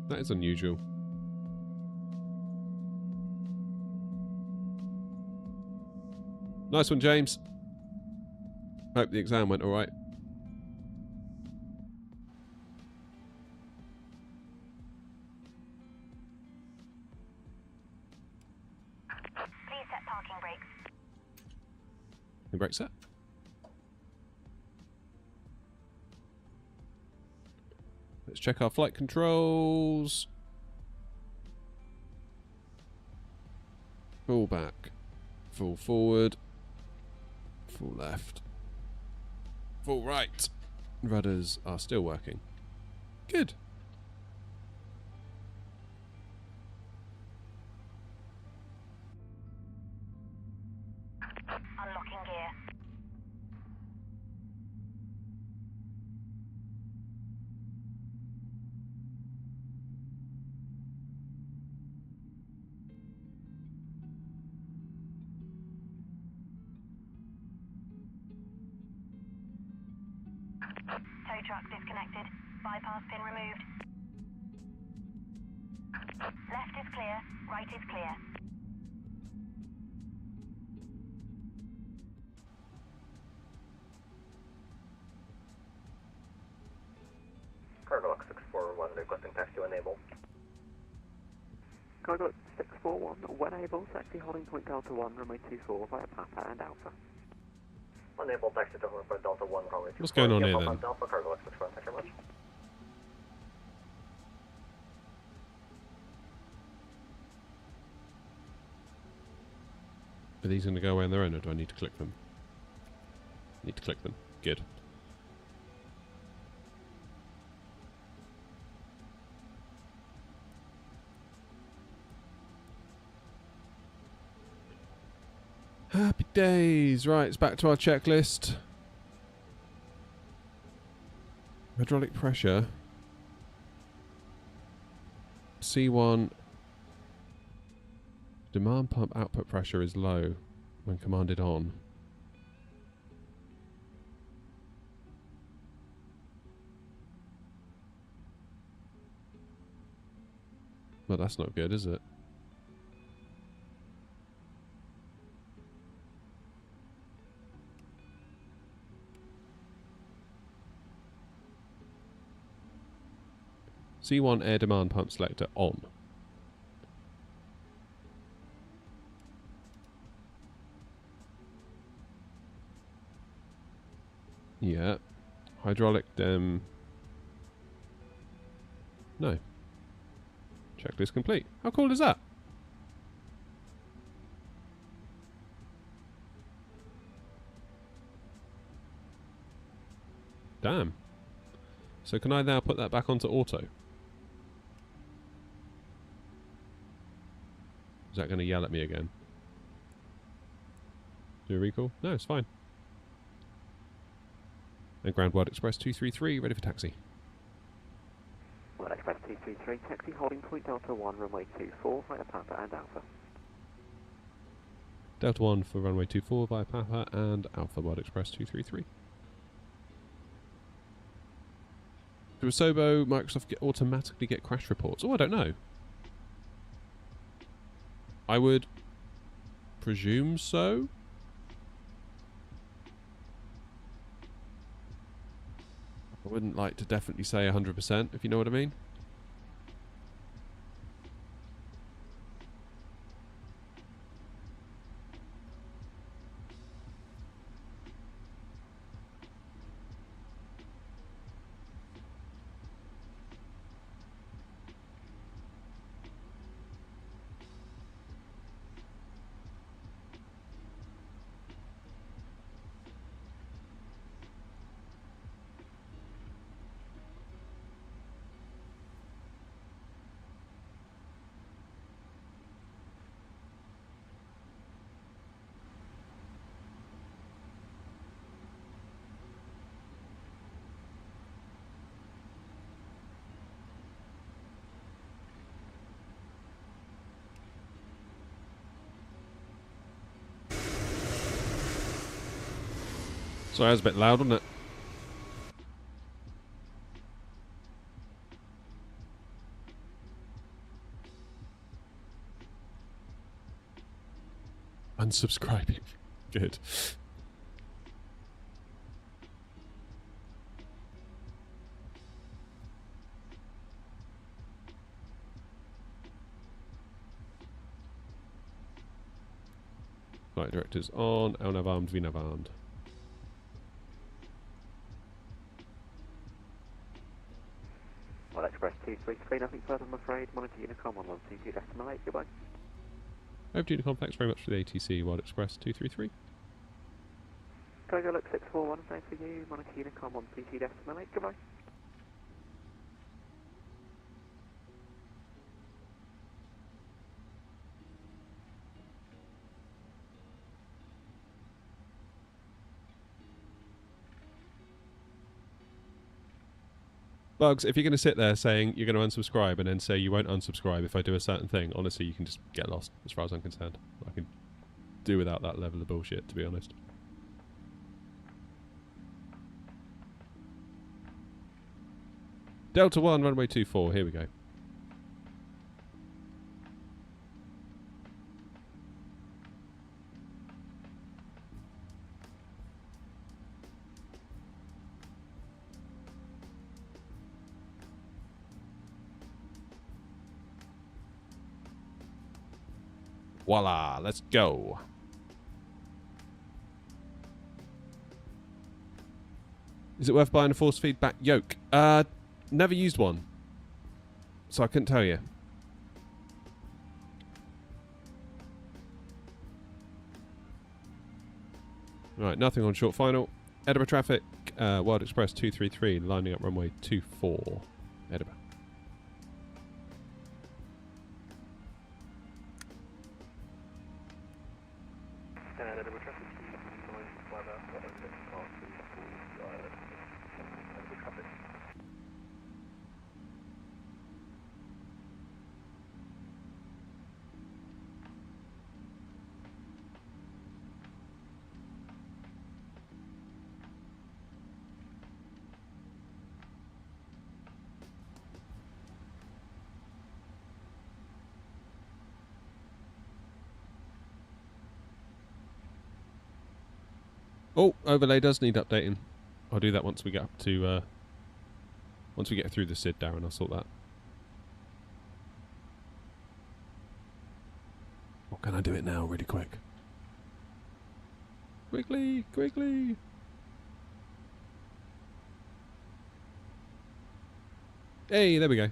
That is unusual. Nice one, James. Hope the exam went alright. Please set parking brakes. The brake set. Let's check our flight controls. Full back. Full forward. Full left. Full right. Rudders are still working. Good. Unlocking gear. Tow truck disconnected. Bypass pin removed. Left is clear. Right is clear. Cargo X641, requesting taxi enable. Cargo 641, when able, taxi holding point Delta 1, runway 24 via Papa and Alpha. Enable taxi to for Delta 1, runway 24. What's going on here then? Alpha, Cargo X641, thank you very much. Are these going to go away on their own, or do I need to click them? Need to click them. Good. Happy days. Right, it's back to our checklist. Hydraulic pressure. C1. Demand pump output pressure is low when commanded on. Well, that's not good, is it? C1 air demand pump selector on. Yeah. Hydraulic no. Checklist complete. How cool is that? Damn. So can I now put that back onto auto? Is that going to yell at me again? Do a recall? No, it's fine. And Ground World Express 233, ready for taxi. World Express 233, taxi holding point Delta 1, runway 24, via Papa and Alpha. Delta 1 for runway 24 via Papa and Alpha World Express 233. Do Asobo Microsoft automatically get crash reports? Oh, I don't know. I would presume so. I wouldn't like to definitely say 100%, if you know what I mean. Sorry, that was a bit loud, wasn't it? Unsubscribing. Good. Flight directors on, LNAV armed, VNAV armed. World Express 233, nothing further I'm afraid. Monitor Unicom on 122 decimal 8, goodbye. Over to Unicom, thanks very much for the ATC World Express 233. Cargo look 641, same for you. Monitor Unicom 122 decimal 8, goodbye. Bugs, if you're going to sit there saying you're going to unsubscribe and then say you won't unsubscribe if I do a certain thing, honestly, you can just get lost, as far as I'm concerned. I can do without that level of bullshit, to be honest. Delta 1, runway 24, here we go. Voila, let's go. Is it worth buying a force feedback yoke? Never used one, so I couldn't tell you. Right, nothing on short final. Edinburgh traffic, World Express 233, lining up runway 24, Edinburgh. Oh, overlay does need updating. I'll do that once we get up to... once we get through the SID, Darren, I'll sort that. Or can I do it now really quick? Quickly, quickly! Hey, there we go.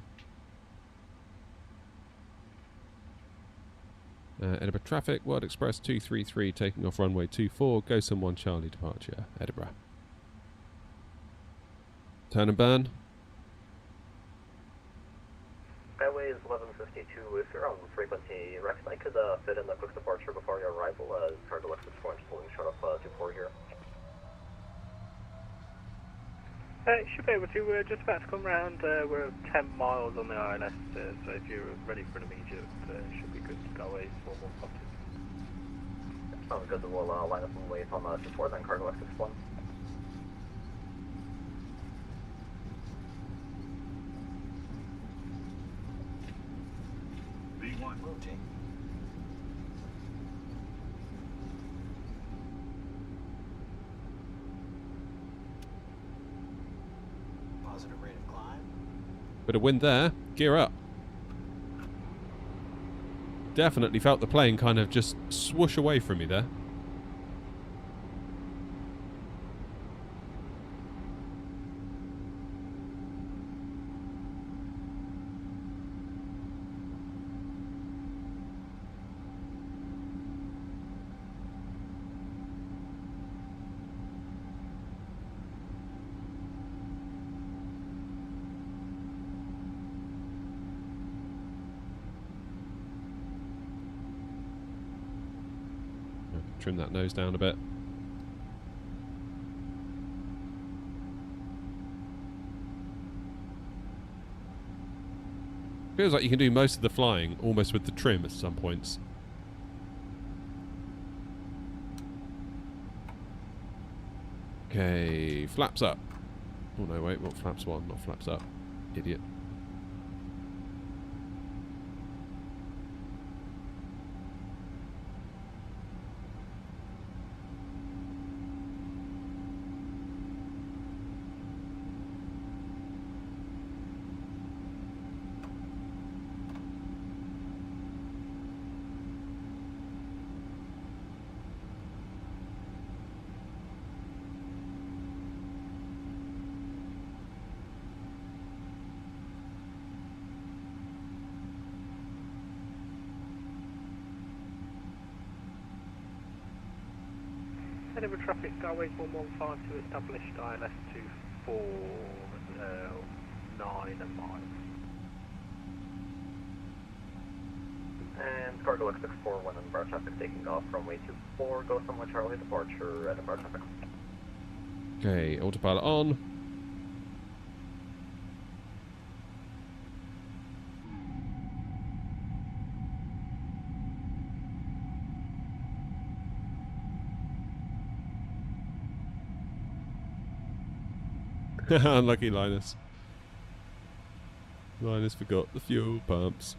Edinburgh traffic, World Express 233 taking off runway 24, Gosam 1 Charlie departure, Edinburgh. Turn and burn. Highway is 1152. If you're on frequency, reckon I could fit in a quick departure before your arrival as cargo Lexus 4 inch pulling short of 24 here. Should be able to. We're just about to come round. We're 10 miles on the ILS, so if you're ready for an immediate, should be good to go away. 415. Sounds good. We'll line up and wait on 24, then cargo Lexus 1. V1 rotate. Positive rate of climb. Bit of wind there. Gear up. Definitely felt the plane kind of just swoosh away from me there. Trim that nose down a bit. Feels like you can do most of the flying almost with the trim at some points. Okay, flaps up. Oh no, wait, what flaps one, not flaps up. Idiot. Edinburgh traffic, Skyways 115 to established ILS 249 a mile. And cargo X641 and bar traffic taking off from runway 24, go somewhere Charlie departure, Edinburgh traffic. Okay, autopilot on. Unlucky Linus. Linus forgot the fuel pumps.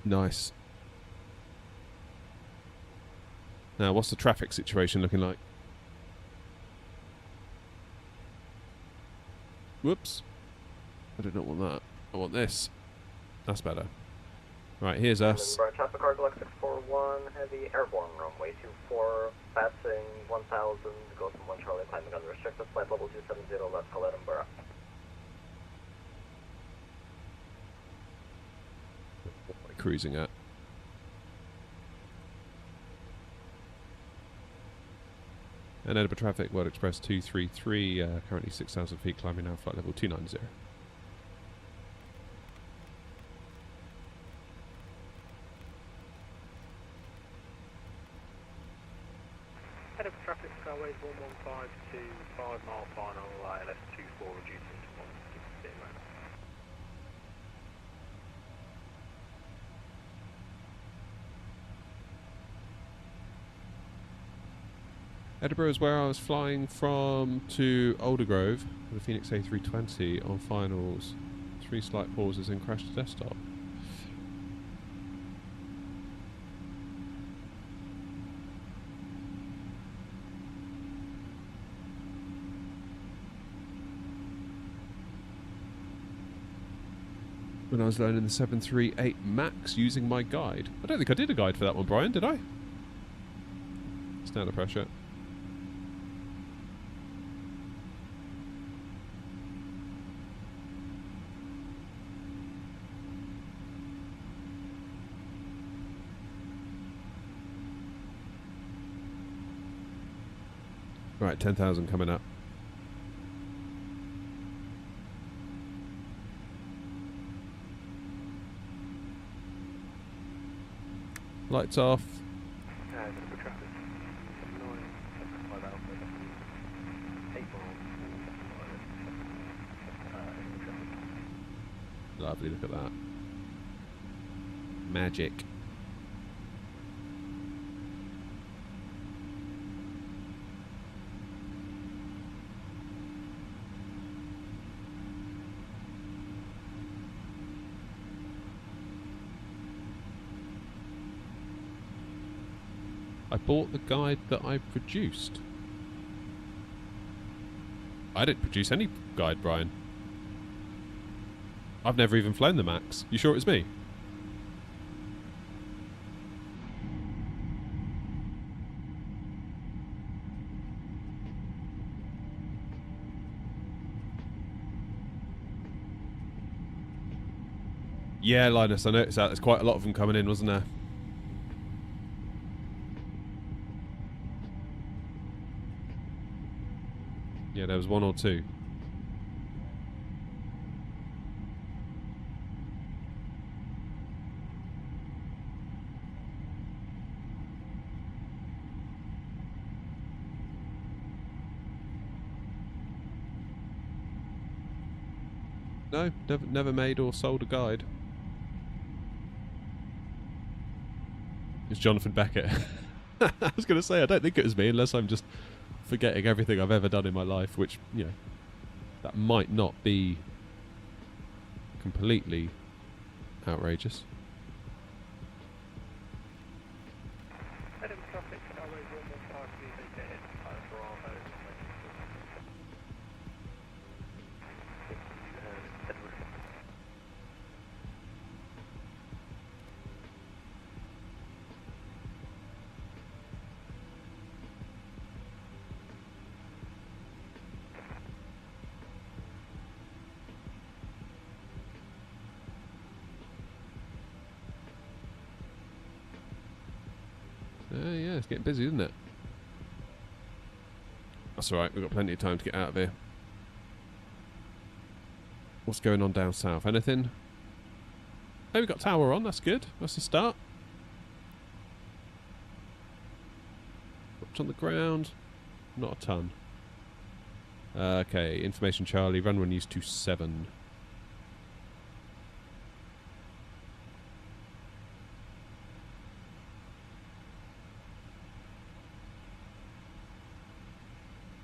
Nice. Now, what's the traffic situation looking like? Whoops. I do not want that. I want this. That's better. Right, here's us. Edinburgh traffic, cargo X641, heavy airborne, runway 24, passing 1000, go from 1 Charlie, climbing unrestricted, flight level 270, let's call Edinburgh. What am I cruising at? And Edinburgh traffic, World Express 233, currently 6,000 feet, climbing now, flight level 290. Edinburgh traffic, Skyways 115 to 5 mile final, ILS 24 reducing to 160. Edinburgh is where I was flying from to Aldergrove with the Phoenix A320 on finals. 3 slight pauses and crashed the desktop. When I was learning the 738 Max using my guide. I don't think I did a guide for that one, Brian, did I? Stand under pressure. Right, 10,000 coming up. Lights off. Lovely, look at that. Magic. I bought the guide that I produced. I didn't produce any guide, Brian. I've never even flown the Max. You sure it was me? Yeah, Linus, I noticed that. There's quite a lot of them coming in, wasn't there? Yeah, there was 1 or 2. No, never made or sold a guide. It's Jonathan Beckett. I was going to say, I don't think it was me, unless I'm just forgetting everything I've ever done in my life, which, you know, that might not be completely outrageous. Yeah, it's getting busy, isn't it? That's alright, we've got plenty of time to get out of here. What's going on down south? Anything? Hey, we've got tower on, that's good. That's a start. What's on the ground? Not a ton. Okay, information Charlie, run use 27.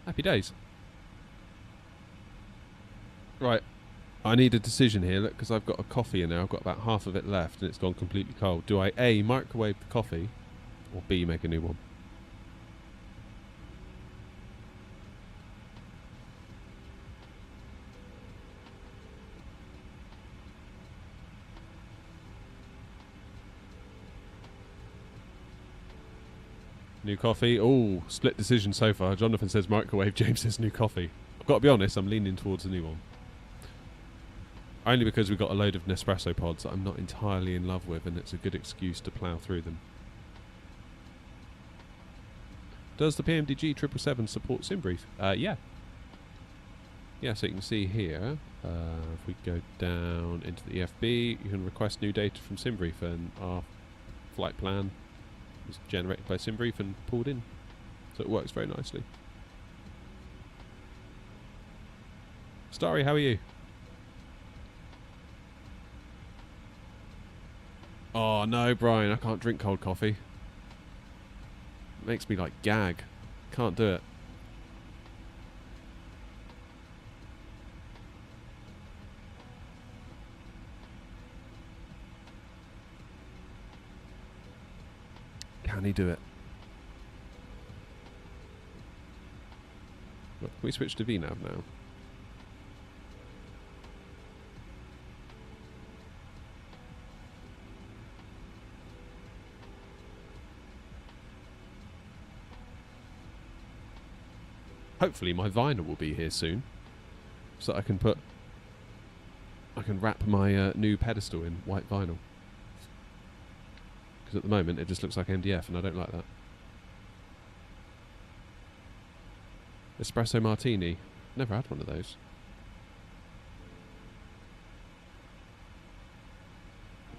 Happy days. Right, I need a decision here, look, because I've got a coffee in there. I've got about half of it left and it's gone completely cold. Do I A, microwave the coffee, or B, make a new one? New coffee. Oh, split decision so far. Jonathan says microwave, James says new coffee. I've got to be honest, I'm leaning towards a new one. Only because we've got a load of Nespresso pods that I'm not entirely in love with, and it's a good excuse to plough through them. Does the PMDG 777 support SimBrief? Yeah. Yeah, so you can see here, if we go down into the EFB, you can request new data from SimBrief, and our flight plan is generated by SimBrief and pulled in. So it works very nicely. Starry, how are you? Oh no, Brian, I can't drink cold coffee. It makes me like gag. Can't do it. Can he do it? Look, can we switch to VNav now? Hopefully my vinyl will be here soon, so that I can wrap my new pedestal in white vinyl. Because at the moment it just looks like MDF and I don't like that. Espresso martini. Never had one of those.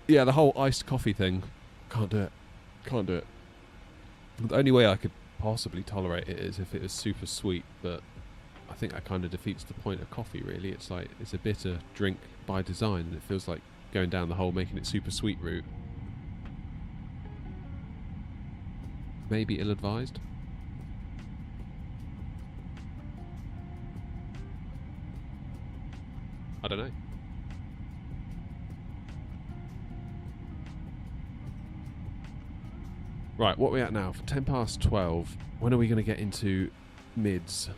Yeah, the whole iced coffee thing. Can't do it. Can't do it. The only way I could possibly tolerate it is if it was super sweet, but I think that kind of defeats the point of coffee, really. It's like, it's a bitter drink by design, and it feels like going down the whole making it super sweet route. Maybe ill-advised. I don't know. Right, what are we at now? For 10 past 12. When are we going to get into mids?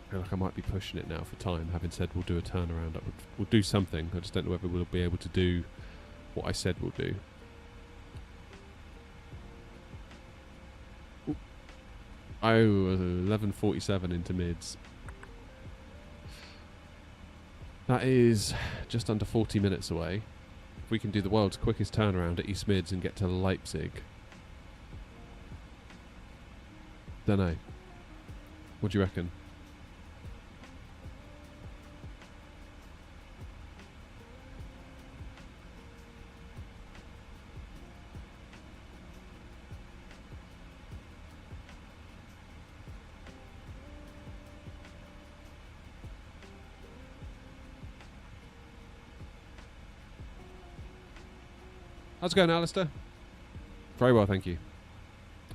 I feel like I might be pushing it now for time, having said we'll do a turnaround. We'll do something. I just don't know whether we'll be able to do what I said we'll do. Oh, 11:47 into mids. That is just under 40 minutes away. If we can do the world's quickest turnaround at East Mids and get to Leipzig. Dunno. What do you reckon? How's it going, Alistair? Very well, thank you.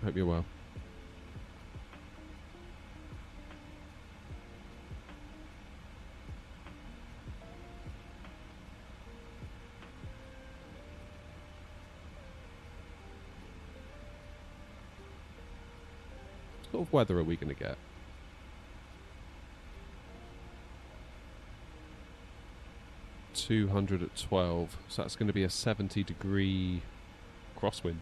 Hope you're well. What sort of weather are we going to get? .200 at 12, so that's going to be a 70-degree crosswind.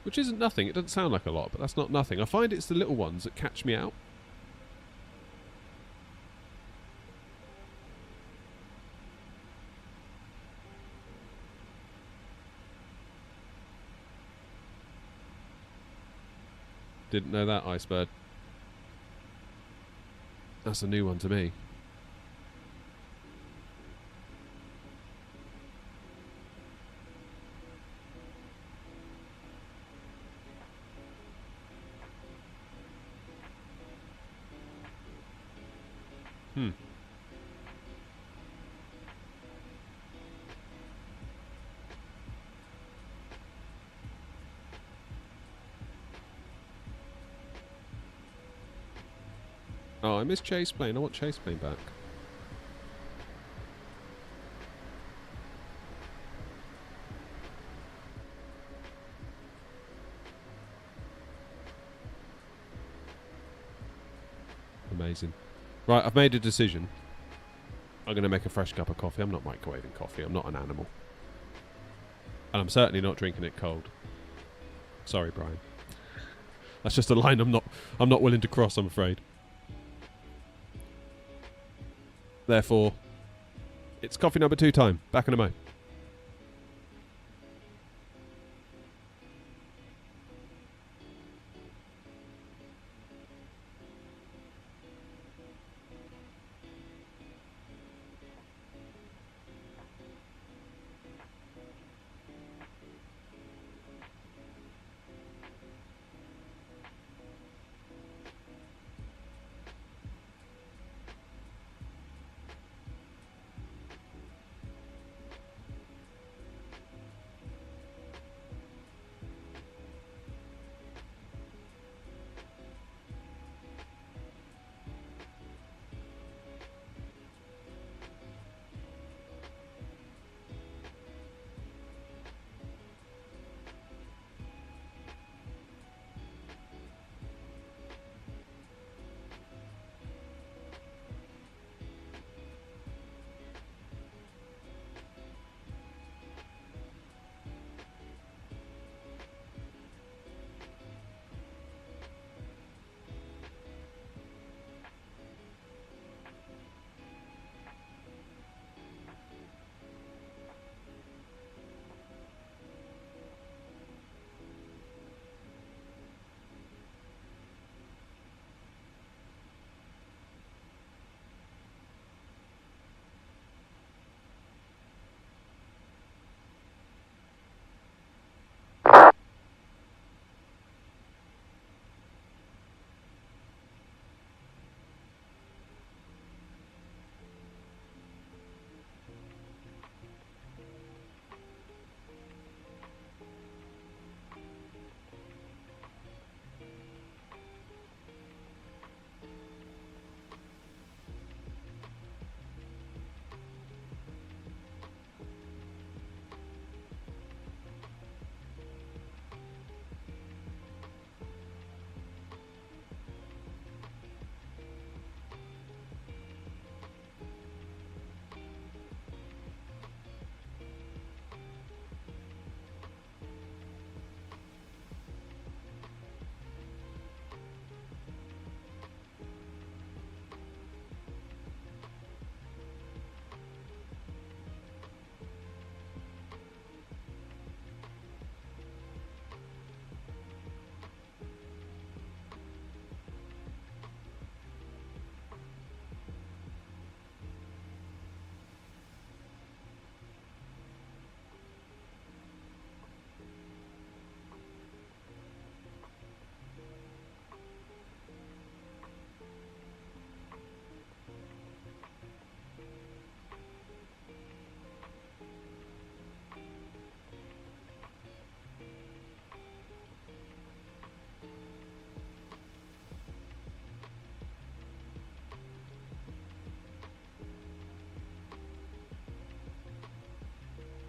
Which isn't nothing, it doesn't sound like a lot, but that's not nothing. I find it's the little ones that catch me out. Didn't know that, Icebird. That's a new one to me. Oh, I miss Chase Plane. I want Chase Plane back. Amazing. Right, I've made a decision. I'm going to make a fresh cup of coffee. I'm not microwaving coffee. I'm not an animal. And I'm certainly not drinking it cold. Sorry, Brian. That's just a line I'm not willing to cross, I'm afraid. Therefore, it's coffee number 2 time. Back in a mo.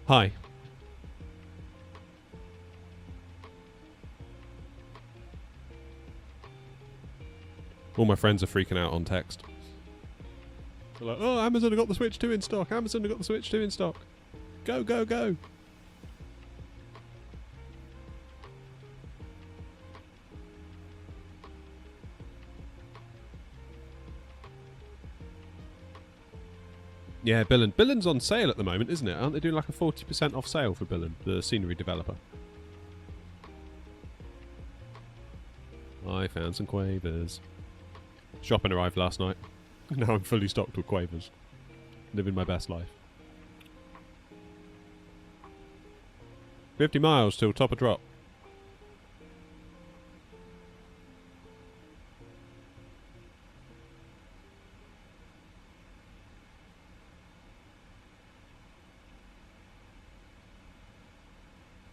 Hi. All my friends are freaking out on text. They're like, oh, Amazon have got the Switch 2 in stock. Amazon have got the Switch 2 in stock. Go, go, go. Yeah, Billand. Billand's on sale at the moment, isn't it? Aren't they doing like a 40% off sale for Billand, the scenery developer? I found some quavers. Shopping arrived last night. Now I'm fully stocked with quavers. Living my best life. 50 miles till top of drop.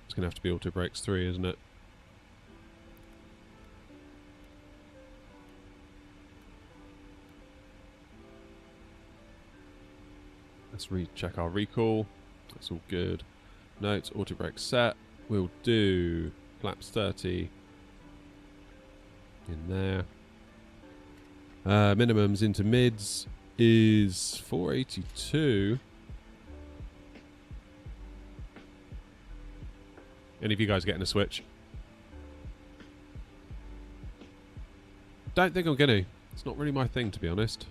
It's going to have to be auto brakes 3, isn't it? Let's recheck our recall. That's all good. Notes, auto brake set. We'll do flaps 30 in there. Minimums into mids is 482. Any of you guys getting a Switch? Don't think I'm gonna. It's not really my thing, to be honest.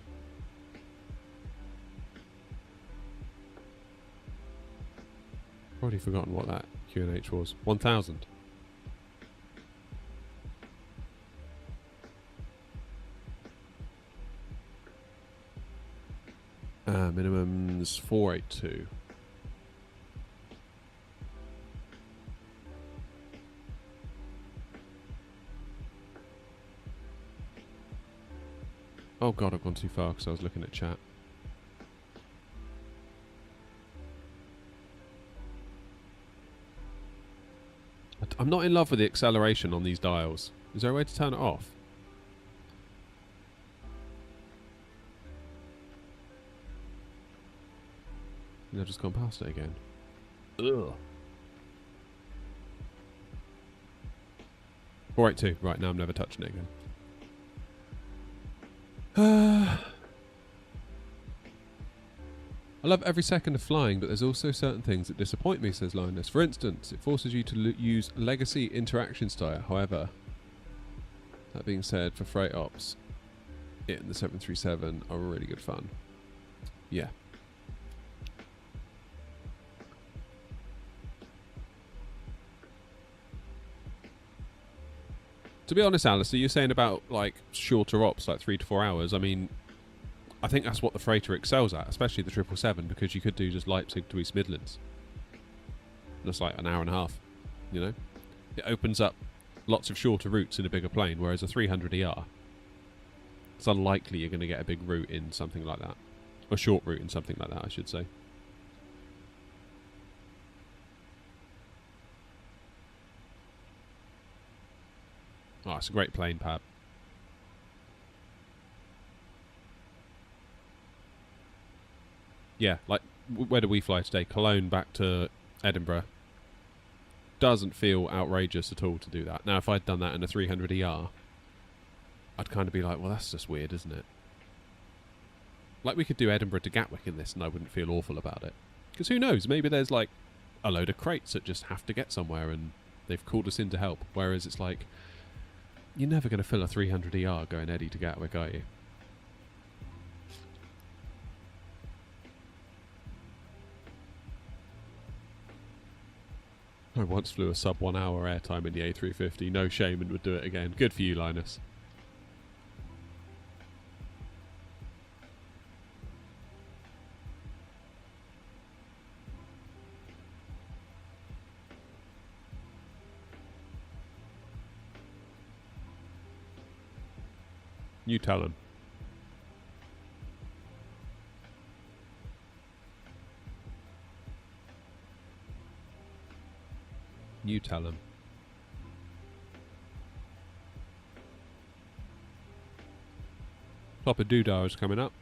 Already forgotten what that QNH was. 1,000. Minimums 482. Oh god, I've gone too far because I was looking at chat. I'm not in love with the acceleration on these dials. Is there a way to turn it off? I've just gone past it again. Ugh. 482. Right, now I'm never touching it again. I love every second of flying, but there's also certain things that disappoint me, says Linus. For instance, it forces you to use legacy interaction style. However, that being said, for freight ops, it and the 737 are really good fun. Yeah. To be honest, Alistair, you're saying about like shorter ops, like 3 to 4 hours. I mean, I think that's what the freighter excels at, especially the 777, because you could do just Leipzig to East Midlands. That's like an hour and a half, you know? It opens up lots of shorter routes in a bigger plane, whereas a 300ER, it's unlikely you're going to get a big route in something like that. A short route in something like that, I should say. Oh, it's a great plane, Pab. Yeah, like, where do we fly today? Cologne back to Edinburgh. Doesn't feel outrageous at all to do that. Now, if I'd done that in a 300ER, I'd kind of be like, well, that's just weird, isn't it? Like, we could do Edinburgh to Gatwick in this, and I wouldn't feel awful about it. Because who knows? Maybe there's, like, a load of crates that just have to get somewhere, and they've called us in to help. Whereas it's like, you're never going to fill a 300ER going Eddie to Gatwick, are you? I once flew a sub 1 hour airtime in the A350. No shame and would do it again. Good for you, Linus. You tell him. You tell him. Papa Doodah is coming up.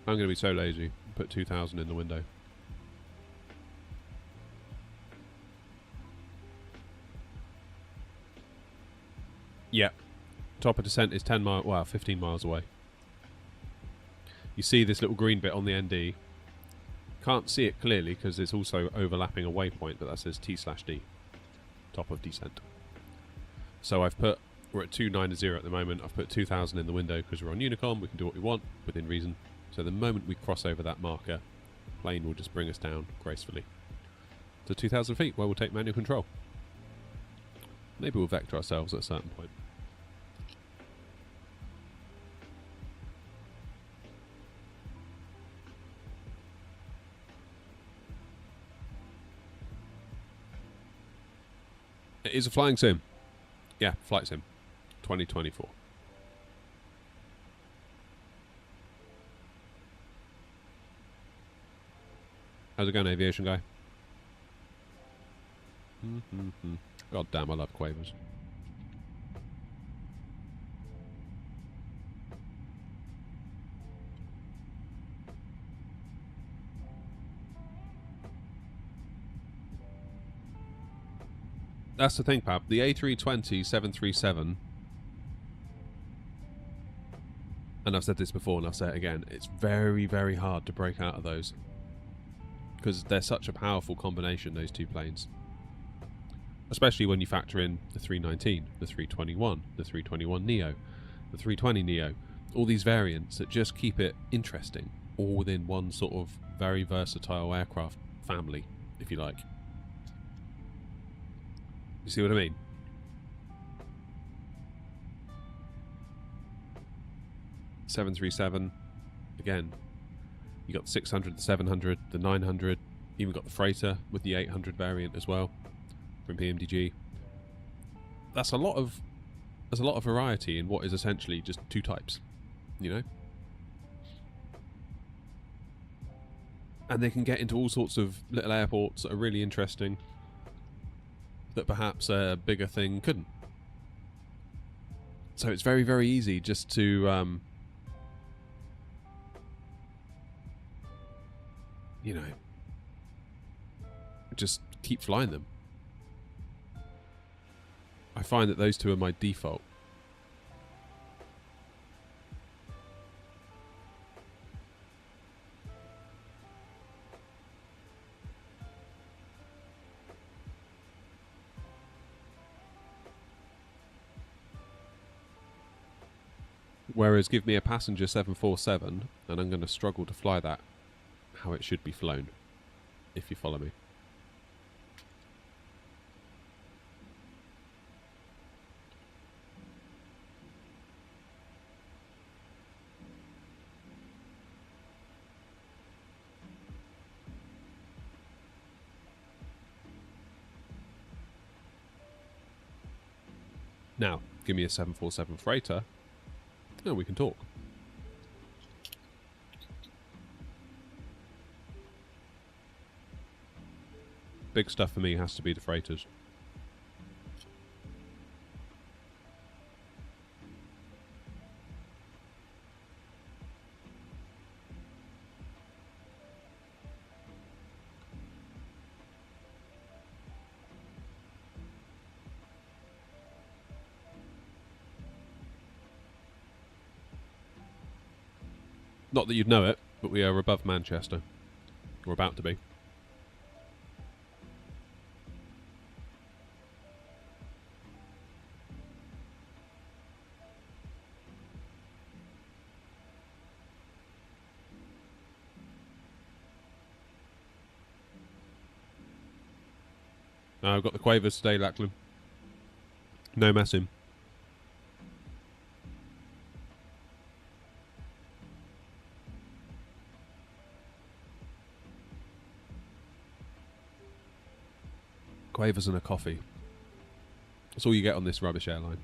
I'm going to be so lazy. Put 2,000 in the window. Yeah. Top of descent is 10 miles, well, 15 miles away. You see this little green bit on the ND. Can't see it clearly because it's also overlapping a waypoint, but that says T/D. Top of descent. So I've put, we're at 290 at the moment. I've put 2,000 in the window because we're on Unicom. We can do what we want within reason. So the moment we cross over that marker, plane will just bring us down gracefully to 2,000 feet where we'll take manual control. Maybe we'll vector ourselves at a certain point. It is a flying sim. Yeah, flight sim. 2024. How's it going, aviation guy? God damn, I love quavers. That's the thing, Pab. The A320 737, and I've said this before and I'll say it again, it's very, very hard to break out of those. Because they're such a powerful combination, those two planes. Especially when you factor in the 319, the 321, the 321 Neo, the 320 Neo. All these variants that just keep it interesting, all within one sort of very versatile aircraft family, if you like. You see what I mean? .737, again, you got the 600, the 700, the 900, even got the freighter with the 800 variant as well from PMDG. There's a lot of variety in what is essentially just two types, you know? And they can get into all sorts of little airports that are really interesting that perhaps a bigger thing couldn't. So it's very, very easy just to, you know, just keep flying them. I find that those two are my default. Whereas give me a passenger 747 and I'm going to struggle to fly that how it should be flown, if you follow me. Now, give me a 747 freighter, and we can talk. Big stuff for me has to be the freighters. Not that you'd know it, but we are above Manchester. We're about to be. I've got the Quavers today, Lachlan. No messing. Quavers and a coffee. That's all you get on this rubbish airline.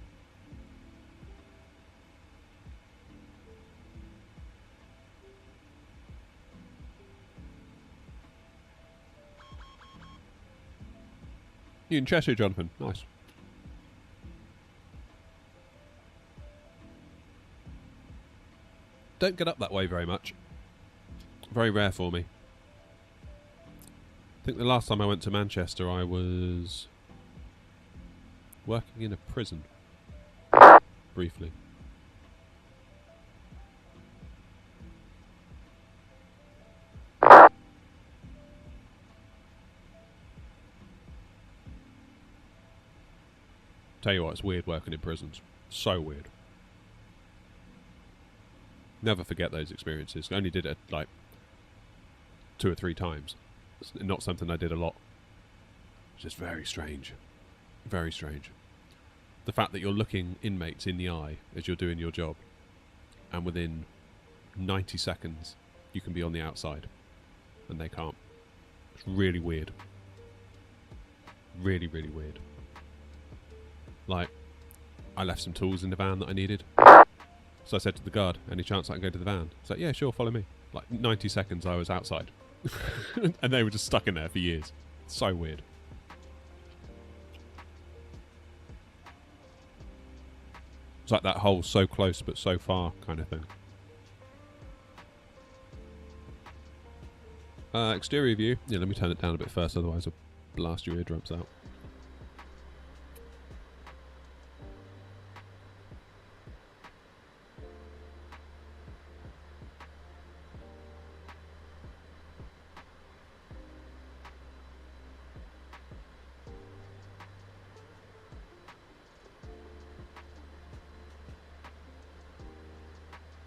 You in Cheshire, Jonathan? Nice. Don't get up that way very much. Very rare for me. I think the last time I went to Manchester I was working in a prison. Briefly. Tell you what, it's weird working in prisons. So weird. Never forget those experiences. I only did it like 2 or 3 times. It's not something I did a lot. It's just very strange. Very strange. The fact that you're looking inmates in the eye as you're doing your job, and within 90 seconds you can be on the outside and they can't. It's really weird. Really, really weird. Like, I left some tools in the van that I needed. So I said to the guard, any chance I can go to the van? He's like, yeah, sure, follow me. Like, 90 seconds I was outside. And they were just stuck in there for years. So weird. It's like that whole so close but so far kind of thing. Exterior view. Yeah, let me turn it down a bit first, otherwise I'll blast your eardrums out.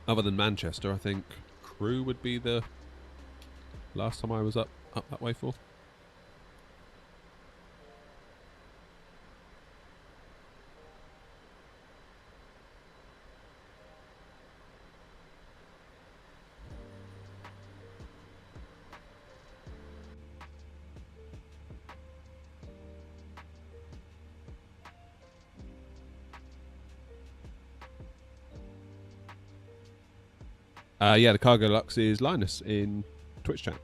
Other than Manchester, I think Crewe would be the last time I was up that way for. Yeah, the Cargo Lux is Linus in Twitch chat.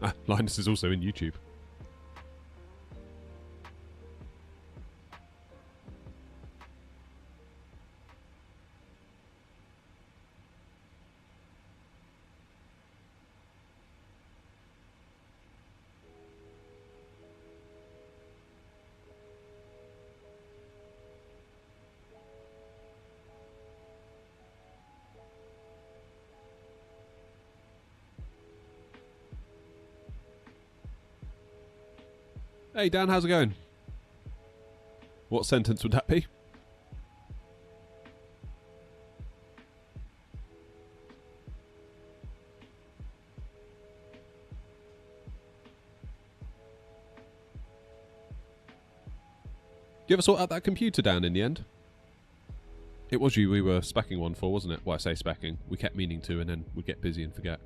Ah, Linus is also in YouTube. Hey Dan, how's it going? What sentence would that be? Did you ever sort out that computer, Dan, in the end? It was you we were speccing one for, wasn't it? Well, I say speccing. We kept meaning to, and then we'd get busy and forget.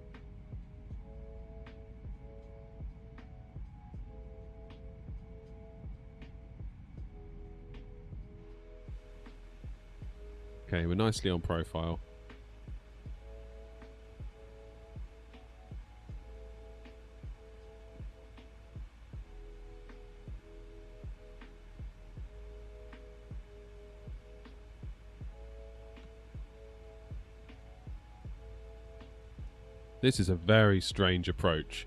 Okay, we're nicely on profile. This is a very strange approach.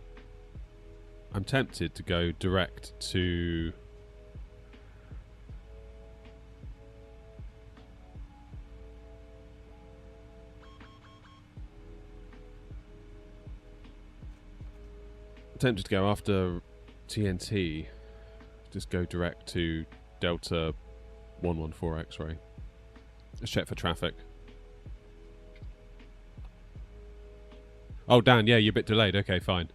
I'm tempted to go direct to... tempted to go after TNT, just go direct to Delta 114 X-ray. Let's check for traffic. Oh, Dan, yeah, you're a bit delayed. Okay, fine.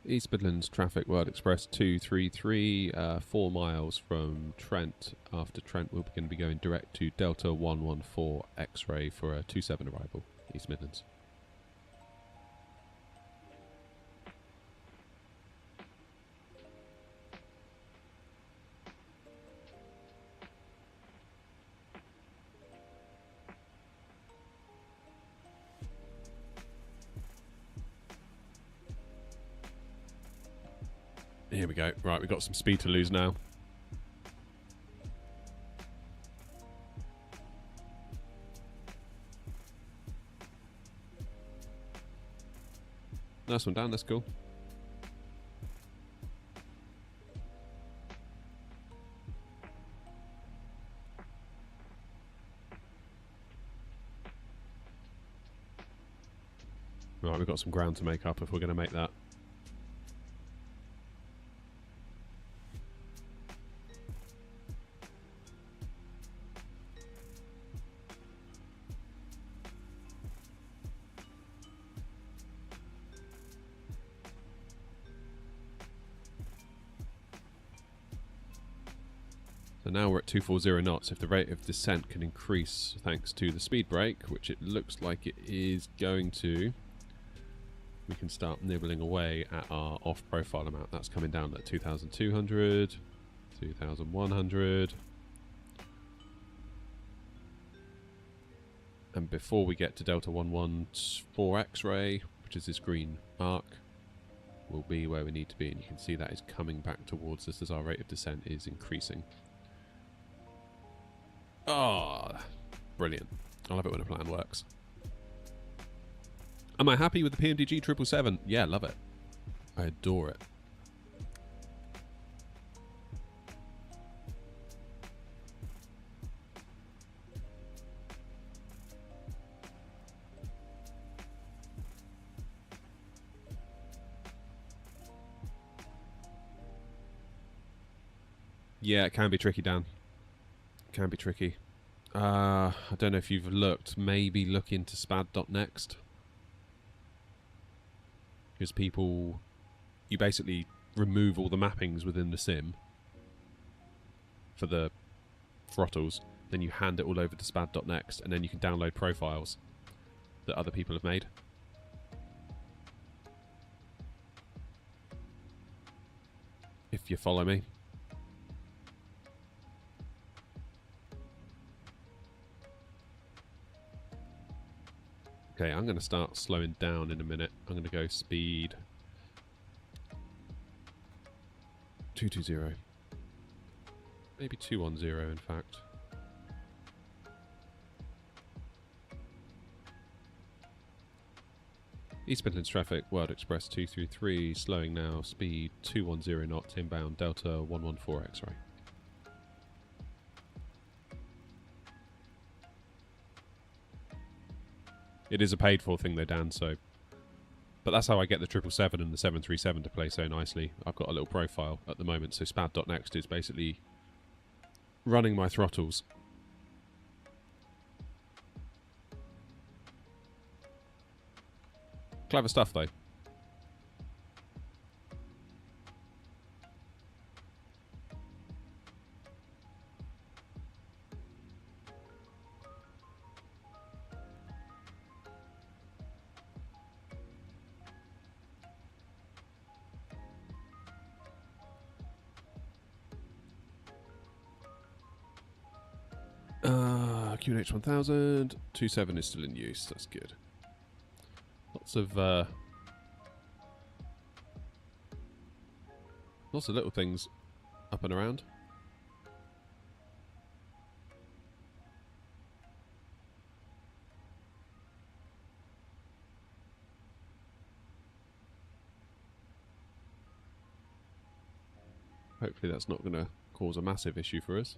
East Midlands Traffic World Express 233, 4 miles from Trent. After Trent, we're going to be going direct to Delta 114 X-ray for a 27 arrival. East Midlands. Here we go. Right, we've got some speed to lose now. Nice one down, that's cool. Right, we've got some ground to make up if we're going to make that. So now we're at 240 knots. If the rate of descent can increase thanks to the speed brake, which it looks like it is going to, we can start nibbling away at our off-profile amount. That's coming down at 2,200, 2,100. And before we get to Delta 114 X-ray, which is this green arc, we'll be where we need to be. And you can see that is coming back towards us as our rate of descent is increasing. Oh, brilliant. I love it when a plan works. Am I happy with the PMDG 777? Yeah, love it. I adore it. Yeah, it can be tricky, Dan. Can be tricky. I don't know if you've looked. Maybe look into spad.next. Because people... You basically remove all the mappings within the sim for the throttles. Then you hand it all over to spad.next. And then you can download profiles that other people have made. If you follow me. Okay, I'm going to start slowing down in a minute. I'm going to go speed 220. Maybe 210 in fact. East Midlands traffic, World Express 233, slowing now, speed 210 knots, inbound Delta 114 X-ray. It is a paid for thing though, Dan, so... But that's how I get the 777 and the 737 to play so nicely. I've got a little profile at the moment, so spad.next is basically running my throttles. Clever stuff though. QNH 1000, 27 is still in use, that's good. Lots of little things up and around. Hopefully that's not going to cause a massive issue for us.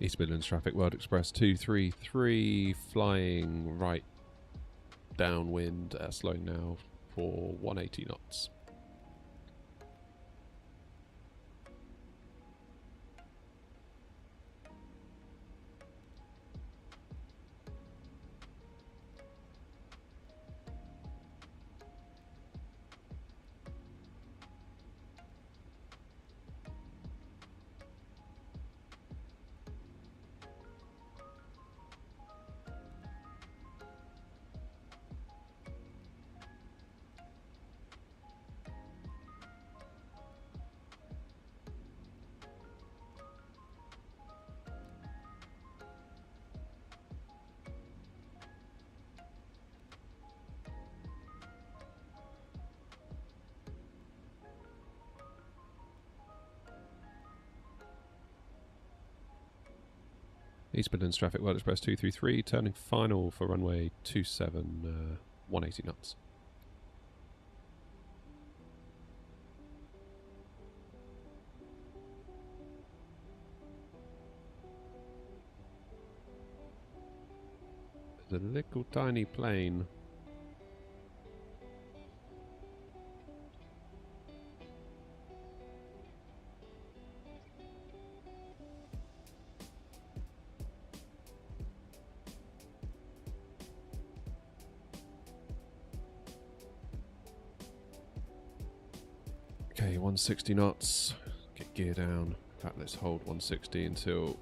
East Midlands traffic, World Express 233, flying right downwind, slowing now for 180 knots. East Midlands traffic, World Express 233, turning final for runway 27, 180 knots. There's a little tiny plane. Okay, 160 knots. Get gear down. In fact, let's hold 160 until...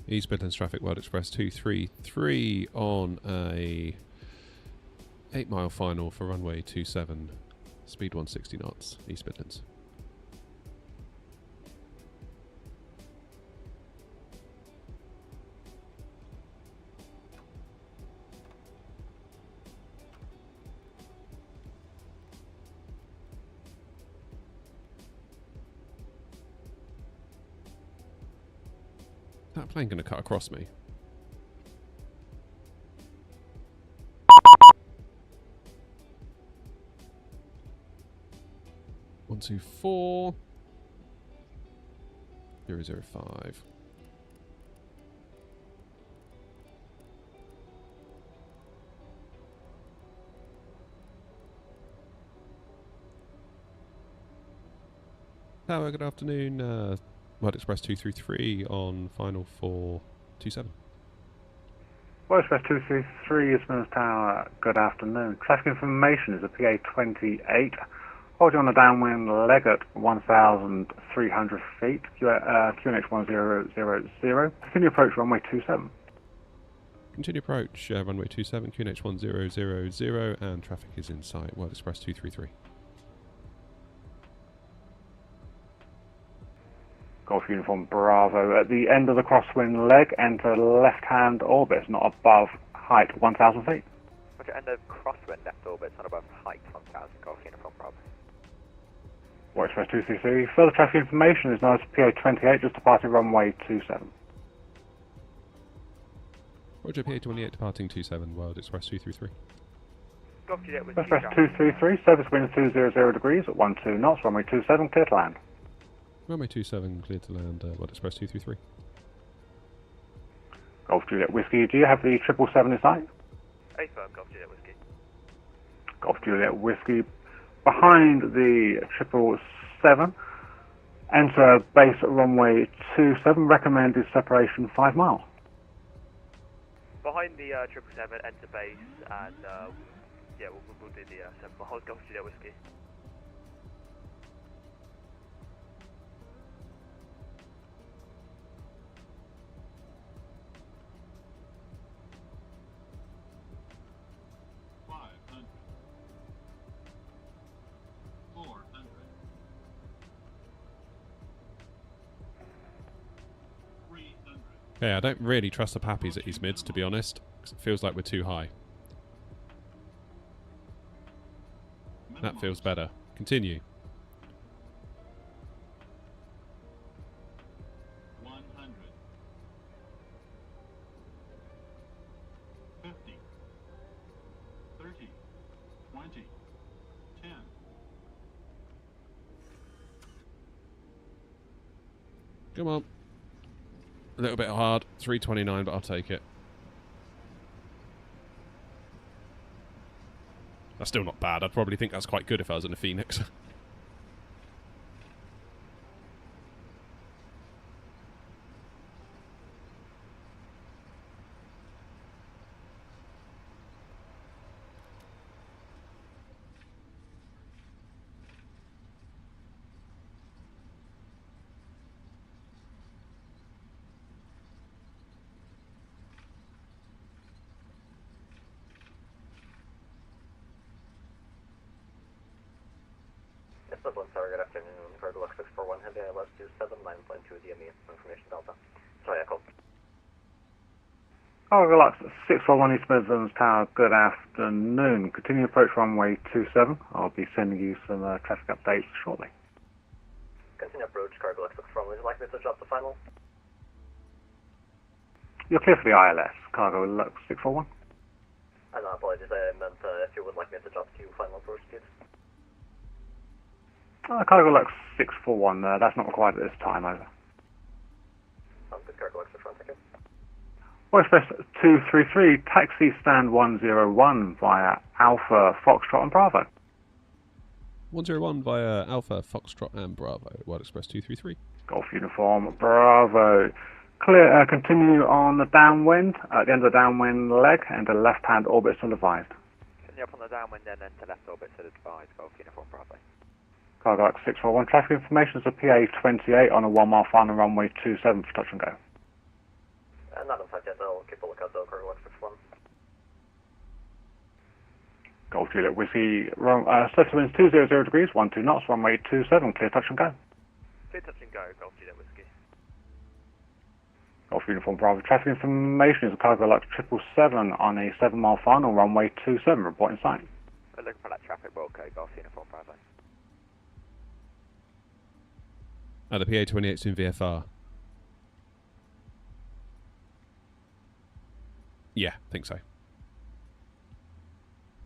East Midlands traffic, World Express 233 on a 8-mile final for runway 27, speed 160 knots, East Midlands. That plane going to cut across me? One, two, 4 005. Tower, good afternoon. World Express 233 on final for 27. World Express 233, East Midlands Tower, good afternoon. Traffic information is a PA28. Hold you on the downwind leg at 1,300 feet, QNH 1000. Continue approach runway 27. Continue approach, runway 27, QNH 1000, and traffic is in sight, World Express 233. Golf Uniform Bravo. At the end of the crosswind leg, enter left-hand orbit, not above height 1,000 feet. Roger, end of crosswind left orbit, not above height 1,000, Golf Uniform Bravo. World Express 233. Further traffic information is known as PA28, just departing runway 27. Roger, PA28 departing 27, World Express 233. Golf Juliet with World Express 233, surface wind 200 degrees at 12 knots, runway 27, clear to land. Runway 27, clear to land, World Express 233. Golf Juliet Whiskey, do you have the 777 in sight? Affirm, Golf Juliet Whiskey. Golf Juliet Whiskey, behind the 777, enter base at runway 27, recommended separation 5 miles. Behind the 777, enter base, and yeah, we'll do the 7 miles, Golf Juliet Whiskey. Okay, I don't really trust the Pappies at East Mids, to be honest, because it feels like we're too high. That feels better. Continue. 100. 50. 30. 20. 10. Come on. A little bit hard. 329, but I'll take it. That's still not bad. I'd probably think that's quite good if I was in a Phoenix. Midlands Tower, good afternoon. Cargo Lux 641 Heavy ILS 279.2 DME. Information Delta. Sorry, Echo. Cargo Lux 641 East Midlands Tower, good afternoon. Continue approach runway 27. I'll be sending you some traffic updates shortly. Continue approach, Cargo Lux 641. Would you like me to drop the final? You're clear for the ILS, Cargo Lux 641. No, apologies. I meant if you would like me to drop to final approach, please. Cargo Lux 641, that's not required at this time, over. Sounds good, Cargo Lux 641, thank you. Express 233, taxi stand 101 via Alpha, Foxtrot and Bravo. 101 via Alpha, Foxtrot and Bravo. World Express 233. Golf Uniform, Bravo. Clear, continue on the downwind, at the end of the downwind leg, and the left-hand orbit still advised. Continue up on the downwind and then to left orbit still advised, Golf Uniform, Bravo. Cargo Lux 641, traffic information is a PA28 on a 1 mile final runway 27 for touch and go. Not in sight yet, I'll keep a lookout though, Cargo Lux 641. Golf Juliet Whiskey, surface winds 200 degrees, 12 knots, runway 27, clear touch and go. Clear touch and go, Golf Juliet Whiskey. Golf Uniform Bravo, traffic information is a Cargo Lux 777 on a 7 mile final runway 27, reporting sight. We're looking for that traffic world code, Golf Uniform Bravo. Oh, the PA28's in VFR. Yeah, think so.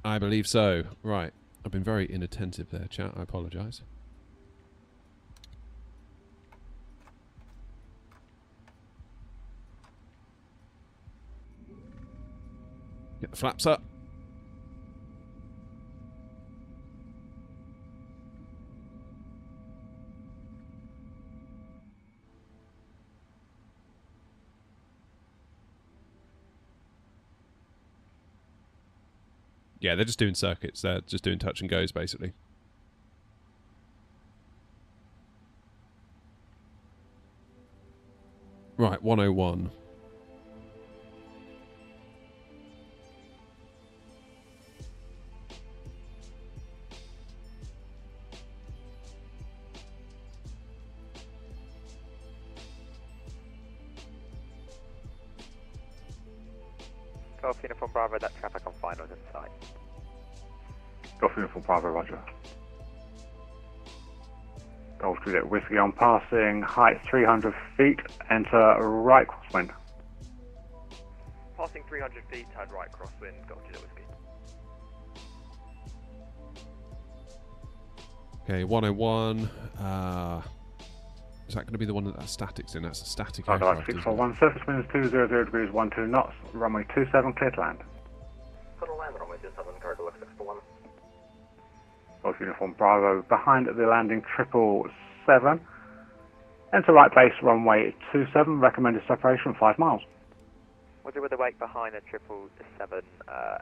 I believe so. Right. I've been very inattentive there, chat. I apologise. Get the flaps up. Yeah, they're just doing circuits. They're just doing touch and goes, basically. Right, 101. Golf Uniform Bravo, that traffic on final is in sight. Golf Uniform Bravo, roger. Golf Juliet Whiskey on passing, height 300 feet, enter right crosswind. Passing 300 feet, turn right crosswind, Golf Juliet Whiskey. Okay, 101. Is that going to be the one that's static's in? That's a static Cargo Lux aircraft, isn't it? 641, surface winds 200 degrees, 12 knots, runway 27, clear to land. Clear to land, runway 27, Cargo Lux 641. Golf Uniform Bravo, behind the landing 777. Enter right base, runway 27, recommended separation 5 miles. We'll do with the wake behind the 777,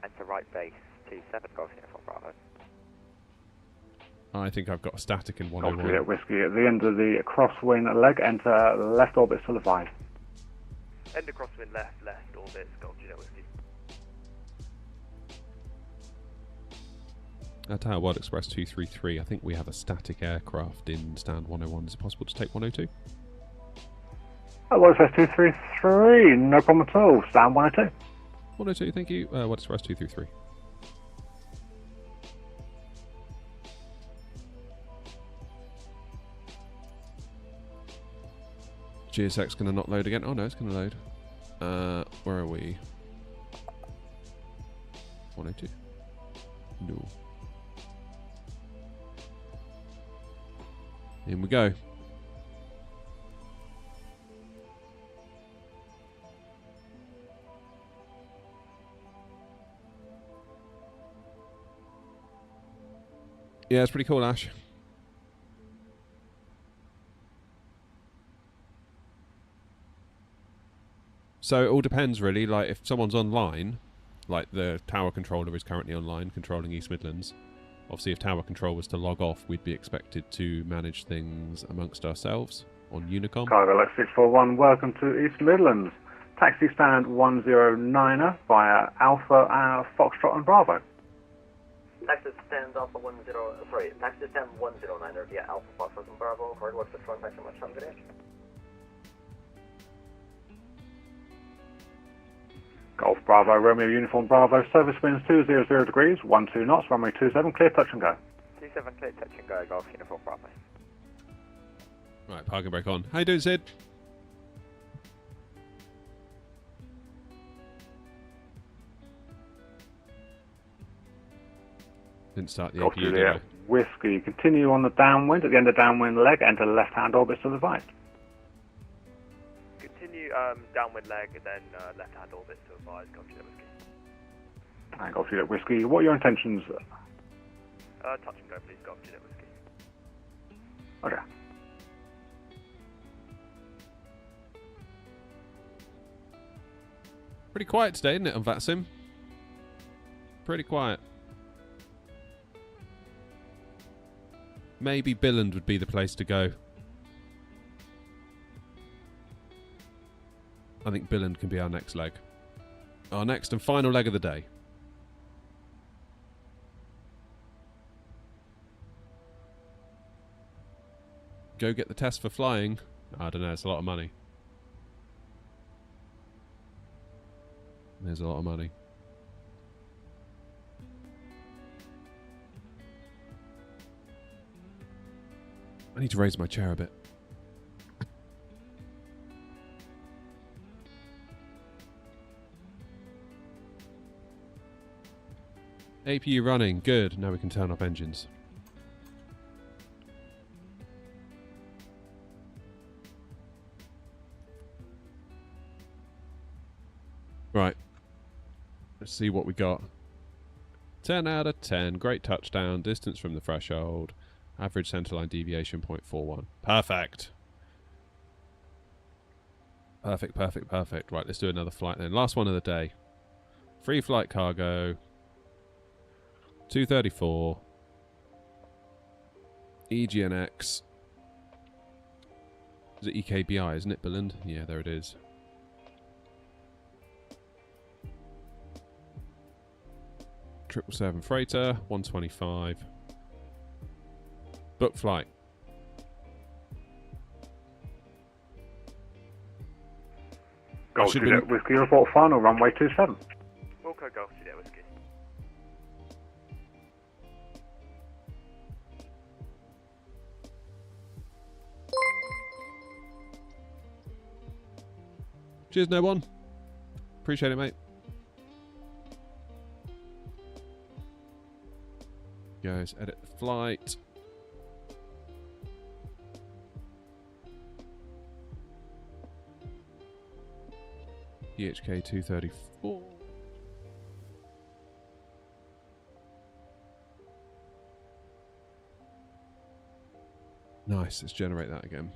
enter right base 27, Golf Uniform Bravo. I think I've got a static in Golf 101. Juliet Whiskey, at the end of the crosswind leg, enter left orbit still advised. End of crosswind left orbit, Golf Juliet Whiskey. Tower World Express 233. I think we have a static aircraft in stand 101. Is it possible to take 102? WhatsApp 233, no problem at all. Stand 102. 102, thank you. What's Express 233? GSX going to not load again. Oh no, it's going to load. Where are we? 102. No. In we go. Yeah, it's pretty cool, Ash. So it all depends, really. Like, if someone's online, like the tower controller is currently online, controlling East Midlands. Obviously, if tower control was to log off, we'd be expected to manage things amongst ourselves on Unicom. Cargo Lex 641, welcome to East Midlands. Taxi stand 109er via Alpha, Foxtrot and Bravo. Taxi stand Alpha 10, taxi stand 109er via Alpha Foxtrot and Bravo. Hard work the front, thanks so much. Have a good day. Golf Bravo, Romeo Uniform Bravo, service winds 200 degrees, 12 knots, runway 27, clear touch and go. 27 clear touch and go, Golf Uniform Bravo. Right, parking brake on. How you doing, Sid? Didn't start the Golf APU, Juliet, did Whiskey, continue on the downwind, at the end of downwind leg, enter left-hand orbit to the right. Continue downwind leg and then left hand orbit to advise, Golf Juliet Whiskey. And Golf Juliet Whiskey, what are your intentions? Touch and go, please, Golf Juliet Whiskey. Okay. Pretty quiet today, isn't it, on VATSIM? Pretty quiet. Maybe Billand would be the place to go. I think Billand can be our next leg. Our next and final leg of the day. Go get the test for flying. I don't know, it's a lot of money. There's a lot of money. I need to raise my chair a bit. APU running, good. Now we can turn off engines. Right. Let's see what we got. 10 out of 10. Great touchdown. Distance from the threshold. Average centerline deviation 0.41. Perfect. Perfect, perfect, perfect. Right, let's do another flight then. Last one of the day. Free flight cargo. 234. EGNX. Is it EKBI, isn't it, Billand? Yeah, there it is. Triple 7 freighter, 125. Book flight. Golf Juliet Whiskey, report final, runway 27. Wilco Golf Juliet Whiskey. Cheers, no one. Appreciate it, mate. Guys, edit the flight. DHK 234. Nice, let's generate that again.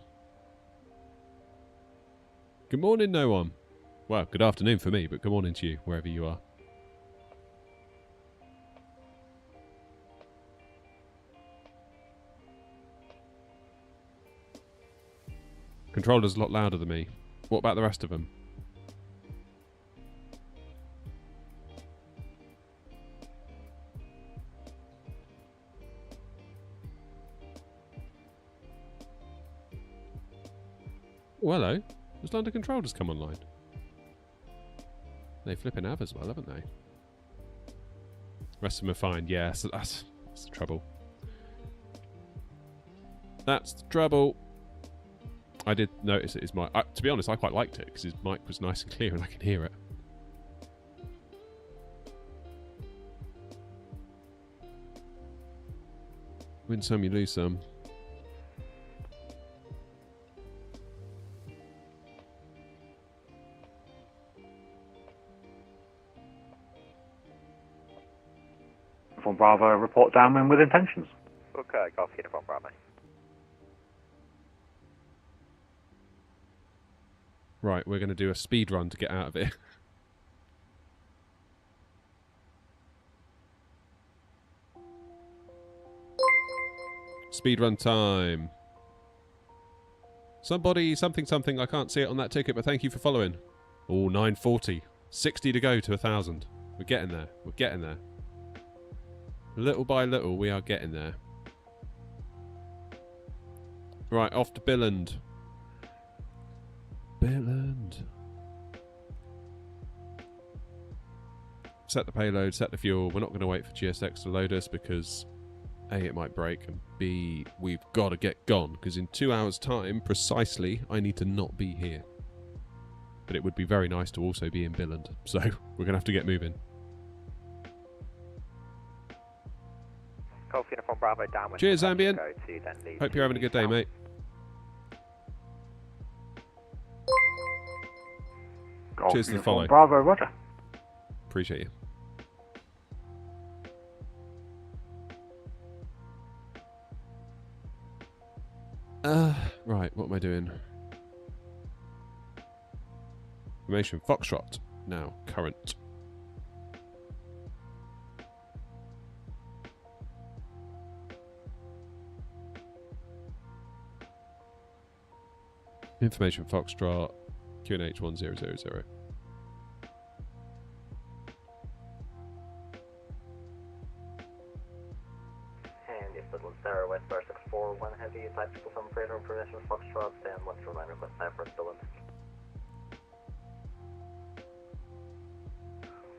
Good morning, no one. Well, good afternoon for me, but good morning to you, wherever you are. Controller's a lot louder than me. What about the rest of them? Oh, hello. Has London Control just come online? They flipping have as well, haven't they? Rest of them are fine. Yeah, so that's the trouble. That's the trouble. I did notice that his mic... to be honest, I quite liked it because his mic was nice and clear and I can hear it. Win some, you lose some. From Bravo, report downwind with intentions. Okay, Golf Uniform Bravo. Right, we're going to do a speed run to get out of it. Speed run time. Somebody, something, I can't see it on that ticket, but thank you for following. Oh, 940. 60 to go to 1,000. We're getting there. We're getting there. Little by little, we are getting there. Right, off to Billand. Billand. Set the payload, set the fuel. We're not going to wait for GSX to load us because A, it might break, and B, we've got to get gone because in 2 hours' time, precisely, I need to not be here. But it would be very nice to also be in Billand, so we're going to have to get moving. Golf Uniform Bravo downwind. Cheers, Ambient. To Hope you're having a good day, mate. Golf Cheers to the Uniform follow. Bravo, roger. Appreciate you. Right, what am I doing? Information Foxtrot. Now, current. Information Foxtrot. QNH 1000. And if Midlands Tower, West Bar 641 Heavy, type people from freighter information Foxtrot, and 149 request time for Billand.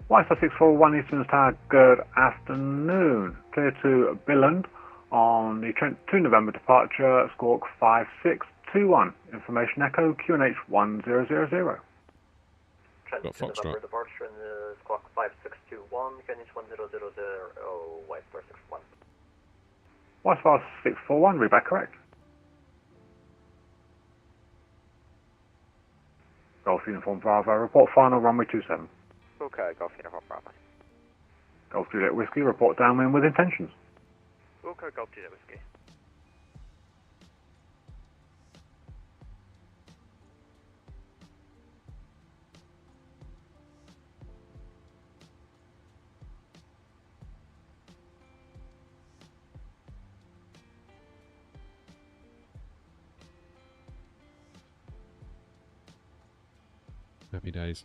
Wi-Fi 641 Eastman's Tower, good afternoon. Clear to Billand on the Trent 2 November departure, squawk 5621. Information Echo, QNH 1000. Trent 2 November departure in the squawk 5621, QNH 1000, White Bar 61. Wi-Fi 641, read back correct. Golf Uniform Bravo, report final runway 27. Okay, Golf Uniform Bravo. Golf Juliet Whiskey, report downwind with intentions. Okay, Golf Juliet Whiskey. Happy days.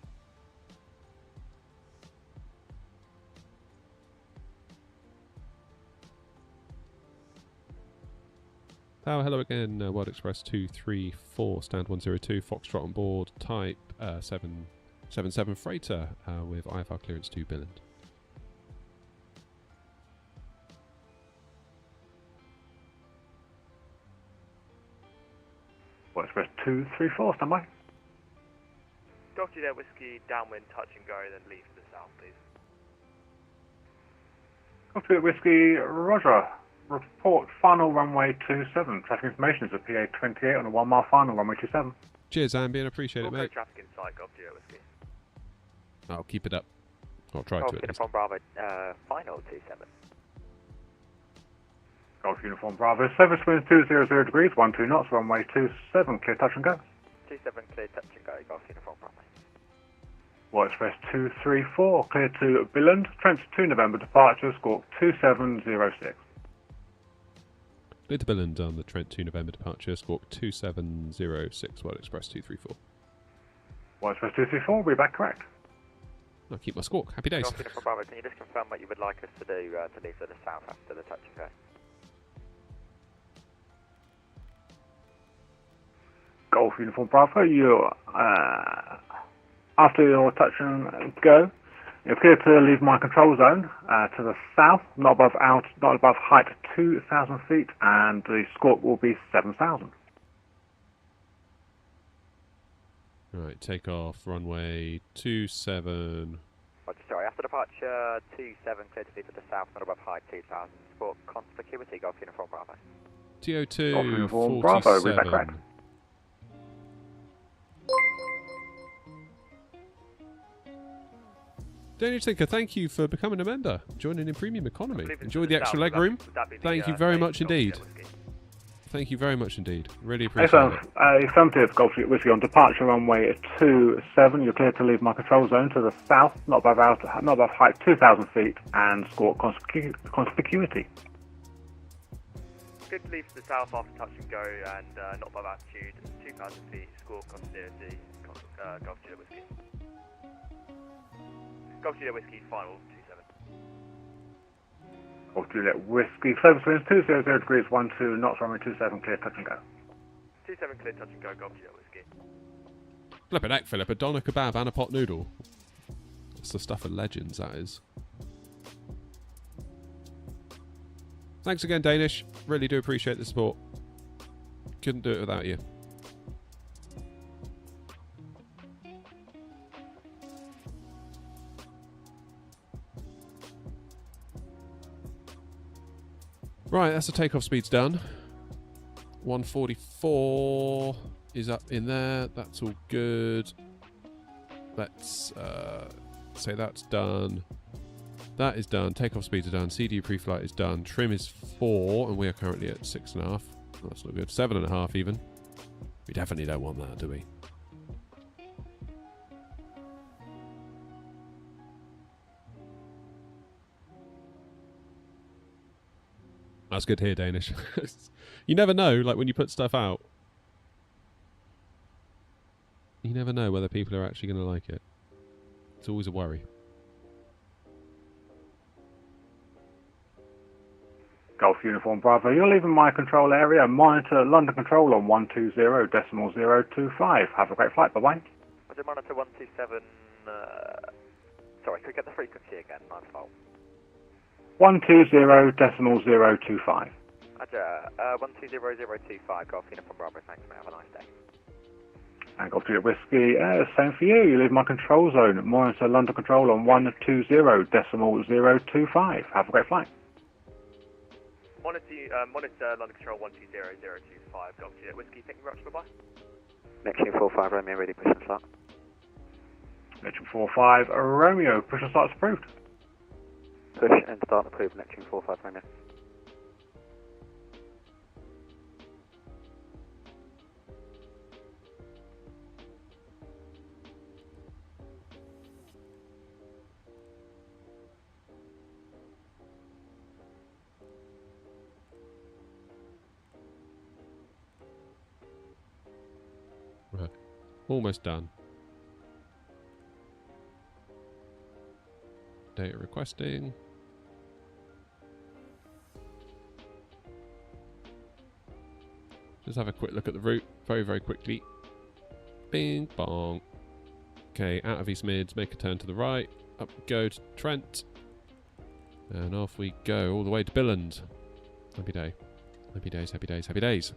Oh, hello again, World Express 234, stand 102, Foxtrot on board, type 777 freighter with IFR clearance to Billand. World Express 234, stand by. Golf Juliet Whiskey, downwind, touch and go, then leave to the south, please. Golf Juliet Whiskey, roger. Report final runway 27. Traffic information is a PA 28 on a 1 mile final runway 27. Cheers, Ambient. Appreciate it, mate. Traffic inside, Golf Juliet Whiskey. I'll keep it up. I'll try Golf to at least. Uniform Bravo, final 27. Golf Uniform Bravo, service winds 200 degrees, 12 knots, runway 27, clear touch and go. 27 clear touch and go, Golf Uniform Bravo. White Express 234, clear to Billand, Trent 2 November departure, squawk 2706. Clear to Billand on the Trent 2 November departure, squawk 2706, World Express 234. White Express 234, be back correct. I'll keep my squawk. Happy days. Golf Uniform Bravo, can you just confirm what you would like us to do to leave to the south after the touch and go? Golf Uniform Bravo, you after your touch and go, you're clear to leave my control zone to the south, not above height 2,000 feet, and the score will be 7,000. Right, take off, runway 27. Roger, sorry, after departure, 27, clear to leave to the south, not above height 2,000. Sport conspicuity, Golf Uniform Bravo. TO2, Golf Uniform 47. Bravo, is that correct? Daniel Tinker, thank you for becoming a member, joining in Premium Economy. Enjoy the south, extra leg room. Thank you very much indeed. Thank you very much indeed. Really appreciate it. Affirmative, Golf Whiskey on departure runway 27. You're clear to leave my control zone to the south, not above height 2,000 feet, and score conspicuity. Good to leave to the south after touch and go, and not above altitude, 2,000 feet, score continuity, Golf Juliet Whiskey. Golf Juliet Whiskey, final 27. Golf Juliet Whiskey, service winds 200 degrees, 12 knots, runway 27, clear touch and go. 27 clear touch and go, Golf Juliet Whiskey. Flippin' heck, Philip, a doner kebab and a pot noodle. That's the stuff of legends, that is. Thanks again, Danish. Really do appreciate the support. Couldn't do it without you. Right, that's the takeoff speed's done. 144 is up in there. That's all good. Let's say that's done. That is done. Takeoff speeds are done. CDU pre-flight is done. Trim is 4, and we are currently at 6.5. That's not good. 7.5 even. We definitely don't want that, do we? That's good here, Danish. You never know, like when you put stuff out. You never know whether people are actually going to like it. It's always a worry. Golf Uniform Bravo, you're leaving my control area. Monitor London Control on 120.025. Have a great flight, bye-bye. Roger, monitor 127, sorry, could we get the frequency again, my fault. 120.025. Roger, 120.025, Golf Uniform Bravo, thanks mate, have a nice day. And Golf Juliet Whiskey, same for you. You leave my control zone. Monitor London Control on 120.025. Have a great flight. Monitor London Control 120.025, Golf Juliet Whiskey, thank you very much, bye-bye. Neptune 45, Romeo, ready, push and start. Neptune 45, Romeo, push and start approved. Push and start approved, Neptune 45, Romeo. Right. Almost done. Data requesting. Just have a quick look at the route very, very quickly. Bing, bong. Okay, out of East Mids, make a turn to the right. Up we go to Trent. And off we go all the way to Billand. Happy day. Happy days, happy days, happy days.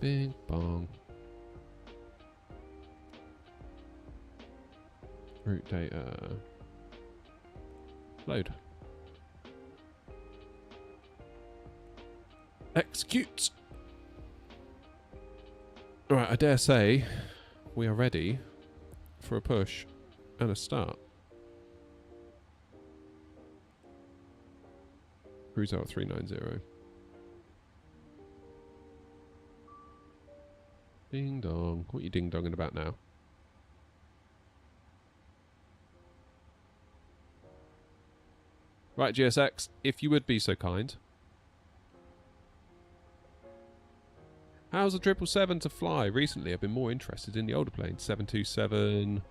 Bing, bong. Route data. Load. Execute. Alright, I dare say we are ready for a push and a start. Cruise out 390. Ding dong. What are you ding donging about now? Right, GSX, if you would be so kind. How's the 777 to fly? Recently, I've been more interested in the older planes. 727,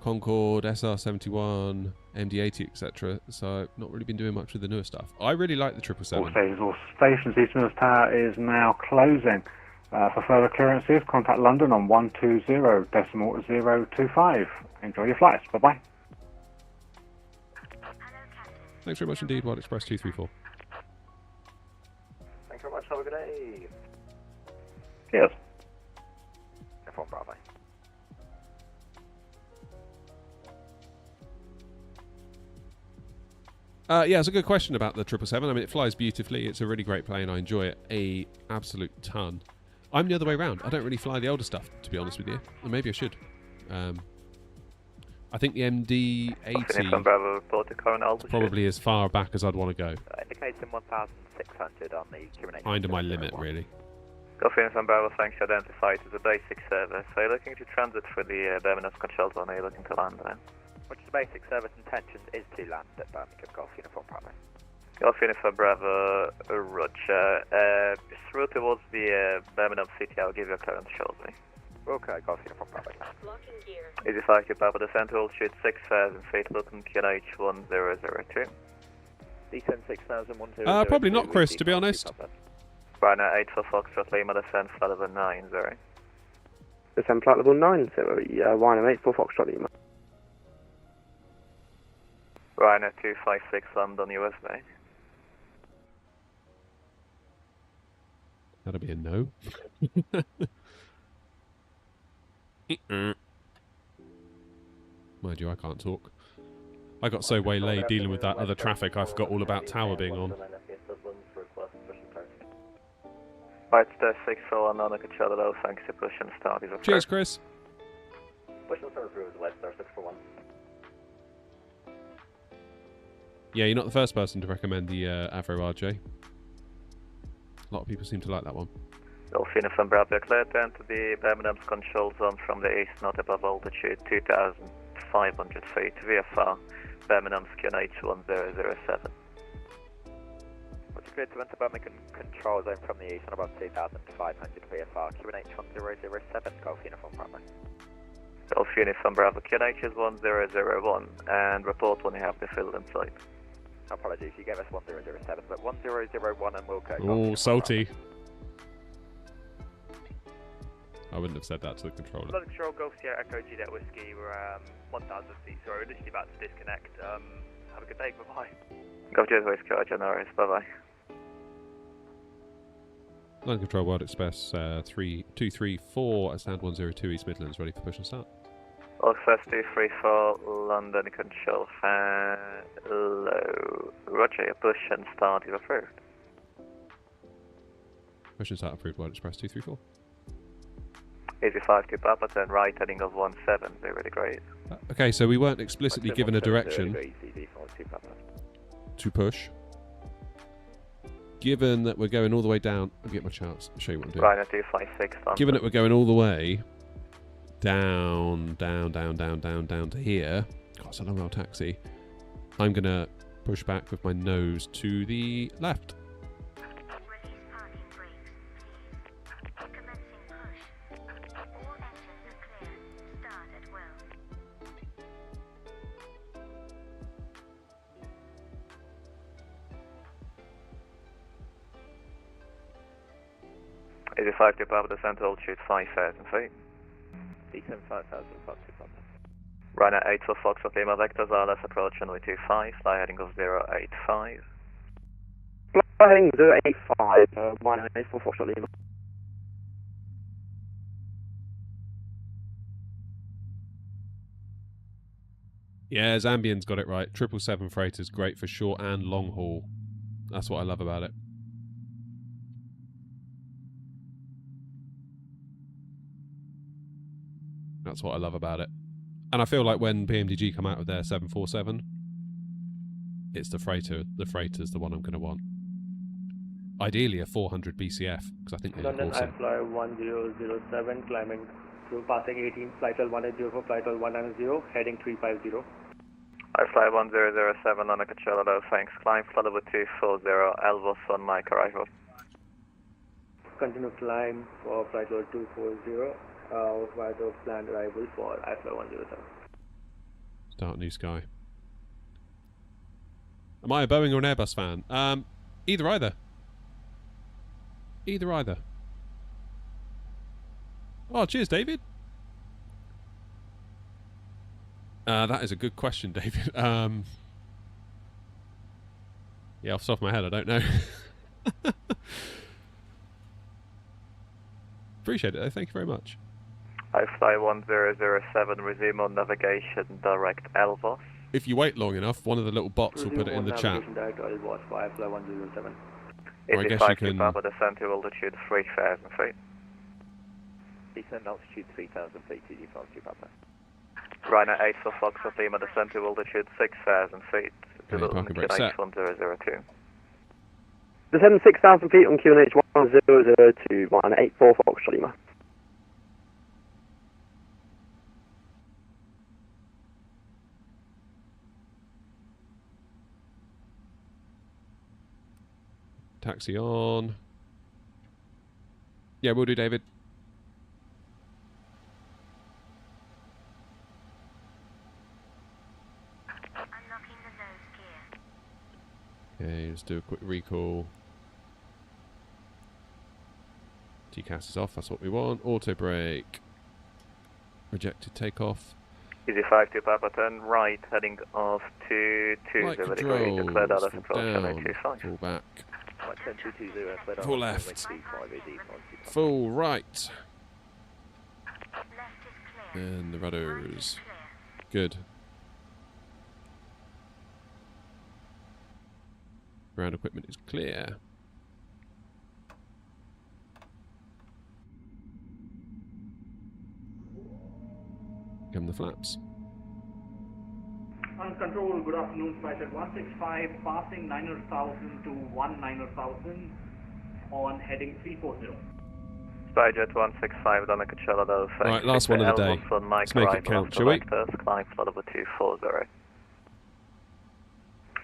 Concorde, SR-71, MD-80, etc. So I've not really been doing much with the newer stuff. I really like the 777. All stations, East Midlands Tower is now closing. For further clearances, contact London on 120.025. Enjoy your flights. Bye-bye. Thanks very much indeed, Wild Express 234. Thanks very much. Have a good day. Cheers. F1 Bravo. Yeah, it's a good question about the 777. I mean, it flies beautifully. It's a really great plane. I enjoy it a absolute ton. I'm the other way around. I don't really fly the older stuff, to be honest with you. Or maybe I should. I think the MD-80 is probably as far back as I'd want to go. Indicating 1,600 on the Q&A. Kind of my limit, really. Golf Uniform Bravo, thanks. Identified as a basic service. Are you looking to transit for the Birmingham control zone? Are you looking to land there? Which the basic service intention is to land at Birmingham Golf Uniform Bravo. Golf Uniform Bravo, Roger. Through towards the Birmingham City, I'll give you a clearance shortly. Okay, Golf Uniform Bravo. Easy 5 to Papa Descent, altitude 6,000 feet, looking QNH 1002. Descent 6,010. Probably not, Chris, to be honest. Ryanair 8 for Foxtrot Lima, descent flight level 90. Descent flight level 90, Ryanair 8 for Foxtrot Lima. Ryanair 256 London, US mate. That'll be a no. Mind you, I can't talk. I got so waylaid dealing with that other traffic, I forgot all about Tower being on. Right, 641 on the controller low, thanks to push and start. Cheers, Chris. Push and start through the light star 641. Yeah, you're not the first person to recommend the Avro RJ. A lot of people seem to like that one. Golf Uniform Bravo, cleared down to the Birmingham's control zone from the east, not above altitude 2,500 feet, VFR, Birmingham's QNH 1007. What's cleared to enter Birmingham control zone from the east on above 2,500 VFR, QNH 1007, Golf Uniform Bravo. Golf Uniform Bravo, QNH is 1001, and report when you have the field in sight. Apologies, you gave us 1007, but 1001 and Wilco. Oh, salty. I wouldn't have said that to the controller. London Control, Golf Sierra Echo Juliet Whiskey, we're 1,000 feet, sorry, we're literally about to disconnect. Have a good day, bye-bye. Golf Juliet Whiskey, Roger, no worries, bye-bye. London Control, World Express 234 at stand 102 East Midlands, ready for push and start. Express 234, London Control, hello. Roger, your push and start is approved. Push and start approved, World Express 234. Easy 5 to Papa, turn right, heading of 17, they're really great. Okay, so we weren't explicitly given a direction to push. Given that we're going all the way down, I'll get my charts, I'll show you what I'm doing. Ryanair 256, Given that we're going all the way down to here, God, it's a long old taxi, I'm going to push back with my nose to the left. Easy 5 to Papa, descent altitude 5,000 feet. Descent 5,000, Papa. Ryanair 8 for Foxtrot Lima, vectors RLS approach runway 25, fly heading of 085. Fly heading 085, Ryanair 8 for Foxtrot Lima. Yeah, Zambian's got it right. 777 freighter is great for short and long haul. That's what I love about it. That's what I love about it. And I feel like when PMDG come out with their 747, it's the freighter. The freighter's the one I'm going to want. Ideally a 400 BCF, because I think they look London, awesome. I fly 1007, climbing through passing 18, flight level 180 for flight level 190, heading 350. I fly 1007 on a controller low, thanks. Climb flight level 240, Elvos on Mike arrival. Continue climb for flight level 240, flight of planned arrival for I fly 107. Start new sky. Am I a Boeing or an Airbus fan? Either. Oh, cheers, David. That is a good question, David. Yeah, off the top of my head, I don't know. Appreciate it, though. Thank you very much. I fly 1007, resume on navigation, direct Elvos. If you wait long enough, one of the little bots will put it in the chat. Direct Elvos, fly 107. Or I guess you can... Papa, descent to altitude 3,000 feet. Descent altitude 3,000 feet, easy 52 Papa. Ryanair 8 for Foxtrot Lima, descent to altitude 6,000 feet. Okay, parking brake set. H1002. Descend 6,000 feet on QNH 1002, 184 Foxtrot Lima. Taxi on. Yeah, we'll do, David. Okay, let's do a quick recall. TCAS is off, that's what we want. Auto brake. Rejected takeoff. Easy 52 Papa, turn right, heading off to 20 degrees, declared out of control, channel 25. Full back. Right, 10220, cleared Full left. Full right. And the rudders. Good. Ground equipment is clear. Come the flaps. On control, good afternoon, Spicer 165, passing 900,000 to 19,000 on heading 340. Spyjet 165, Donna Coachella, right, last one of the day. Let's make it count, shall we? Climb flight over 240.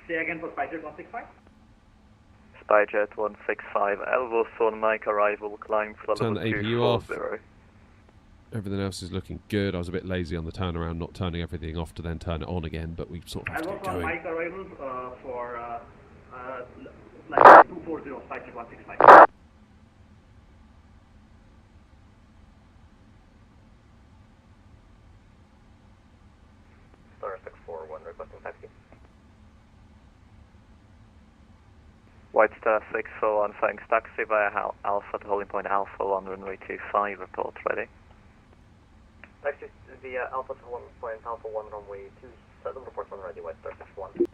Say again for Spyjet 165. Spyjet 165, Elvos on Mike arrival, climb flight Turn over the APU off. 240. Everything else is looking good. I was a bit lazy on the turnaround, not turning everything off to then turn it on again, but we sort of have to get going. Mike arrival for flight 240, Spyjet 165. Star 641, requesting taxi. White Star 641, thanks, taxi via Alpha to holding point Alpha 1, runway 25, report ready. Taxi via Alpha to holding point Alpha 1, runway 27, report on ready, White Star 641.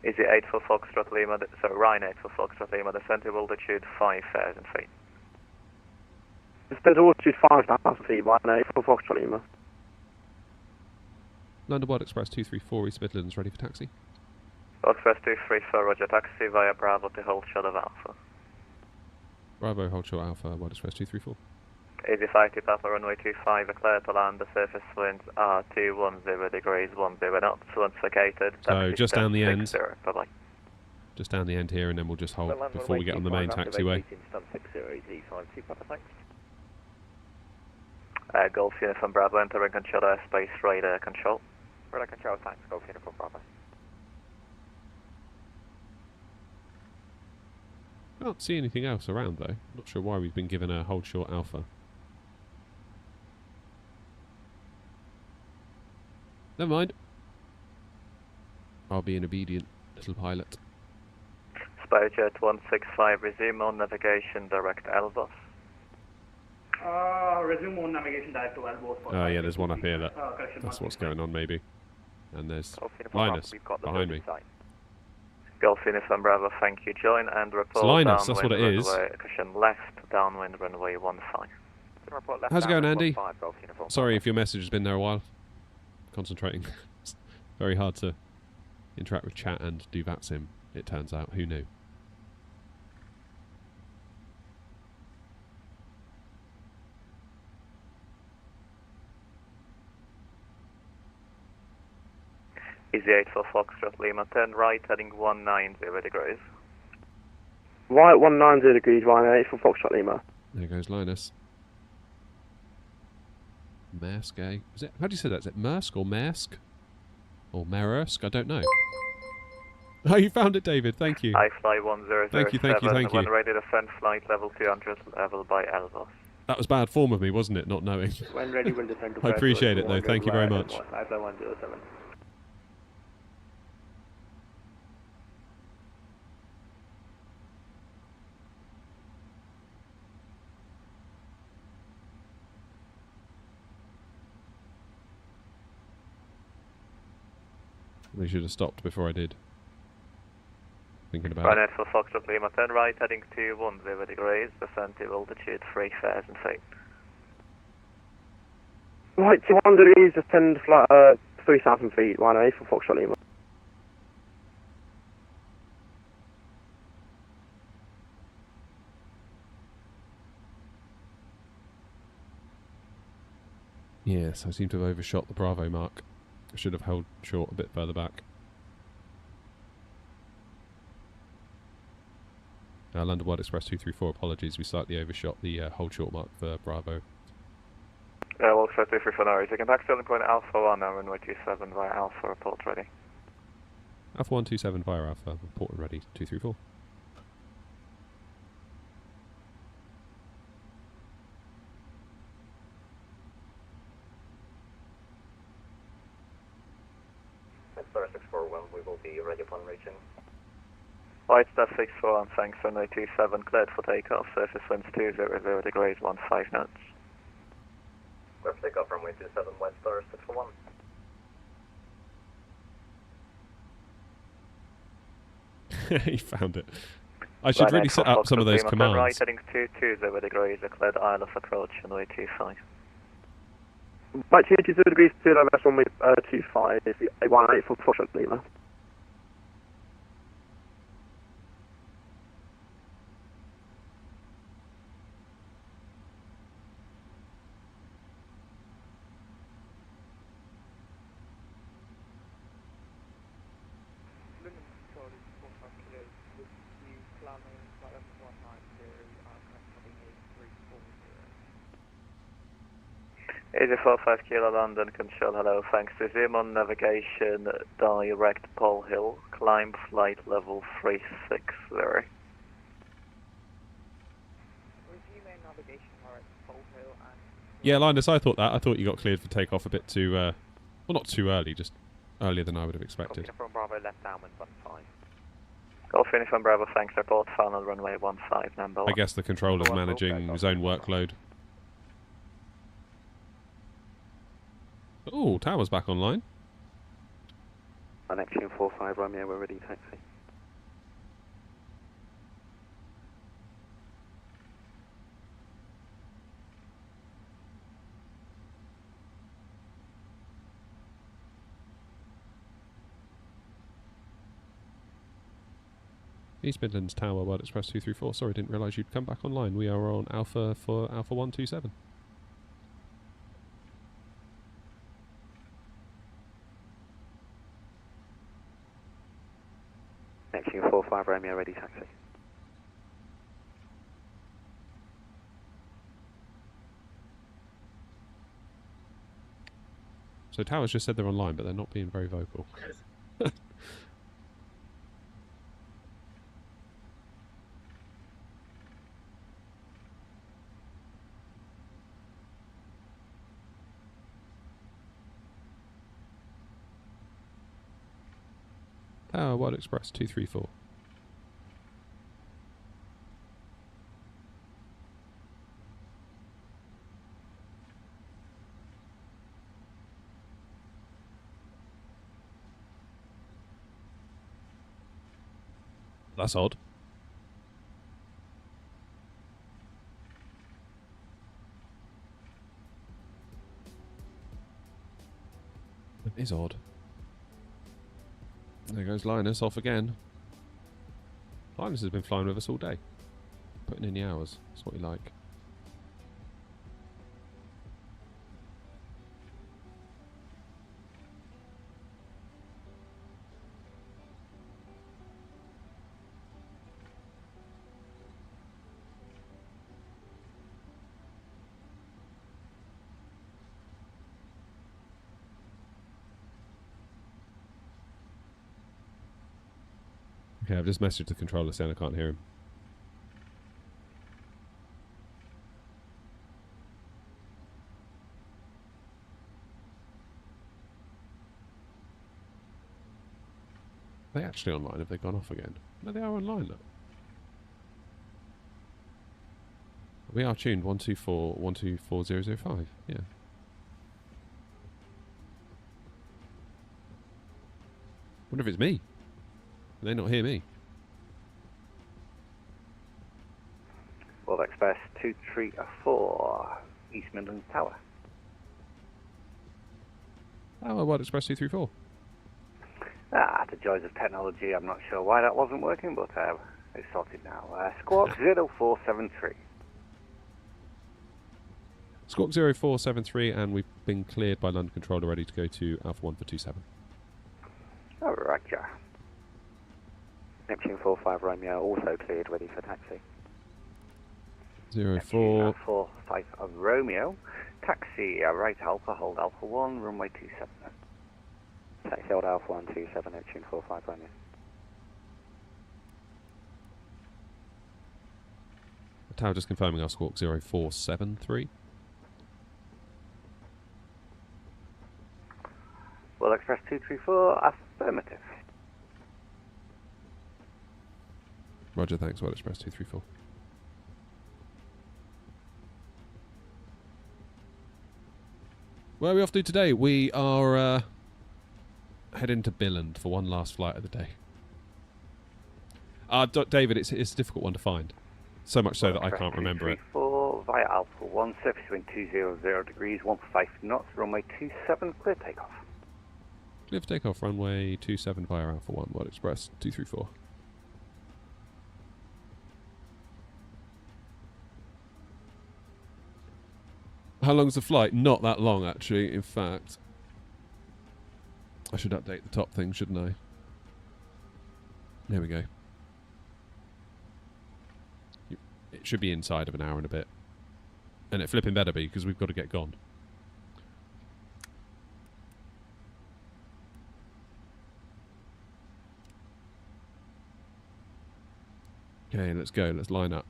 Easy 8 for Foxtrot Lima, sorry, Ryan 8 for Foxtrot Lima, descent to altitude 5,000 feet. Descend to altitude 5,000 feet, Ryanair 8 for Foxtrot Lima. London World Express 234 East Midlands, ready for taxi. Express 234, roger, taxi via Bravo to hold shot of Alpha. Bravo, hold short Alpha, World Express 234. Easy 50 Papa, runway 25, clear to land, the surface winds are 210 degrees, 10 knots, once vacated. So just down the end. Bye-bye. Just down the end here, and then we'll just hold before we get on the main taxiway. Golf Uniform Bravo, entering control airspace, radar control. Radar control, thanks, Golf Uniform Bravo. Can't see anything else around though. Not sure why we've been given a hold short Alpha. Never mind. I'll be an obedient little pilot. Spyjet 165, resume on navigation, direct Elvos. Resume on navigation, direct to Elvos. Oh yeah, there's one up here that's what's going on maybe. And there's Linus behind me. Golf Uniform Bravo, thank you. Join and report. It's Linus, that's what it is. Cushion left, downwind runway 15. How's it going, Andy? Sorry if your message has been there a while. Concentrating. It's very hard to interact with chat and do VATSIM, it turns out. Who knew? Easy 8 for Foxtrot Lima, turn right, heading 190 degrees. Right, 190 degrees, Ryanair 8 for Foxtrot Lima. There goes Linus. Maersk, eh? Is it? How do you say that? Is it Maersk or Maersk? Or Maersk? I don't know. Oh, you found it, David. Thank you. I fly 1007. Thank you. When ready, descend flight level 200 level by Elbows. That was bad form of me, wasn't it, not knowing? When ready, we'll descend to I appreciate it, though. Thank you very much. I fly 107. They should have stopped before I did. Thinking about Runway it. for Foxtrot Lima 10 right, heading to 10 degrees, descend to altitude 3,000 feet. Right, to 1 degrees, descend flight 3,000 feet, 1A for Foxtrot Lima. Yes, I seem to have overshot the Bravo mark. I should have held short a bit further back. London World Express 234, apologies. We slightly overshot the hold short mark for Bravo. We'll set 234 now. You can back starting point Alpha 1 now, runway 27 via Alpha, report ready. Alpha 127 via Alpha, report and ready, 234. Star 641, we will be ready upon reaching. White Star 641, thanks, runway 27, cleared for takeoff, surface winds 200 degrees, 15 knots. Clear for takeoff, runway 27, White Star 641. He found it. I should really set up some of those commands. Right, heading to 20 degrees, cleared ILS approach, runway 25. Right, 220 degrees, 2 LMS, runway 25, 18 for Foxtrot Lima. Easy 45 Kilo London Control, hello, thanks. Resume on navigation, direct Pole Hill, climb flight level 360. Resuming navigation direct Pole Hill and... Yeah, Linus, I thought that. I thought you got cleared for takeoff a bit too, well, not too early, just earlier than I would have expected. From Bravo, left downwind 15. Golf Uniform Bravo, thanks, report final runway 15, number 1. I guess the controller's managing his own workload. Oh, tower's back online. Neptune 45 Romeo, we're ready, taxi. East Midlands Tower, World Express 234. Sorry, didn't realise you'd come back online. We are on Alpha for Alpha 127. Neptune 45 Romeo, ready, taxi. So Tower's just said they're online, but they're not being very vocal. Tower, World Express 234. That's odd. It is odd. There goes Linus off again. Linus has been flying with us all day. Putting in the hours. That's what we like. Okay, I've just messaged the controller saying I can't hear him. Are they actually online? Have they gone off again? No, they are online though. We are tuned 124-124-005. Yeah. Wonder if it's me. Can they not hear me? World Express 234, East Midlands Tower. Oh, World Express 234. The joys of technology. I'm not sure why that wasn't working, but it's sorted now. Squawk 0473. Squawk 0473, and we've been cleared by London Controller, ready to go to Alpha 1 for 27. Oh, roger. Neptune 45 Romeo also cleared, ready for taxi. 04. 45 of Romeo. Taxi, right Alpha, hold Alpha 1, runway 27. Taxi hold Alpha 127, Neptune 45 Romeo. The tower just confirming our squawk 0473. World Express 234, affirmative. Roger, thanks, World Express 234. Where are we off to today? We are heading to Billand for one last flight of the day. David, it's a difficult one to find. So much so that I can't remember it. 234 via Alpha 1, surface wind 200 degrees, 15 knots, runway 27, clear takeoff. Clear for takeoff, runway 27 via Alpha 1, World Express 234. How long's the flight? Not that long, actually. In fact, I should update the top thing, shouldn't I? There we go. It should be inside of an hour and a bit. And it flipping better be, because we've got to get gone. Okay, let's go. Let's line up.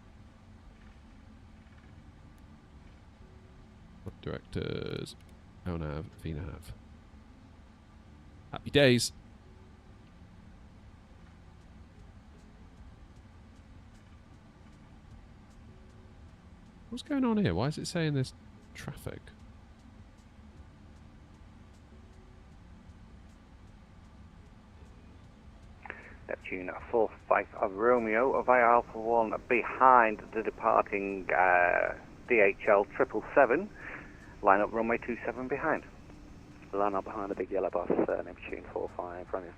Directors, LNAV, VNAV. Happy days. What's going on here? Why is it saying there's traffic? Neptune 45 of Romeo via Alpha 1 behind the departing DHL 777. Line up runway 27 behind. Line up behind the big yellow bus, Neptune 45 Romeo.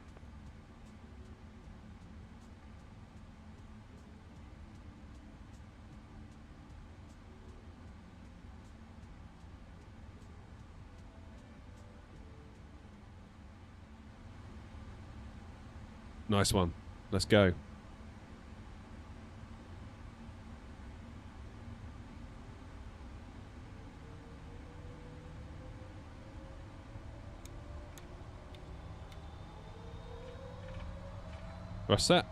Nice one. Let's go. We're set.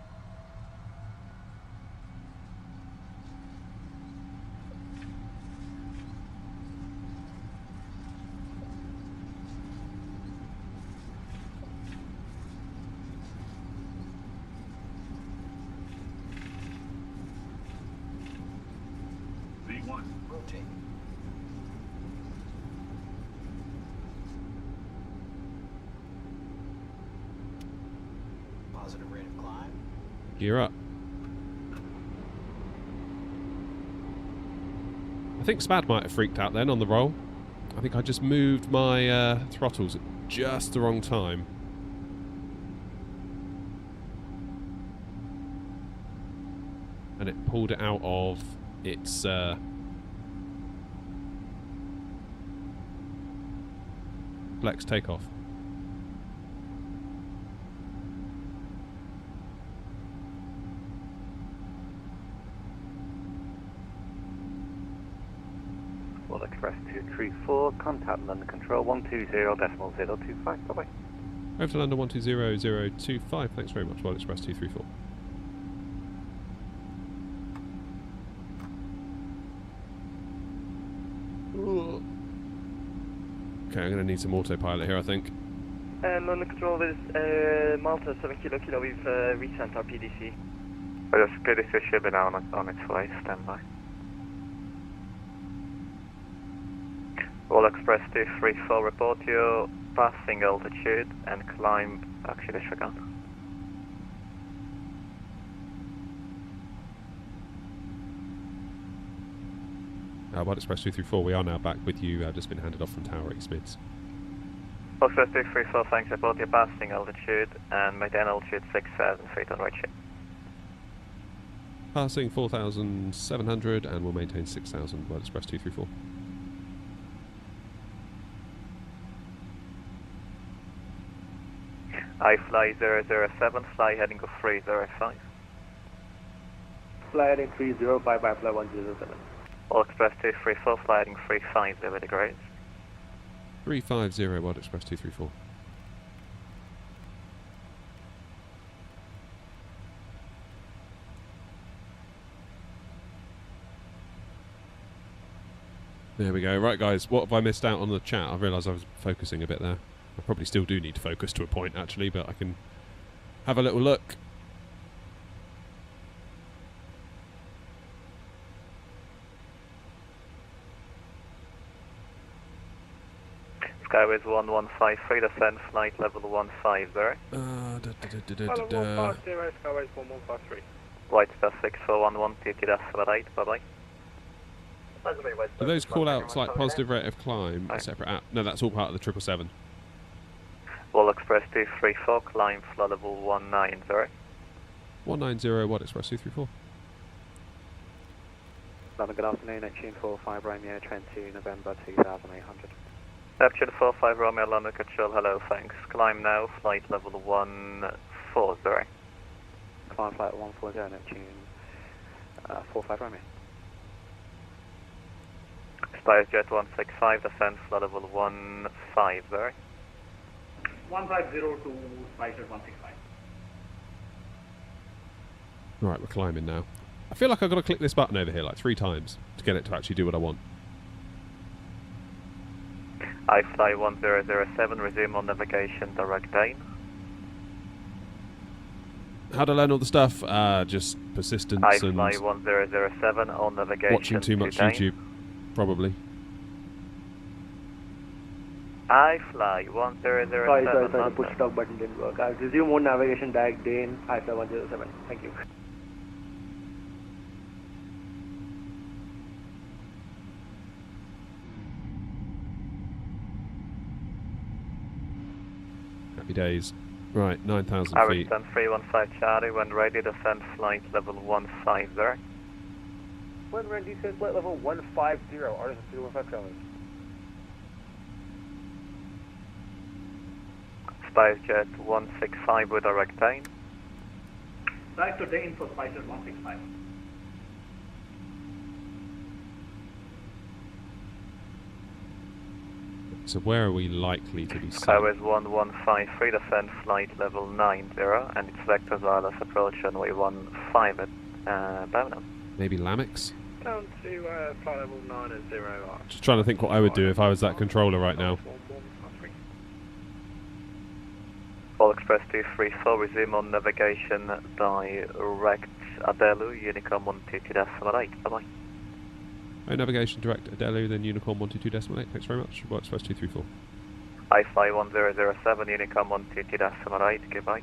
V1, rotate. Positive rate of climb. Gear up. I think Spad might have freaked out then on the roll. I think I just moved my throttles at just the wrong time. And it pulled it out of its flex takeoff. World Express 234, contact London Control 120.025. Bye bye. Over to London 120025. Thanks very much, World Express 234. Okay, I'm going to need some autopilot here, I think. London Control is Malta 7 Kilo, we've resent our PDC. Yes, PDC should be now on its way, stand by. All Express 234, report your passing altitude and climb, actually disregard. Wild Express 234, we are now back with you, just been handed off from Tower East Mids. All Express 234, thanks, report your passing altitude and maintain altitude 6,000 feet on right shape. Passing 4,700 and we'll maintain 6,000, Wild Express 234. I fly 007, fly heading of 305. Fly heading 305 by fly 107. All Express 234, fly heading 350 degrees. 350, Wild Express 234. There we go. Right, guys, what have I missed out on the chat? I realised I was focusing a bit there. I probably still do need to focus to a point, actually, but I can have a little look. Skyways 1153, descend flight level 150. Level 150, Skyways 1153. White Star 6411, PT accelerate, bye bye. Do those call outs like positive rate of climb a separate app? No, that's all part of the 777. Wall Express 234, climb floor level 190. 190, Wild Express 234. London, good afternoon, Neptune 45 Romeo, Trent 2, November 2800. Neptune 45 Romeo, London Control, hello, thanks. Climb now, flight level 140. Climb flight 140, Neptune 45 Romeo. SpiceJet 165, descend floor level 150. 150 to SpiceJet 165. Right, we're climbing now. I feel like I've got to click this button over here like 3 times to get it to actually do what I want. I fly 1007, resume on navigation, direct aim. How to learn all the stuff? Just persistence I and fly 1007 on navigation. watching too much YouTube, probably. I fly 1007. Sorry, the push stop button didn't work. I'll resume on navigation, direct Dane, I fly 107. Thank you. Happy days. Right, 9,000 I feet. return 315 Charlie, when ready, descend flight level 150. When ready, descend flight level 150, Artisan 315 Charlie. SpiceJet 165 with direct aim. Direct to Dane for SpiceJet 165. So where are we likely to be seen? Skyways 1153, descend flight level 90, and its vectors wireless approach runway 15 at Birmingham. Maybe Lamix? Down to flight level 90. Just trying to think what I would do if I was that controller right now. All Express 234, resume on navigation, direct Adelu, Unicorn 122.8, bye-bye. Oh, navigation direct Adelu, then Unicorn 122.8. Thanks very much. Wild Express 234. I fly 1007, Unicorn 122.8, goodbye.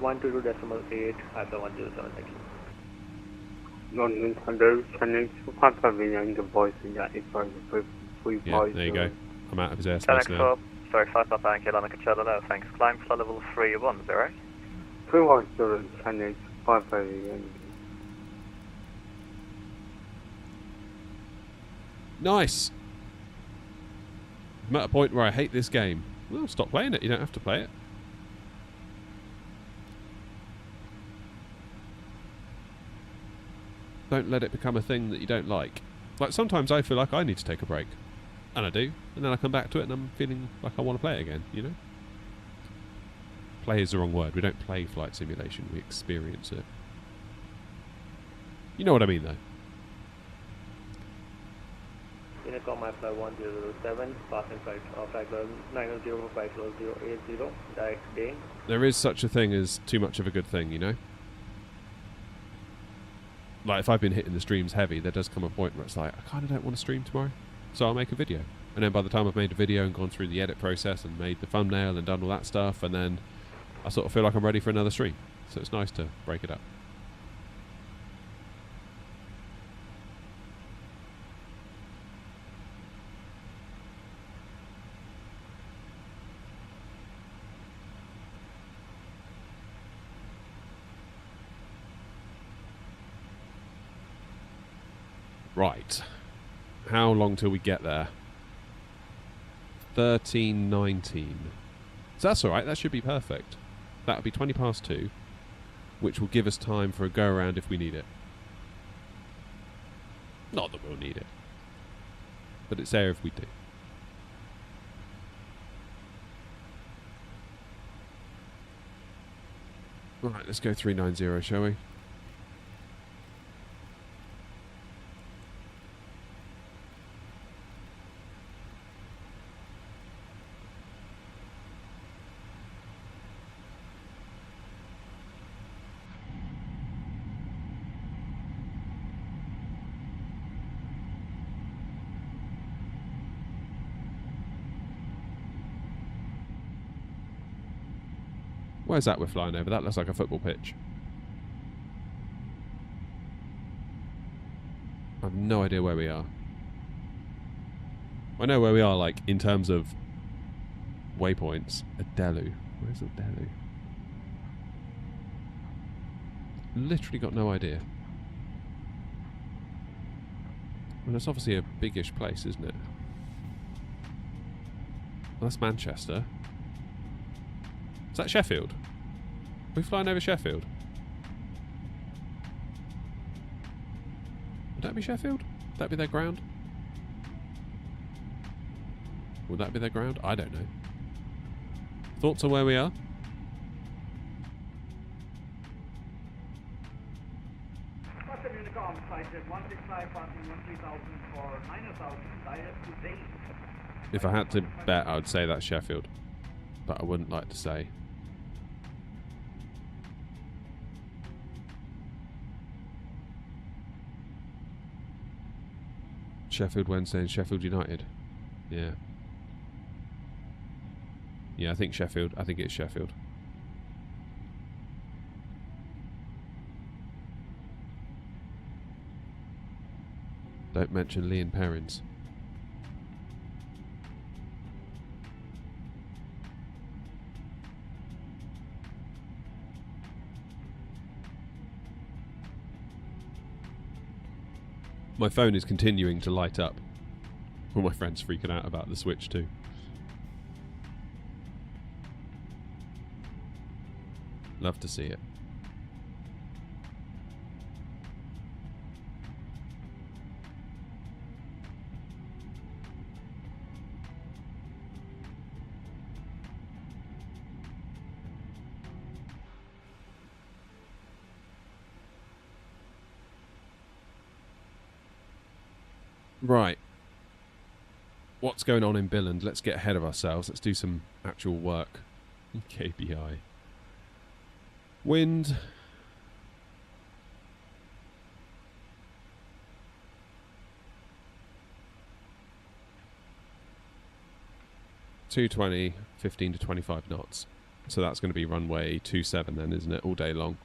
122.8, I fly 107, thank you. London, hello, can you confirm the voice in that Yeah, there you go. I'm out of his airspace now. Sorry, 5 Papa Yankee, London Control, hello, thanks. Climb floor level 310. 310, can you 550. Nice! I'm at a point where I hate this game. Well, stop playing it. You don't have to play it. Don't let it become a thing that you don't like. Like, sometimes I feel like I need to take a break. And I do. And then I come back to it and I'm feeling like I want to play it again, you know? Play is the wrong word. We don't play flight simulation. We experience it. You know what I mean, though. Unit Takeoff, my flight 1007, passing flight flight level 900 for flight level 080, direct day. There is such a thing as too much of a good thing, you know? Like, if I've been hitting the streams heavy, there does come a point where it's like, I kind of don't want to stream tomorrow, so I'll make a video. And then by the time I've made a video and gone through the edit process and made the thumbnail and done all that stuff, and then I sort of feel like I'm ready for another stream. So it's nice to break it up. Right. How long till we get there? 13:19. So that's alright, that should be perfect. That'll be 20 past 2, which will give us time for a go around if we need it. Not that we'll need it, but it's there if we do. Right, let's go 390, shall we? Where's that we're flying over? That looks like a football pitch. I have no idea where we are. I know where we are, like, in terms of waypoints. Adelu. Where's Adelu? Literally got no idea. Well, that's obviously a biggish place, isn't it? Well, that's Manchester. Is that Sheffield? Are we flying over Sheffield? Would that be Sheffield? Would that be their ground? Would that be their ground? I don't know. Thoughts on where we are? If I had to bet, I would say that's Sheffield. But I wouldn't like to say. Sheffield Wednesday and Sheffield United. Yeah. Yeah, I think Sheffield. I think it's Sheffield. Don't mention Lee and Perrins. My phone is continuing to light up. All my friends freaking out about the Switch too. Love to see it. Right. What's going on in Billand? Let's get ahead of ourselves. Let's do some actual work. KPI. Wind. (220), 15 to 25 knots. So that's going to be runway 27 then, isn't it? All day long.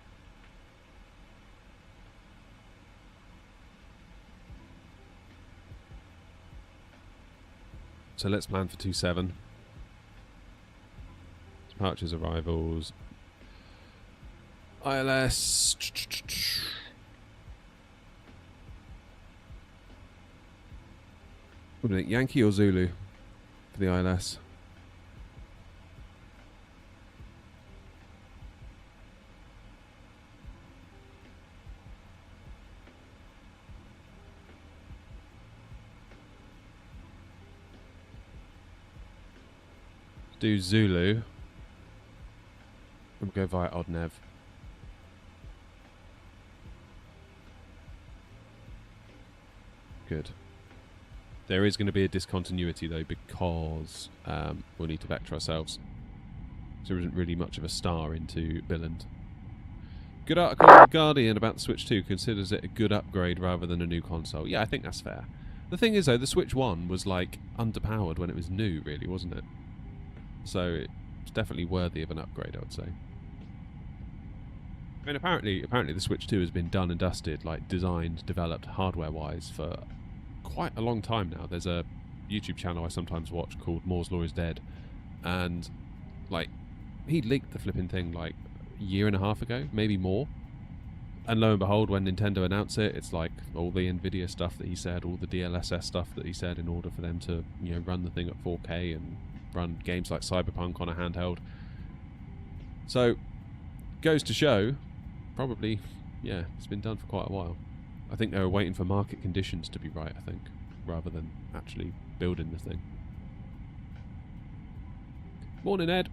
So let's plan for 27. Departures, arrivals. ILS. What do you think, Yankee or Zulu for the ILS? Do Zulu. We'll go via Odd Nev. Good. There is going to be a discontinuity though, because we'll need to vector ourselves. So there isn't really much of a star into Billand. Good article in The Guardian about the Switch 2 considers it a good upgrade rather than a new console. Yeah, I think that's fair. The thing is though, the Switch 1 was like underpowered when it was new, really, wasn't it? So it's definitely worthy of an upgrade, I would say. I mean, apparently the Switch 2 has been done and dusted, like designed, developed hardware-wise for quite a long time now. There's a YouTube channel I sometimes watch called Moore's Law is Dead, and like he leaked the flipping thing like a year and a half ago, maybe more. And lo and behold, when Nintendo announced it, it's like all the Nvidia stuff that he said, all the DLSS stuff that he said, in order for them to, you know, run the thing at 4K and run games like Cyberpunk on a handheld. So goes to show, probably, yeah, it's been done for quite a while. I think they were waiting for market conditions to be right, I think, rather than actually building the thing. Morning, Ed.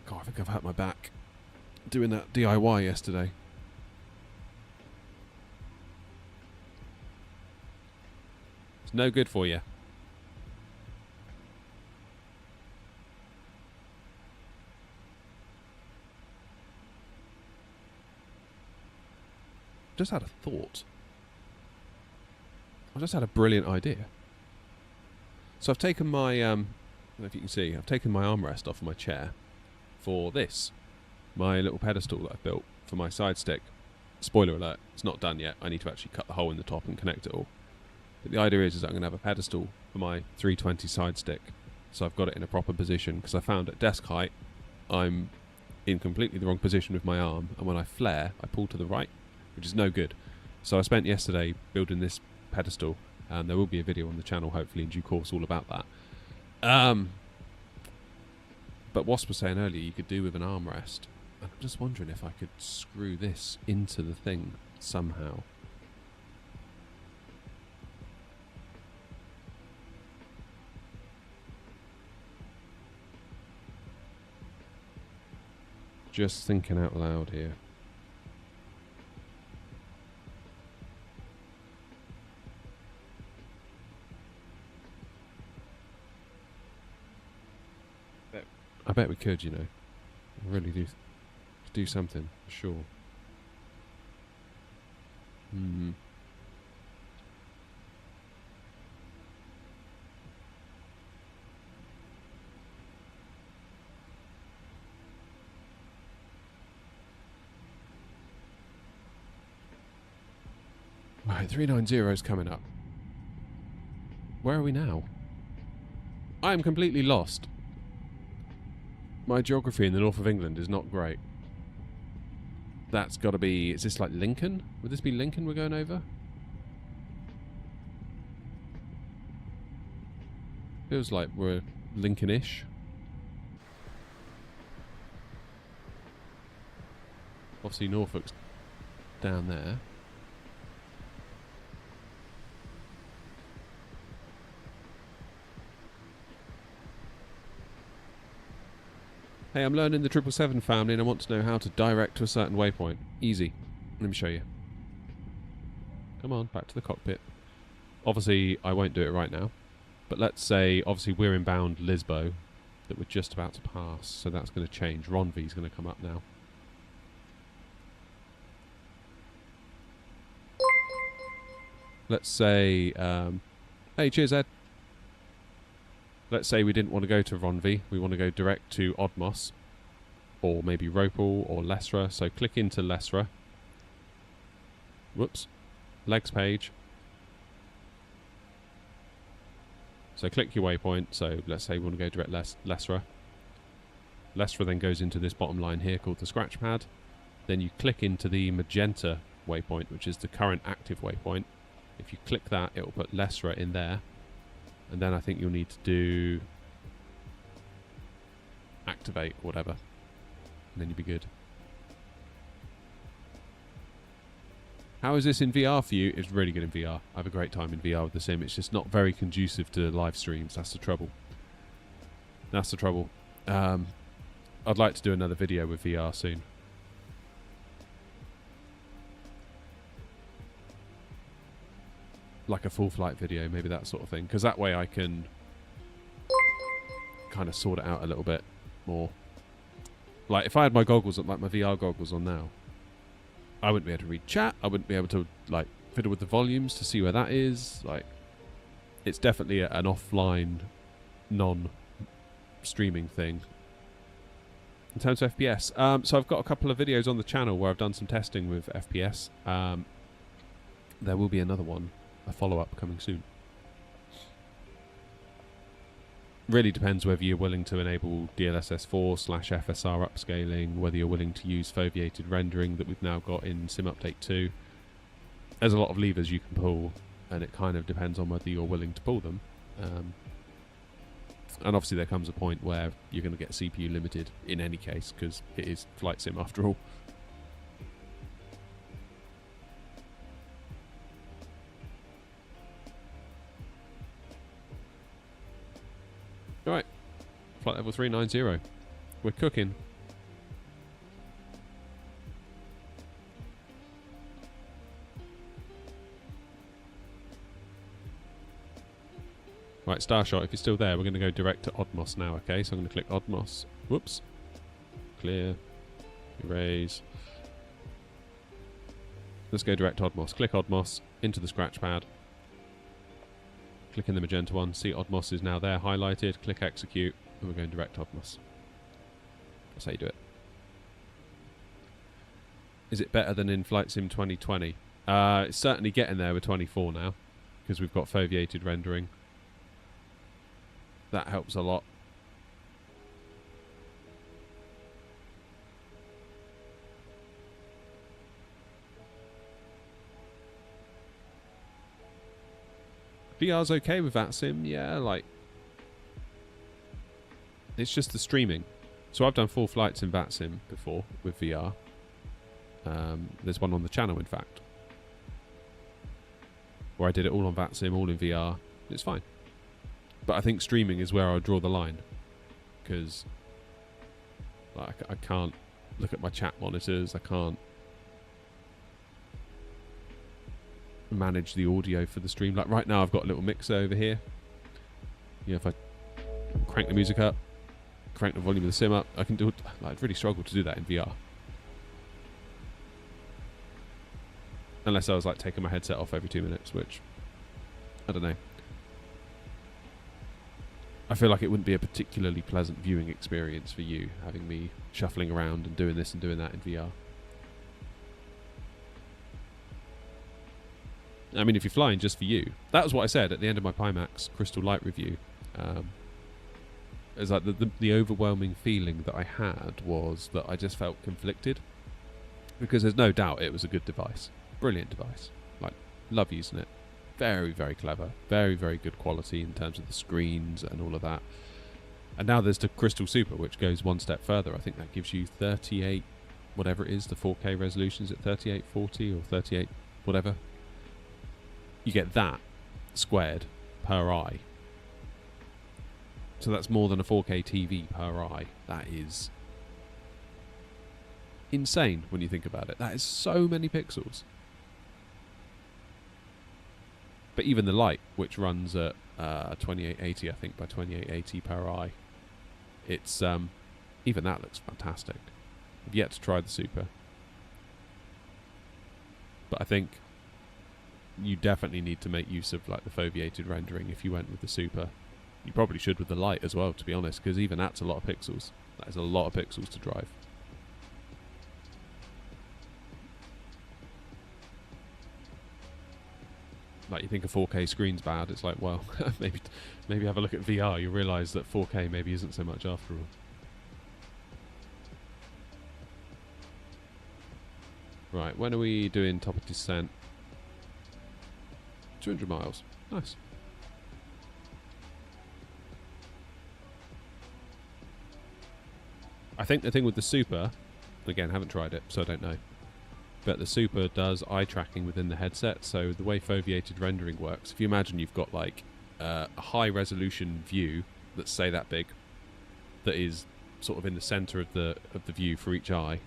God, I think I've hurt my back doing that DIY yesterday. It's no good for you. Just had a thought. I just had a brilliant idea. So I've taken my, I don't know if you can see, I've taken my armrest off of my chair for this, my little pedestal that I've built for my side stick. Spoiler alert, it's not done yet. I need to actually cut the hole in the top and connect it all. But the idea is I'm going to have a pedestal for my 320 side stick. So I've got it in a proper position, because I found at desk height I'm in completely the wrong position with my arm, and when I flare I pull to the right, which is no good. So I spent yesterday building this pedestal, and there will be a video on the channel hopefully in due course all about that. But Wasp was saying earlier you could do with an armrest. I'm just wondering if I could screw this into the thing somehow. Just thinking out loud here. I bet we could, you know. Really do something, for sure. Hmm. Right, 390's coming up. Where are we now? I am completely lost. My geography in the north of England is not great. That's got to be... Is this like Lincoln? Would this be Lincoln we're going over? Feels like we're Lincoln-ish. Obviously Norfolk's down there. Hey, I'm learning the 777 family and I want to know how to direct to a certain waypoint. Easy. Let me show you. Come on, back to the cockpit. Obviously, I won't do it right now. But let's say, obviously, we're inbound Lisbo that we're just about to pass. So that's going to change. Ronvi's going to come up now. Let's say... hey, cheers, Ed. Let's say we didn't want to go to Ronvi, we want to go direct to Odmos, or maybe Ropal or Lesra, so click into Lesra. Whoops. Legs page. So click your waypoint, so let's say we want to go direct Lesra. Lesra then goes into this bottom line here called the scratch pad. Then you click into the magenta waypoint, which is the current active waypoint. If you click that, it will put Lesra in there. And then I think you'll need to do activate or whatever. And then you'll be good. How is this in VR for you? It's really good in VR. I have a great time in VR with the sim. It's just not very conducive to live streams. That's the trouble. That's the trouble. I'd like to do another video with VR soon. like a full flight video, maybe that sort of thing, because that way I can kind of sort it out a little bit more. Like if I had my goggles, like my VR goggles on now, I wouldn't be able to read chat. I wouldn't be able to like fiddle with the volumes to see where that is. Like, it's definitely an offline, non-streaming thing. In terms of FPS, so I've got a couple of videos on the channel where I've done some testing with FPS. There will be another one, a follow-up coming soon. Really depends whether you're willing to enable DLSS4/FSR upscaling, whether you're willing to use foveated rendering that we've now got in Sim Update 2. There's a lot of levers you can pull, and it kind of depends on whether you're willing to pull them. And obviously there comes a point where you're going to get CPU limited in any case, because it is flight sim after all. Alright, flight level 390. We're cooking. Right, Starshot, if you're still there, we're going to go direct to Odmos now, okay? So I'm going to click Odmos. Whoops. Clear. Erase. Let's go direct to Odmos. Click Odmos, into the scratch pad. Click in the magenta one. See Odmos is now there, highlighted. Click execute, and we're going direct to Odmos. That's how you do it. Is it better than in Flight Sim 2020? It's certainly getting there with 24 now, because we've got foveated rendering. That helps a lot. VR's okay with that sim, yeah, like it's just the streaming. So I've done full flights in VATSIM before with VR. There's one on the channel, in fact, where I did it all on VATSIM, all in VR. It's fine. But I think streaming is where I draw the line, because like, I can't look at my chat monitors, I can't manage the audio for the stream. Like right now I've got a little mixer over here. You know, if I crank the music up, crank the volume of the sim up, I can do it. Like, I'd really struggle to do that in VR. Unless I was like taking my headset off every 2 minutes, which, I don't know. I feel like it wouldn't be a particularly pleasant viewing experience for you, having me shuffling around and doing this and doing that in VR. I mean, if you're flying just for you, that was what I said at the end of my Pimax Crystal Light review. It's like the overwhelming feeling that I had was that I just felt conflicted, because there's no doubt it was a good device, brilliant device. Like, love using it. Very, very clever. Very, very good quality in terms of the screens and all of that. And now there's the Crystal Super, which goes one step further. I think that gives you 38, whatever it is, the 4K resolutions at 3840 or 38 whatever. You get that squared per eye. So that's more than a 4K TV per eye. That is insane when you think about it. That is so many pixels. But even the light, which runs at 2880, I think, by 2880 per eye, it's even that looks fantastic. I've yet to try the Super, but I think you definitely need to make use of like the foveated rendering if you went with the Super. You probably should with the light as well, to be honest, because even that's a lot of pixels. That is a lot of pixels to drive. Like, you think a 4K screen's bad, it's like, well, maybe have a look at VR, you realise that 4K maybe isn't so much after all. Right, when are we doing top of descent? 200 miles. Nice. I think the thing with the Super, again, haven't tried it, so I don't know, but the Super does eye tracking within the headset. So the way foveated rendering works, if you imagine you've got like a high resolution view that's, say, that big, that is sort of in the center of the view for each eye,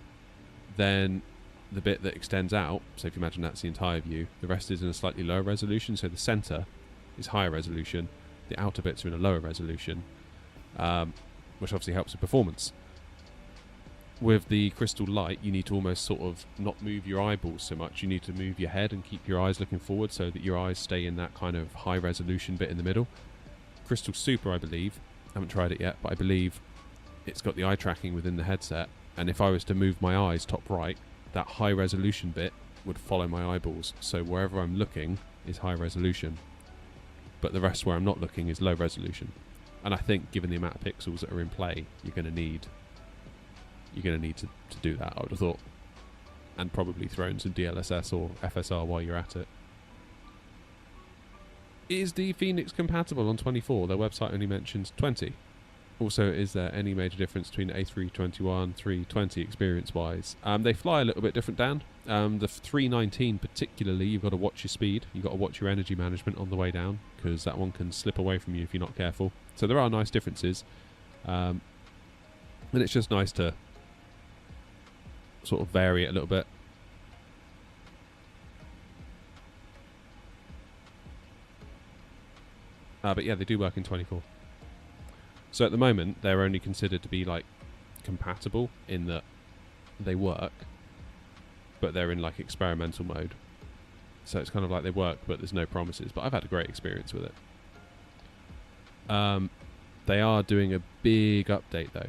then the bit that extends out, so if you imagine that's the entire view, the rest is in a slightly lower resolution, so the centre is higher resolution, the outer bits are in a lower resolution, which obviously helps with performance. With the crystal light, you need to almost sort of not move your eyeballs so much, you need to move your head and keep your eyes looking forward so that your eyes stay in that kind of high resolution bit in the middle. Crystal Super, I believe, I haven't tried it yet, but I believe it's got the eye tracking within the headset, and if I was to move my eyes top right, that high resolution bit would follow my eyeballs, so wherever I'm looking is high resolution, but the rest where I'm not looking is low resolution. And I think given the amount of pixels that are in play, you're going to need to do that, I would have thought, and probably throw in some DLSS or FSR while you're at it. Is the Phoenix compatible on 24? Their website only mentions 20. Also, is there any major difference between A321, 320 experience-wise? They fly a little bit different, Dan. The 319 particularly, you've got to watch your speed. You've got to watch your energy management on the way down, because that one can slip away from you if you're not careful. So there are nice differences. And it's just nice to sort of vary it a little bit. But yeah, they do work in 24. So at the moment, they're only considered to be like compatible in that they work, but they're in like experimental mode. So it's kind of like they work, but there's no promises. But I've had a great experience with it. They are doing a big update though,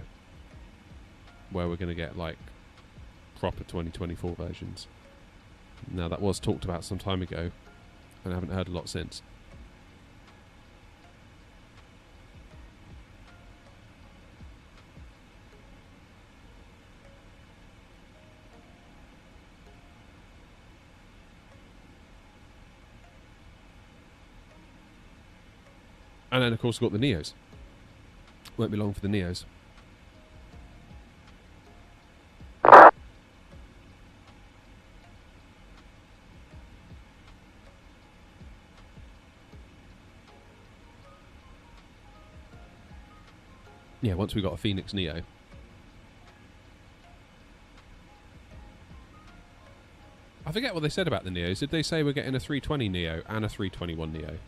where we're going to get like proper 2024 versions. Now that was talked about some time ago, and I haven't heard a lot since. And then, of course, we've got the Neos. Won't be long for the Neos. Yeah, once we got a Phoenix Neo. I forget what they said about the Neos. Did they say we're getting a 320 Neo and a 321 Neo?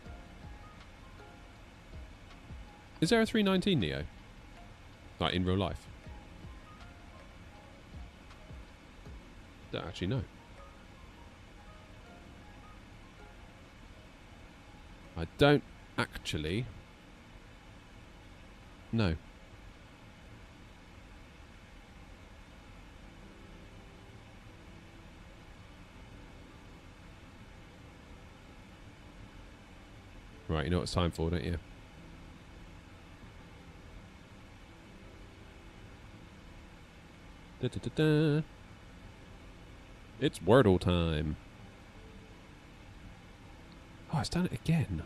Is there a 319 Neo? Like in real life? Don't actually know. I don't actually know. Right, you know what it's time for, don't you? Da, da, da, da. It's Wordle time. Oh, it's done it again.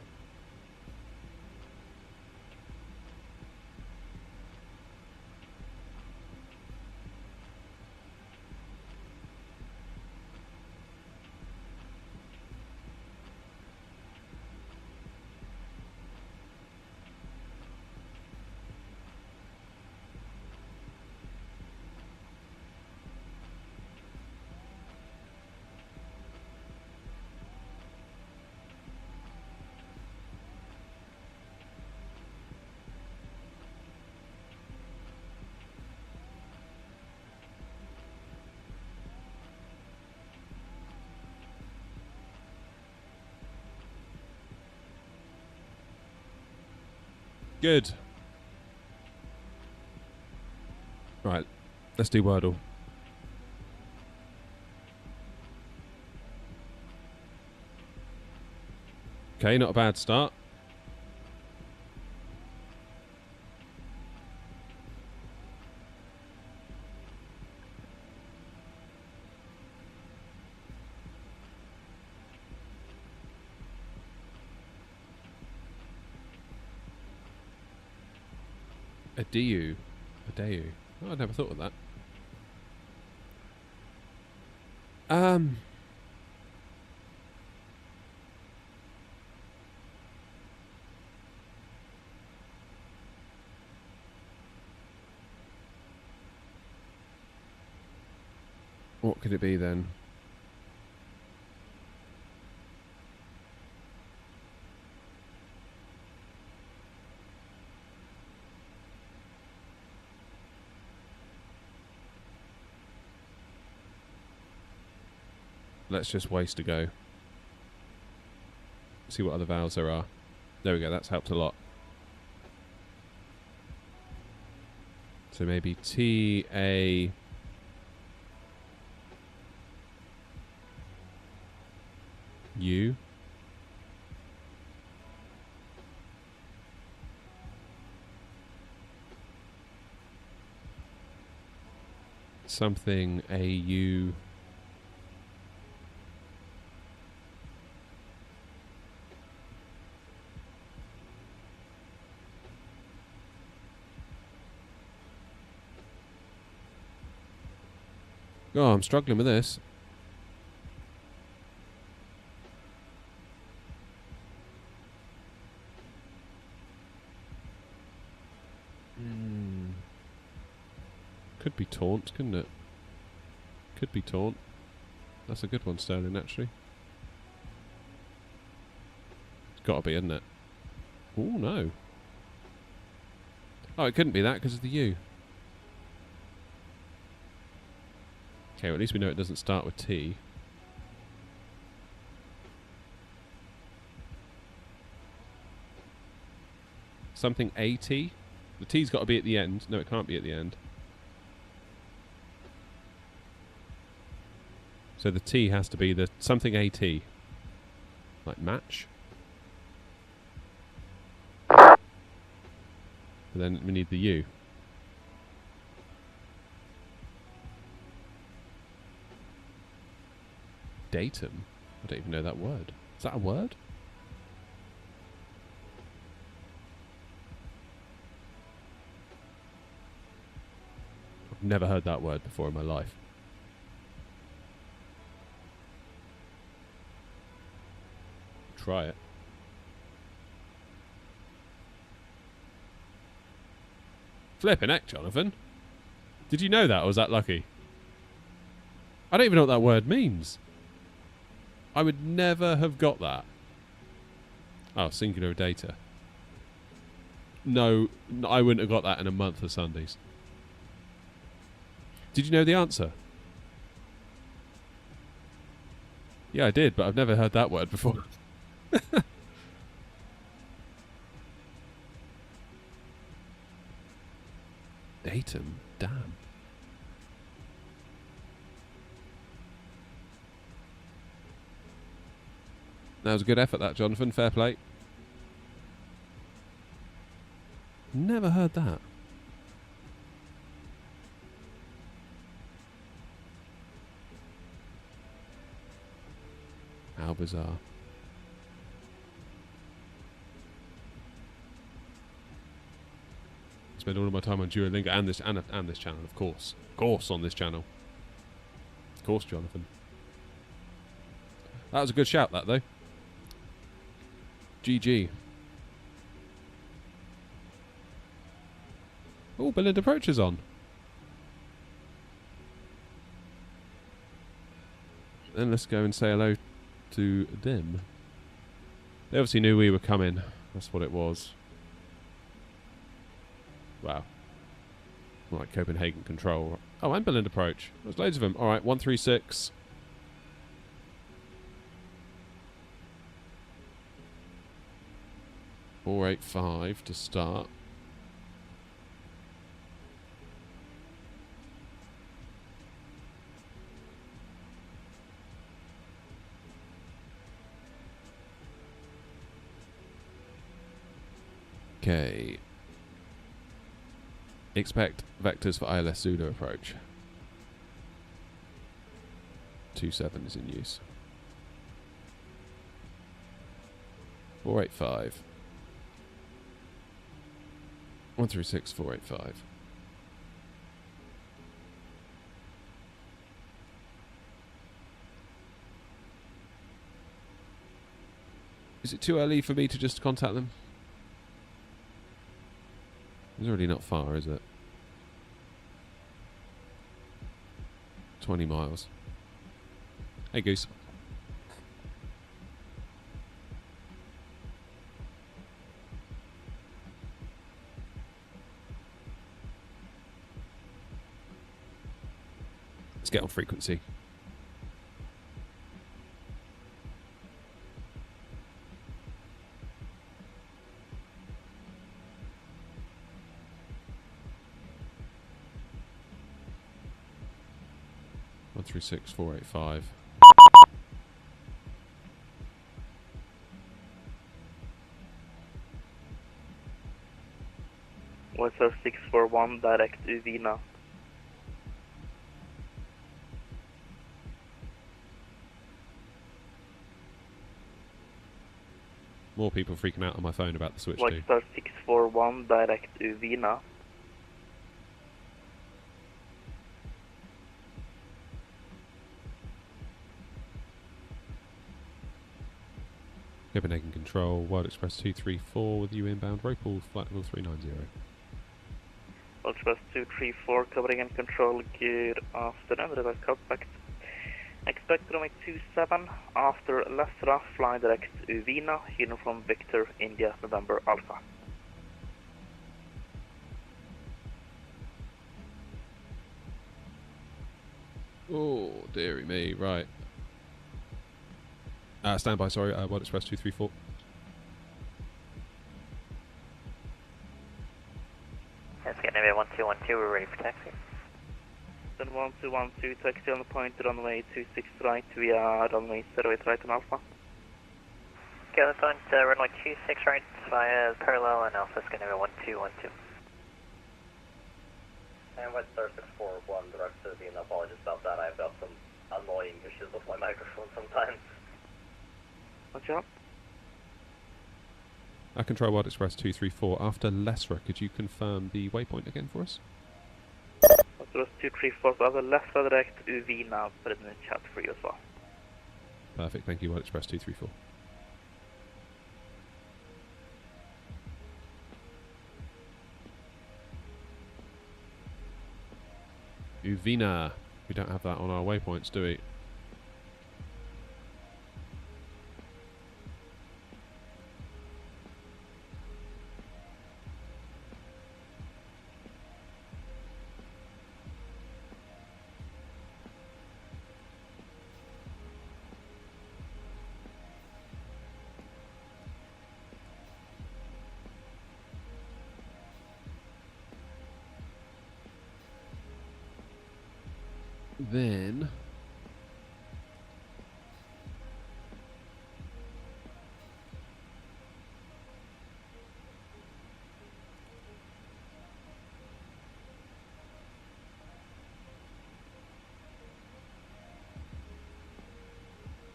Good. Right, let's do Wordle. Okay, not a bad start. Adeu. Adeu. Oh, I never thought of that. What could it be then? let's just waste a go. See what other vowels there are. There we go, that's helped a lot. So maybe T, A, U. Something A, U. Oh, I'm struggling with this. Could be taunt, couldn't it? Could be taunt. That's a good one, Sterling, actually. It's got to be, isn't it? Oh, no. Oh, it couldn't be that because of the U. Okay, well, at least we know it doesn't start with T. Something AT? The T's got to be at the end. No, it can't be at the end. So the T has to be the something AT. Like match? But then we need the U. Datum? I don't even know that word. Is that a word? I've never heard that word before in my life. Try it. Flippin' heck, Jonathan. Did you know that, or was that lucky? I don't even know what that word means. I would never have got that. Oh, singular data. No, I wouldn't have got that in a month of Sundays. Did you know the answer? Yeah, I did, but I've never heard that word before. Datum? Damn. That was a good effort, that, Jonathan. Fair play. Never heard that. How bizarre. Spend all of my time on Duolingo and this channel, of course. Of course, on this channel. Of course, Jonathan. That was a good shout, that, though. GG. Oh, Billand Approach is on. Then let's go and say hello to them. They obviously knew we were coming. That's what it was. Wow. Like Copenhagen Control. Oh, and Billand Approach. There's loads of them. Alright, 136. .485 to start. Okay. Expect vectors for ILS Zulu approach. 27 is in use. 485. 136 485. Is it too early for me to just contact them? It's already not far, is it? 20 miles. Hey, Goose. Let's get on frequency. 136485. One 641 direct to Vina. More people freaking out on my phone about the switch One too. 641 direct to Vina. Copenhagen Control, World Express 234 with you inbound, Ropal, flight level 390. World Express 234, covering and control, good afternoon, river contact. Expect runway 27 after Lesra, fly direct to Vina, uniform Victor, India, November Alpha. Oh, dearie me, right. Standby, sorry, World Express 234. Let's get Navy 1212, we're ready for taxi. Then 1212, taxi on the point, runway 26 right, we are runway 08 right on Alpha. Okay, on the point, runway 26 right via parallel and Alpha, Sky Navy 1212. And White Star 641, direct to Vienna, apologies about that, I've got some annoying issues with my microphone sometimes. Watch out. Control World Express 234. After Lesra, could you confirm the waypoint again for us? Express 234, so other Lesra direct to Vina, put it in the chat for you as well. Perfect, thank you, World Express 234. Uvina. We don't have that on our waypoints, do we? Then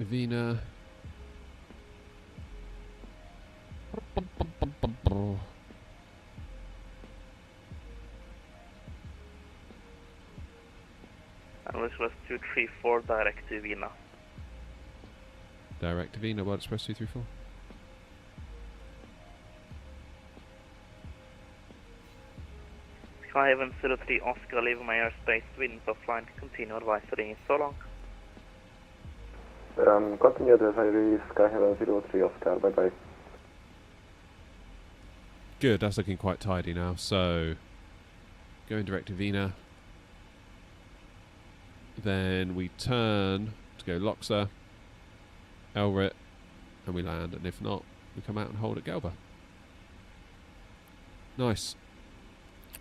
Avina. And Express 234, direct to Vina. Direct to Vina, World Express 234. Skyhaven 03 Oscar, leave my airspace, winds offline, continue advisory, so long. Continue advisory, Skyhaven 03 Oscar, bye bye. Good, that's looking quite tidy now. So, going direct to Vina. Then we turn to go Loxa, Elrit, and we land. And if not, we come out and hold at Gelba. Nice.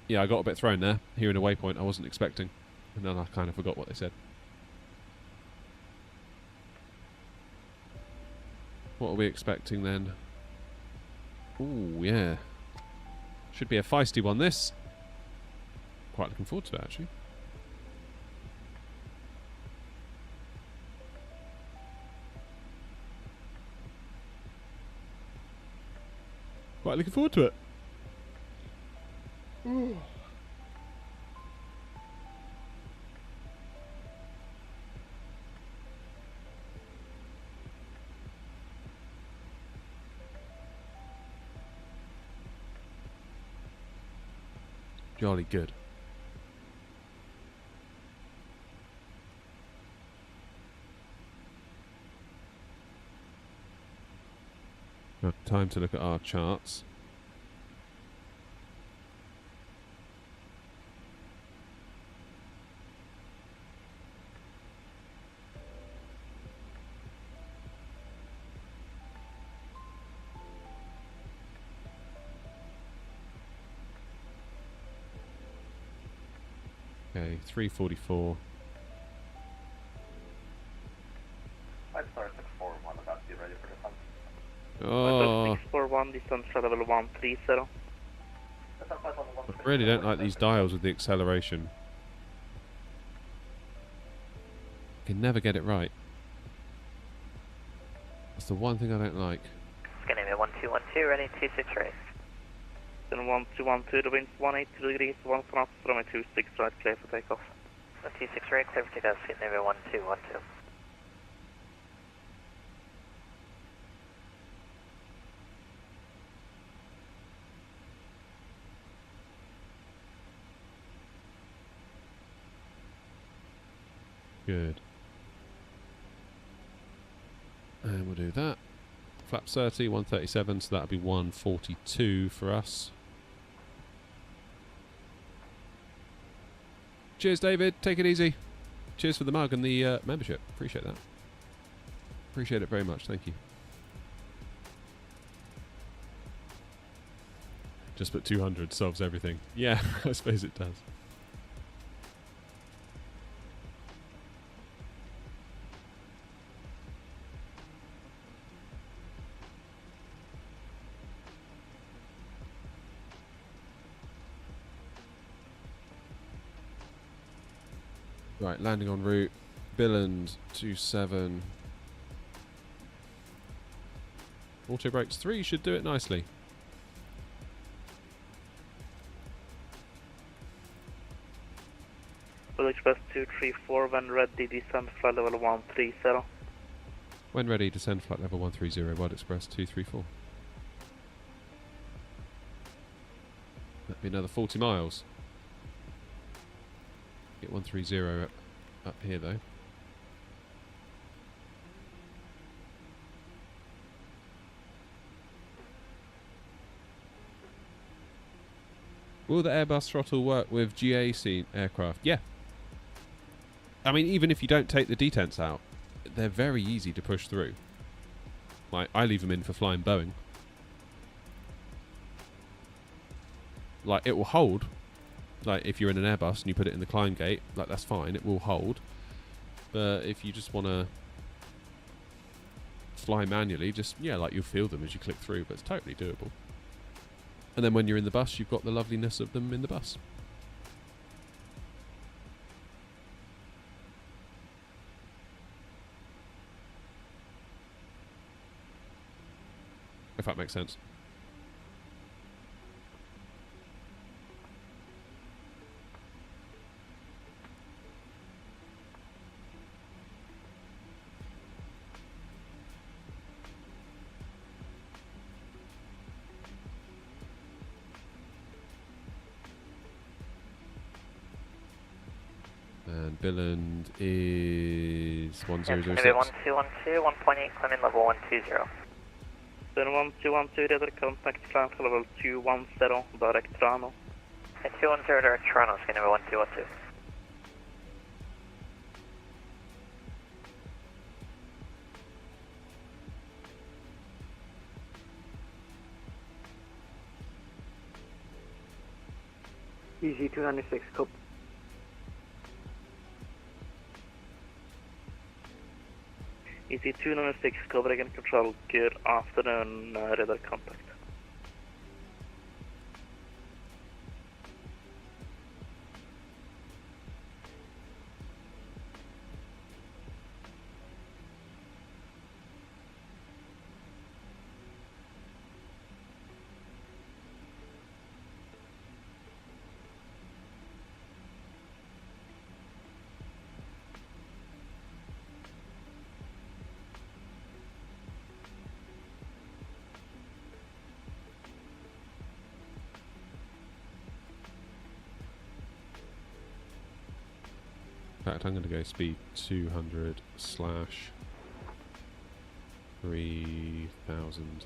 Yeah, I got a bit thrown there, hearing a waypoint I wasn't expecting. And then I kind of forgot what they said. What are we expecting then? Ooh, yeah. Should be a feisty one, this. Quite looking forward to it, actually. Quite looking forward to it. Ooh. Jolly good. Now, time to look at our charts. Okay, 344. Oh, 641, descent for level 130. I really don't like these dials with the acceleration. Can never get it right. That's the one thing I don't like. Scanning 1212, ready 263. Then 1212, the wind's 180 degrees, 1 knot, runway 26 right, clear for takeoff. 263, clear for takeoff, speed Navy 1212. Good. And we'll do that. Flaps 30, 137, so that'll be 142 for us. Cheers, David. Take it easy. Cheers for the mug and the membership. Appreciate that. Appreciate it very much. Thank you. Just put 200 solves everything. Yeah, I suppose it does. Right, landing en route. Billand 27. Auto brakes 3 should do it nicely. Will Express 234, when ready, descend flight level 130. When ready, descend flight level 130, Wild Express 234. That'd be another 40 miles. Get 130 up here though. Will the Airbus throttle work with GAC aircraft? Yeah. I mean, even if you don't take the detents out, they're very easy to push through. Like, I leave them in for flying Boeing. Like, it will hold. Like, if you're in an Airbus and you put it in the climb gate, like, that's fine, it will hold. But if you just want to fly manually, just, yeah, like, you'll feel them as you click through, but it's totally doable. And then when you're in the bus, you've got the loveliness of them in the bus. If that makes sense. And Billand is 1006. Maybe 1212, 1.8, climbing level 120. Then 1212, radar contact flight level 210, direct Toronto. 210, direct Toronto, scanning 1212. EG 296, copy. Easy 296, covering and control, good afternoon, radar contact. In fact, I'm going to go speed 200 slash 3000.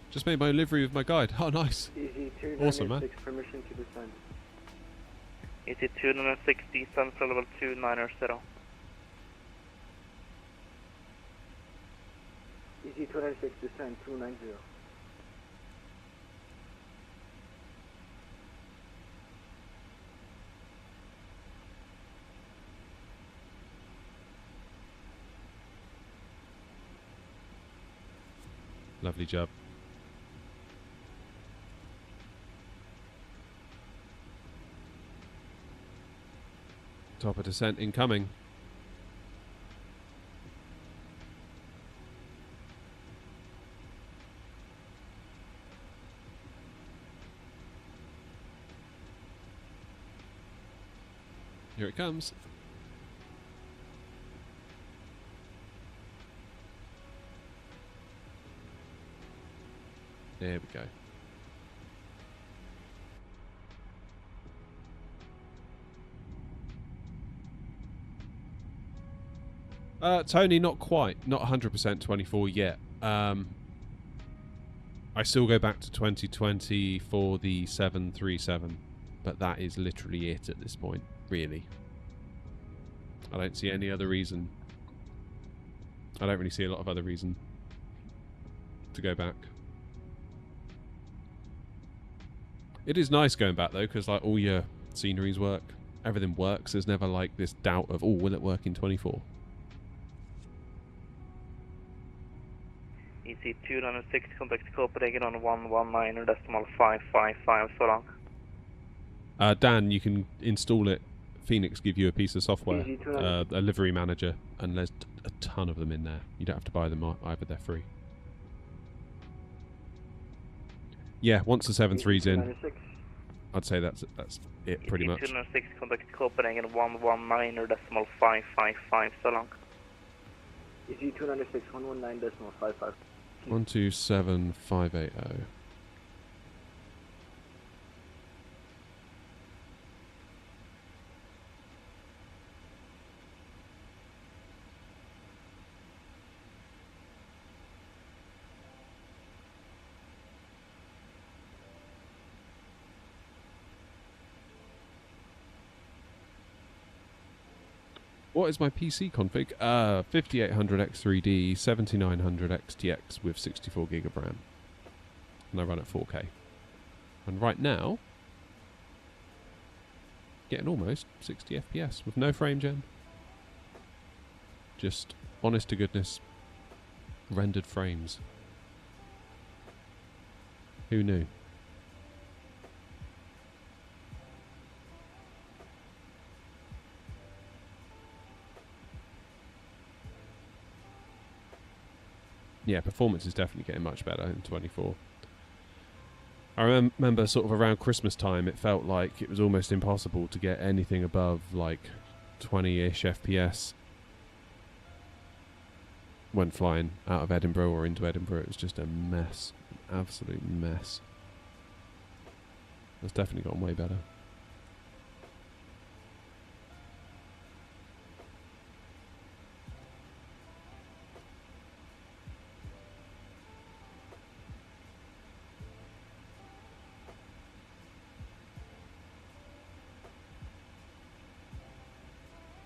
Just made my livery with my guide. Oh, nice. EG Awesome, man. 296, permission to descend. Easy 260, descend for level 290. Easy 296, descend 290. Lovely job. Top of descent incoming. Here it comes. There we go. Tony, not quite. Not 100% 24 yet. I still go back to 2020 for the 737, but that is literally it at this point, really. I don't see any other reason. I don't really see a lot of other reason to go back. It is nice going back though, because like all your sceneries work, everything works. There's never like this doubt of, oh, will it work in 24? EC 206, contact Copenhagen on 119.555, so long. Dan, you can install it. Phoenix give you a piece of software, a livery manager, and there's a ton of them in there. You don't have to buy them either, they're free. Yeah, once the 7.3's in, I'd say that's it pretty much. 206, contact Copenhagen 119.555, so long. Easy 296, 119.55. 127580. What is my PC config? 5800X3D, 7900XTX with 64 gig of RAM. And I run at 4K. And right now, getting almost 60 FPS with no frame gen. Just honest to goodness, rendered frames. Who knew? Yeah, performance is definitely getting much better in 24. I remember sort of around Christmas time, it felt like it was almost impossible to get anything above like 20-ish FPS when flying out of Edinburgh or into Edinburgh. It was just a mess, an absolute mess. It's definitely gotten way better.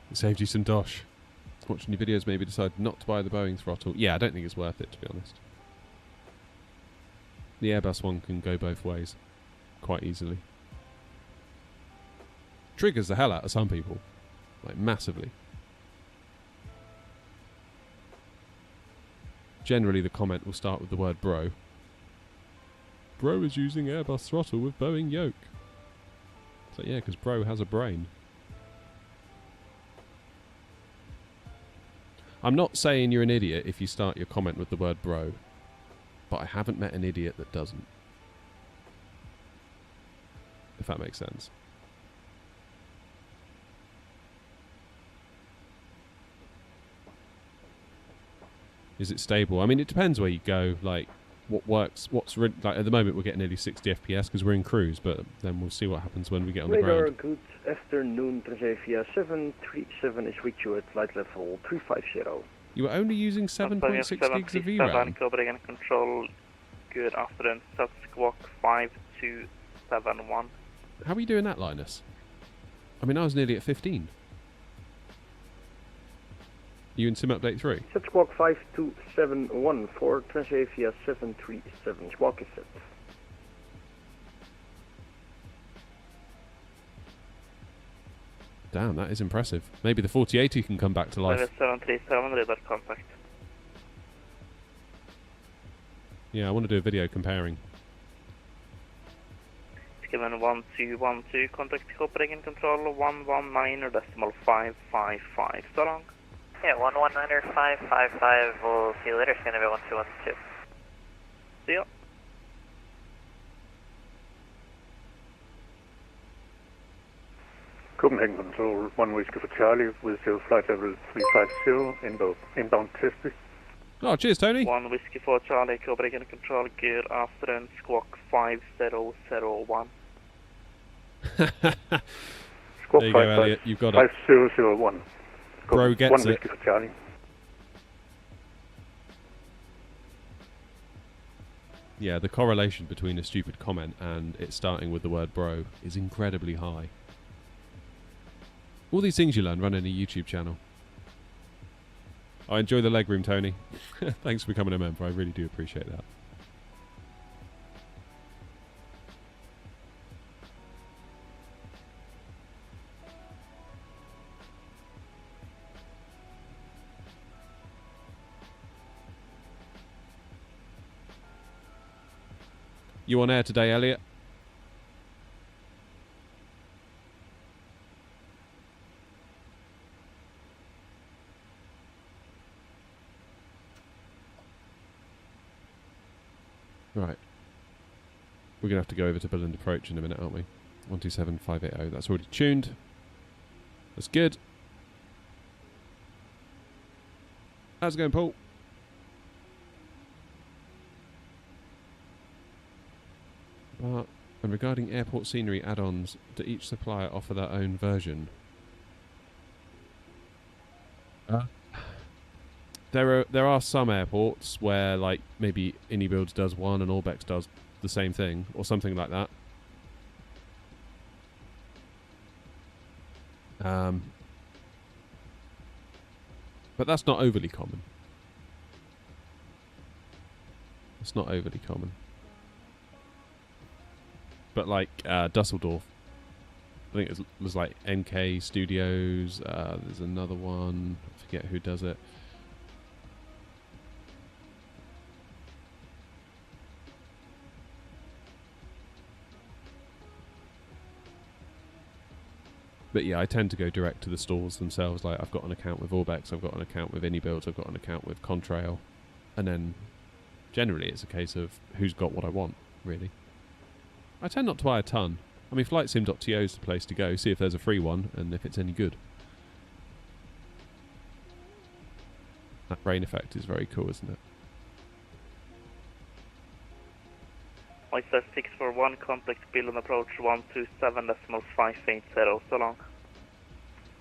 It saved you some dosh. Watching your videos maybe decide not to buy the Boeing throttle. Yeah, I don't think it's worth it, to be honest. The Airbus one can go both ways quite easily. Triggers the hell out of some people. Like, massively. Generally, the comment will start with the word bro. Bro is using Airbus throttle with Boeing yoke. So yeah, because bro has a brain. I'm not saying you're an idiot if you start your comment with the word bro, but I haven't met an idiot that doesn't. If that makes sense. Is it stable? I mean, it depends where you go. Like, what works? Like at the moment, we're getting nearly 60 FPS because we're in cruise, but then we'll see what happens when we get on the ground. Good afternoon, Transavia 737 is with you at flight level 350. You were only using 7.6 gigs of VRAM. Copenhagen control, good afternoon, set squawk 5271. How are you doing that, Linus? I mean, I was nearly at 15. You in sim update 3? Set squawk 5271 for Transavia 737. Squawk is set. Damn, that is impressive. Maybe the 4080 can come back to life. 737 radar contact. Yeah, I want to do a video comparing. Given 1212, contact Copenhagen control 119.555. So long. Yeah, 119.555. We'll see you later. It's going to be 1212. See ya. Copenhagen Control, 1 Whiskey for Charlie with your flight level 350, inbound Tisby. Oh, cheers, Tony. 1 Whiskey for Charlie, Copenhagen Control, good afternoon, squawk 5001. There Squawk you go, Elliot. You've got it. 5001. Bro gets 1 it. Whiskey for Charlie. Yeah, the correlation between a stupid comment and it starting with the word bro is incredibly high. All these things you learn running a YouTube channel. I enjoy the legroom, Tony. Thanks for becoming a member. I really do appreciate that. You on air today, Elliot? Right. We're going to have to go over to Billand approach in a minute, aren't we? 127580. That's already tuned. That's good. How's it going, Paul? And regarding airport scenery add-ons, do each supplier offer their own version? There are some airports where, like, maybe Anybuilds does one and Orbex does the same thing, or something like that. But that's not overly common. It's not overly common. But like Dusseldorf, I think it was like NK Studios. There's another one. I forget who does it. But yeah, I tend to go direct to the stores themselves. Like, I've got an account with Orbex, I've got an account with Anybuilds, I've got an account with Contrail, and then generally it's a case of who's got what I want, really. I tend not to buy a ton. I mean, flightsim.to is the place to go, see if there's a free one, and if it's any good. That rain effect is very cool, isn't it? Oyster 641, contact Billand approach 127.580, so long.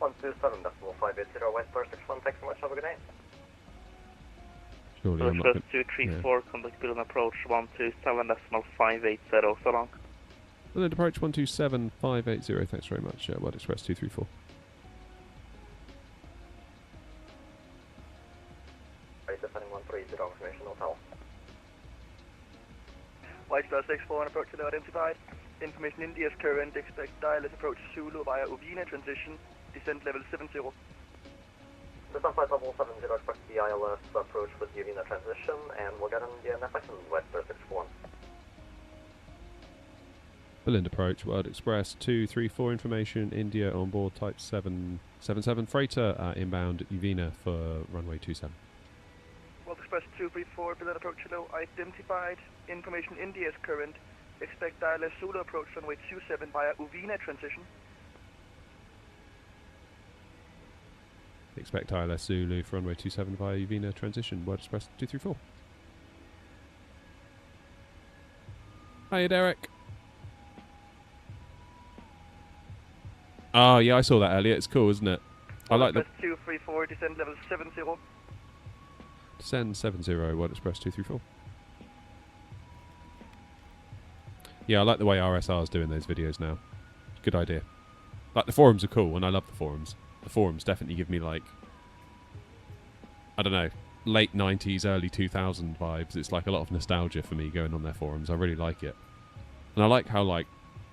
127.580, Westport 61, thanks so much, have a good day. Surely I'm not Northwest 234, contact Billand approach 127.580, so long. Billand approach 127.580, thanks very much, World Express 234. Right, defending 130, information hotel. White Star 64, approach to identified. Information India's current, expect dial approach Zulu via Uvina transition, descent level 70. Descent flight level 70, expect the ILS approach with Uvina transition, and we'll get in the NFX in White Star 61. Billand approach, World Express 234, information, India on board type 777 freighter, inbound Uvina for runway 27. World Express 234, Billand approach hello, identified. Information India's current, expect ILS Zulu approach runway 27 via Uvina transition. Expect ILS Zulu for runway 27 via Uvina transition, World Express 234. Hiya, Derek. Oh, yeah, I saw that earlier. It's cool, isn't it? I like the... 234, descent level 70. Descend 70, World Express 234. Yeah, I like the way RSR is doing those videos now. Good idea. Like, the forums are cool, and I love the forums. The forums definitely give me, like, I don't know, late 90s, early 2000 vibes. It's like a lot of nostalgia for me going on their forums. I really like it. And I like how like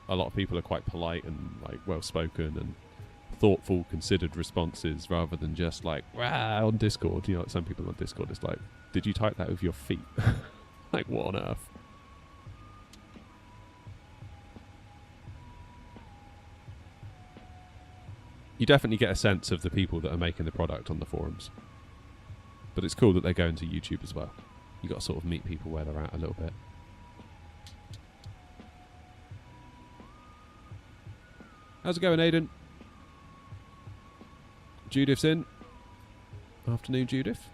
a lot of people are quite polite and like well spoken and thoughtful, considered responses rather than just like rah on Discord. You know, like some people on Discord it's like, did you type that with your feet? Like what on earth? You definitely get a sense of the people that are making the product on the forums. But it's cool that they're going to YouTube as well. You got to sort of meet people where they're at a little bit. How's it going, Aidan? Judith's in. Afternoon, Judith.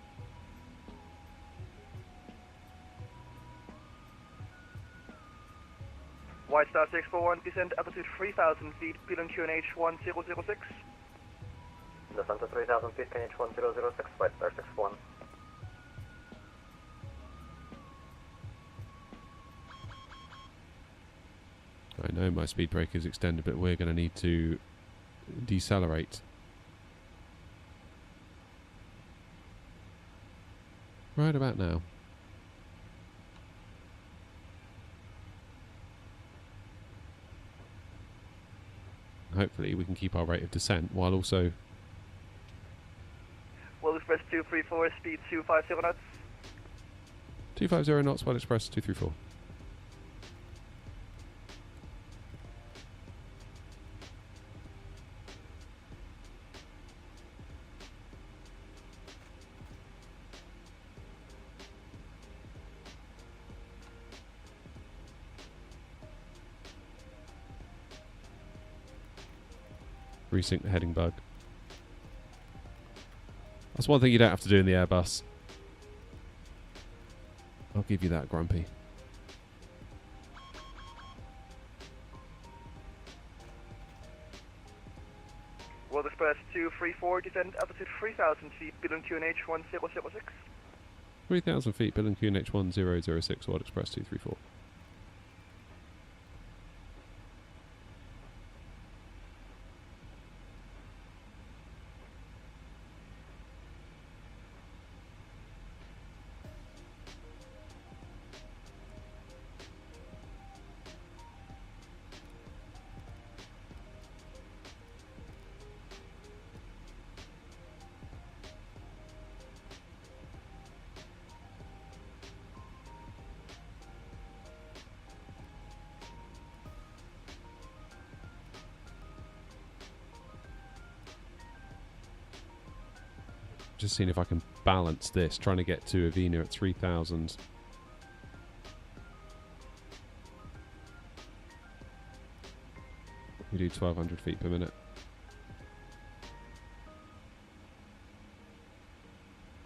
White Star 641, descend altitude 3,000 feet, Billand QNH 1006. Descent to 3,000 feet, QNH 1006, White Star 641. I know my speed brake is extended, but we're going to need to decelerate. Right about now. Hopefully we can keep our rate of descent while also... World Express 234, speed 250 knots. 250 knots, World Express 234. Resync the heading bug. That's one thing you don't have to do in the Airbus. I'll give you that, Grumpy. World Express 234, descend altitude 3,000 feet, Billand QNH 1006. 3,000 feet, Billand QNH 1006, World Express 234. Just seeing if I can balance this, trying to get to Avena at 3,000. We do 1,200 feet per minute.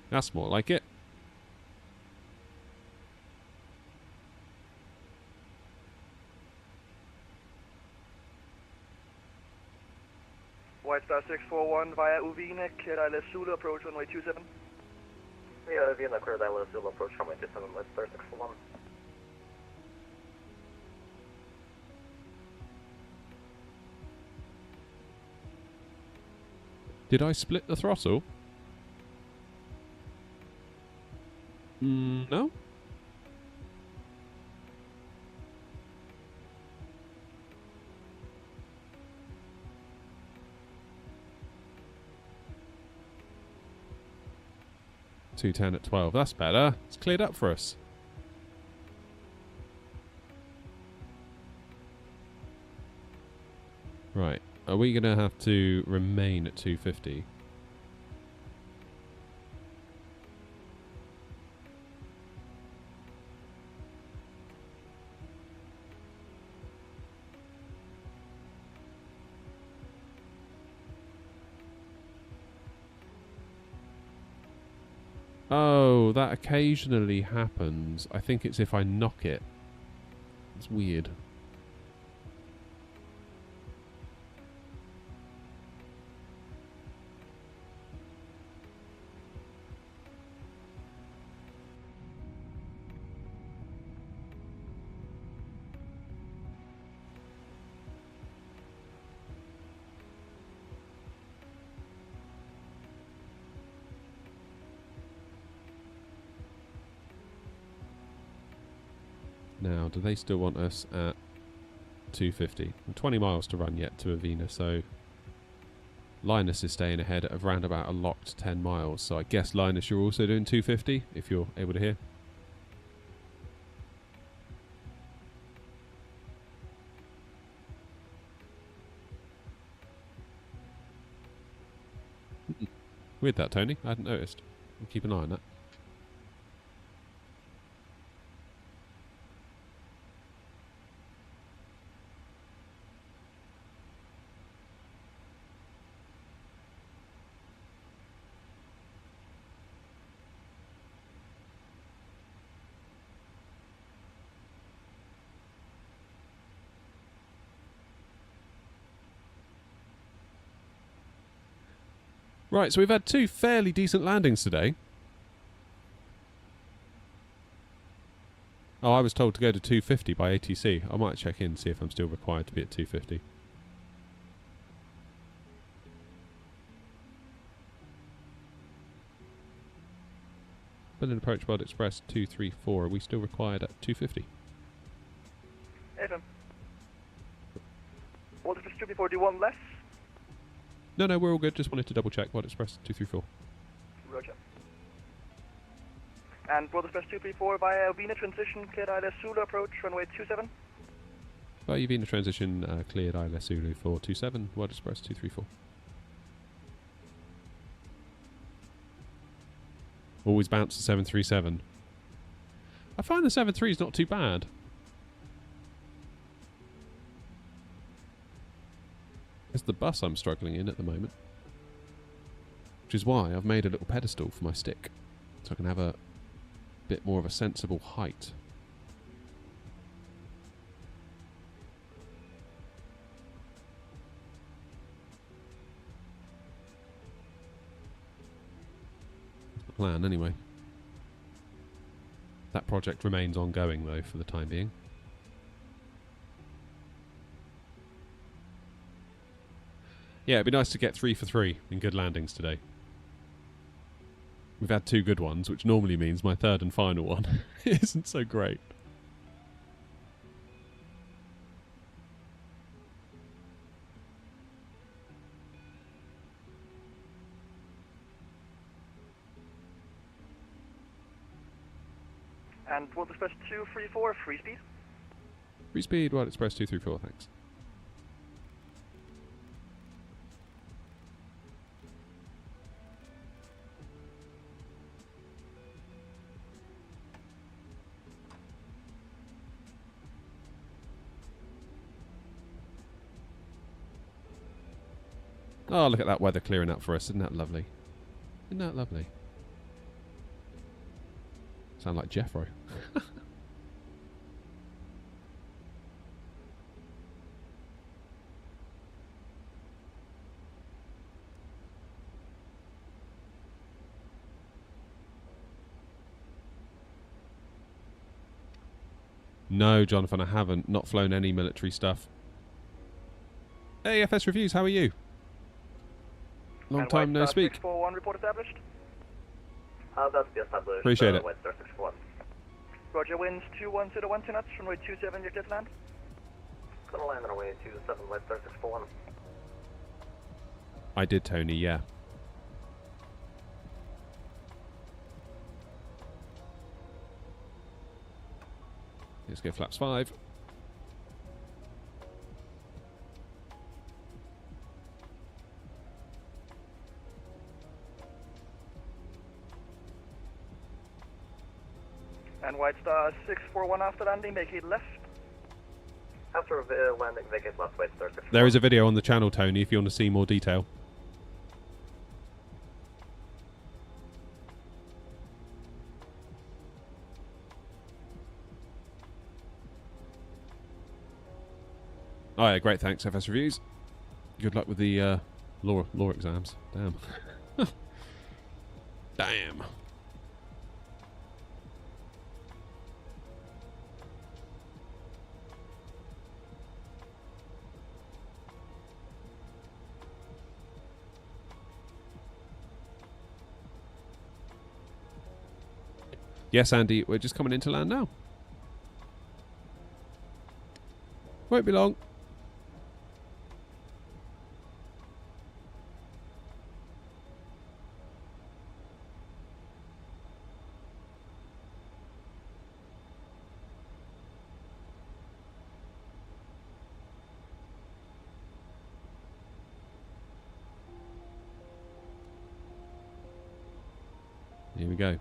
That's more like it. White Star 641 via Uvina, clear ILS Zulu, approach runway 27. Yeah, Vienna, clear ILS Zulu, approach runway 27, White Star 641. Did I split the throttle? No? .210 at 12. That's better. It's cleared up for us. Right. Are we going to have to remain at 250? Oh, that occasionally happens. I think it's if I knock it. It's weird. Now, do they still want us at 250? 20 miles to run yet to Avina, so Linus is staying ahead at around about a locked 10 miles. So I guess, Linus, you're also doing 250, if you're able to hear. Weird that, Tony. I hadn't noticed. We'll keep an eye on that. Right, so we've had two fairly decent landings today. Oh, I was told to go to 250 by ATC. I might check in, see if I'm still required to be at 250. Billand Approach World Express 234. Are we still required at 250? FM. World Express 234, do you want less? No, we're all good. Just wanted to double check. World Express 234. Roger. And World Express 234 via Avina transition, cleared ILS Zulu approach, runway 27. By Avina transition, cleared ILS Zulu for 27, World Express 234. Always bounce the 737. I find the 73 is not too bad. It's the bus I'm struggling in at the moment. Which is why I've made a little pedestal for my stick. So I can have a bit more of a sensible height. That's the plan anyway. That project remains ongoing though for the time being. Yeah, it'd be nice to get 3 for 3 in good landings today. We've had 2 good ones, which normally means my third and final one isn't so great. And World Express 234, free speed. Free speed, World Express 234, thanks. Oh, look at that weather clearing up for us. Isn't that lovely? Isn't that lovely? Sound like Jeffro. No, Jonathan, I haven't. Not flown any military stuff. Hey, FS Reviews, how are you? Long and time no speak. 641 report established. That's the established. Appreciate it. White Star 641. Roger, winds 2102 knots, runway 27, you're clear to land. Gonna land on our way 27, White Star 641. I did, Tony, yeah. Let's go flaps 5. And White Star 641 after landing, make it left. After landing, vacate left, White Star 641. There is a video on the channel, Tony, if you want to see more detail. Oh yeah, great, thanks, FS Reviews. Good luck with the law exams. Damn. Damn. Yes, Andy, we're just coming into land now. Won't be long. Here we go.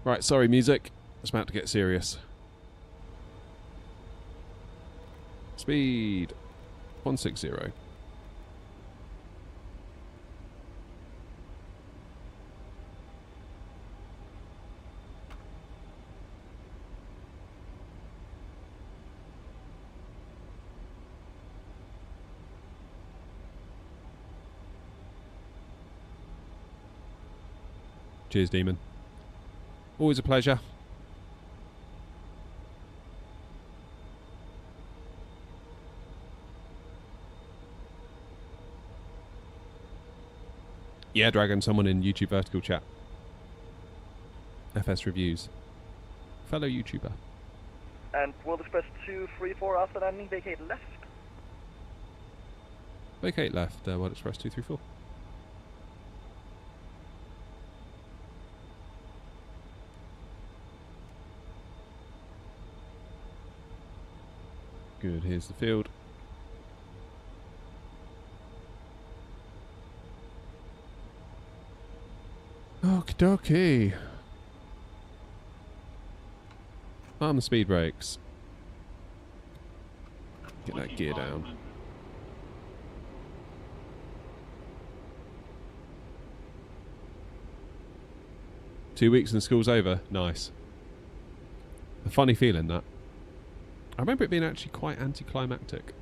Right, sorry music. It's about to get serious. Speed 160. Cheers, Demon. Always a pleasure. Yeah, Dragon, someone in YouTube vertical chat. FS reviews. Fellow YouTuber. And World Express 234 after landing, vacate left. Vacate left, World Express 234. Good, here's the field. Okie dokie. Arm the speed brakes. Get that gear down. Two weeks and school's over. Nice. A funny feeling, that. I remember it being actually quite anticlimactic.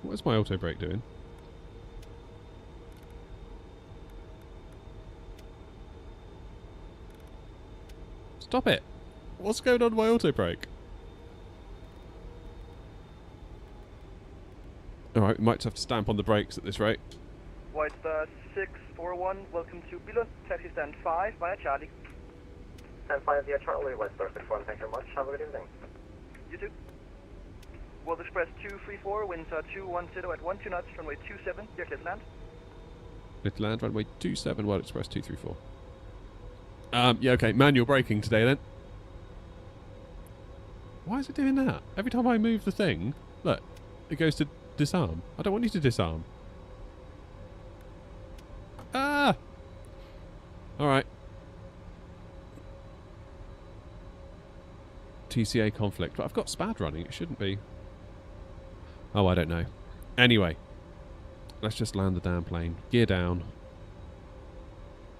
What's my auto brake doing? Stop it! What's going on with my auto brake? Alright, we might have to stamp on the brakes at this rate. White Star 641, welcome to Billand, taxi stand 5 via Charlie. Stand 5 via Charlie, White Star 61, thank you very much. Have a good evening. You too. World Express 234, winds are 210 at 12 knots, runway 27, clear to land. Little land, runway 27, World Express 234. Yeah, okay, manual braking today then. Why is it doing that? Every time I move the thing, look, it goes to disarm. I don't want you to disarm. Ah! Alright. TCA conflict. But I've got SPAD running, it shouldn't be. Oh, I don't know. Anyway, let's just land the damn plane. Gear down.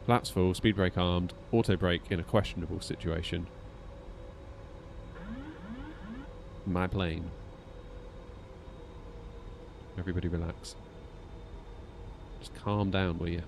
Flaps full, speed brake armed, auto brake in a questionable situation. My plane. Everybody relax. Just calm down, will you?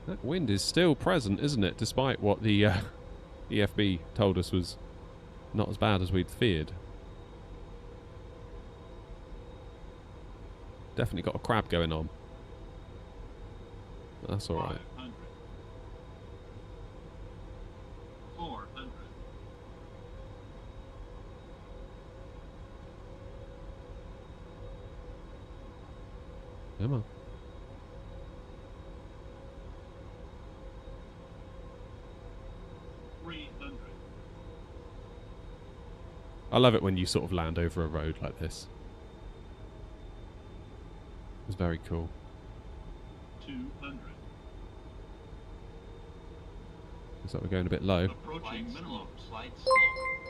That wind is still present, isn't it? Despite what the EFB told us was not as bad as we'd feared. Definitely got a crab going on. But that's alright. 400. Come on. I love it when you sort of land over a road like this. It's very cool. 200. Looks like we're going a bit low. Approaching minimum. Slide slow.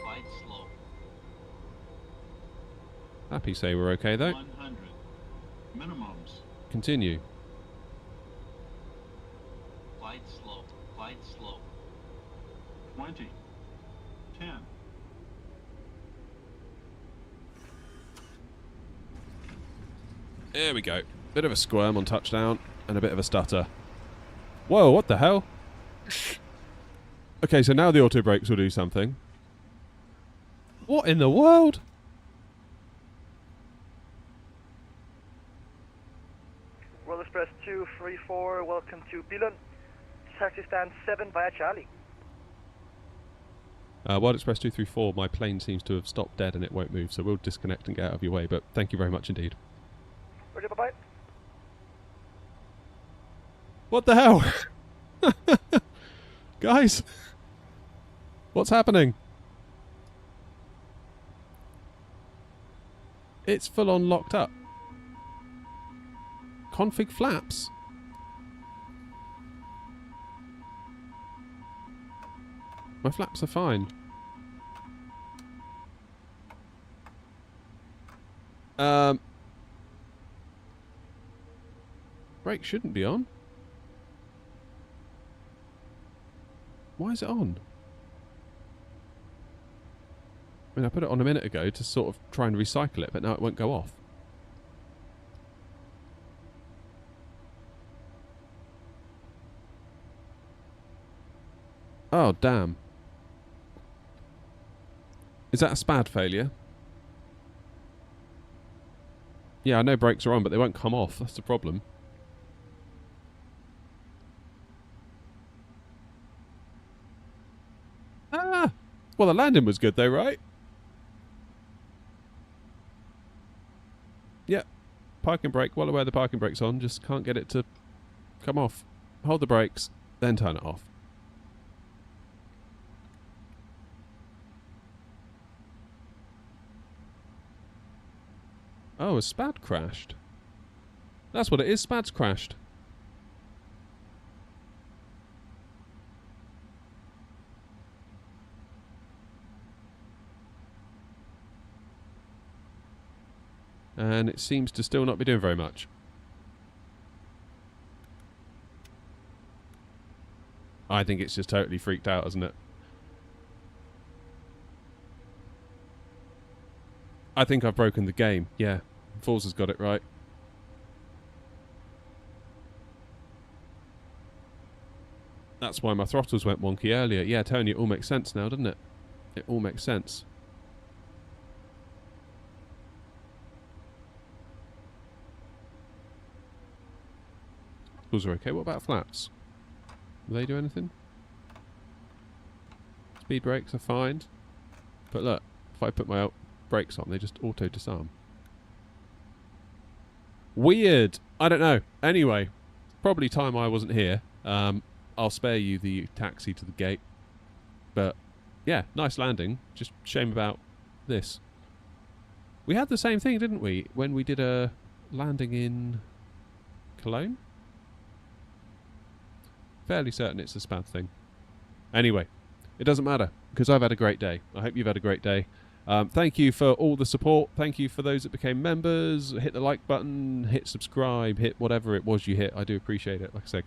Slide slow. Happy say we're okay though. 100. Minimums. Continue. Slide slow. Slide slow. 20. 10. There we go. Bit of a squirm on touchdown and a bit of a stutter. Whoa, what the hell? Okay, so now the auto brakes will do something. What in the world? World Express 234, welcome to Billand. Taxi stand 7 via Charlie. World Express 234, my plane seems to have stopped dead and it won't move, so we'll disconnect and get out of your way, but thank you very much indeed. Roger, bye-bye. What the hell? Guys, what's happening? It's full on locked up. Config flaps. My flaps are fine. Brake shouldn't be on. Why is it on? I mean, I put it on a minute ago to sort of try and recycle it, but now it won't go off. Oh, damn. Is that a SPAD failure? Yeah, I know brakes are on, but they won't come off. That's the problem. Ah! Well, the landing was good though, right? Yep. Parking brake. Well aware the parking brake's on. Just can't get it to come off. Hold the brakes, then turn it off. Oh, a SPAD crashed. That's what it is. SPAD's crashed. And it seems to still not be doing very much. I think it's just totally freaked out, isn't it? I think I've broken the game. Yeah, Falls has got it right. That's why my throttles went wonky earlier. Yeah, Tony, it all makes sense now, doesn't it? It all makes sense. Those are okay. What about flaps? Do they do anything? Speed brakes are fine. But look, if I put my brakes on, they just auto disarm. Weird. I don't know. Anyway, probably time I wasn't here. I'll spare you the taxi to the gate. But yeah, nice landing. Just shame about this. We had the same thing, didn't we, when we did a landing in Cologne? Fairly certain it's a SPAD thing. Anyway, it doesn't matter, because I've had a great day. I hope you've had a great day. Thank you for all the support. Thank you for those that became members. Hit the like button, hit subscribe, hit whatever it was you hit. I do appreciate it. Like I said,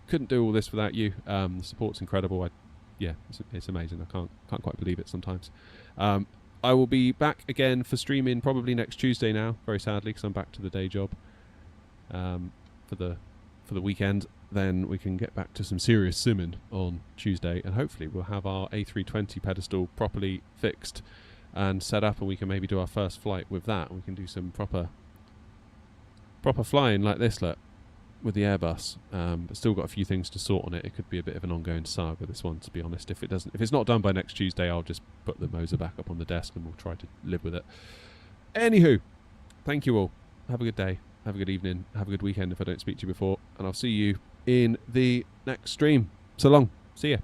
couldn't do all this without you. The support's incredible. Yeah, it's amazing. I can't quite believe it sometimes. I will be back again for streaming probably next Tuesday now, very sadly, because I'm back to the day job for the weekend. Then we can get back to some serious simming on Tuesday, and hopefully we'll have our A320 pedestal properly fixed and set up, and we can maybe do our first flight with that. We can do some proper flying like this, look, with the Airbus. But still got a few things to sort on it. It could be a bit of an ongoing saga, this one, to be honest. If it's not done by next Tuesday, I'll just put the Moser back up on the desk and we'll try to live with it. Anywho, thank you all. Have a good day. Have a good evening. Have a good weekend if I don't speak to you before. And I'll see you in the next stream. So long. See ya.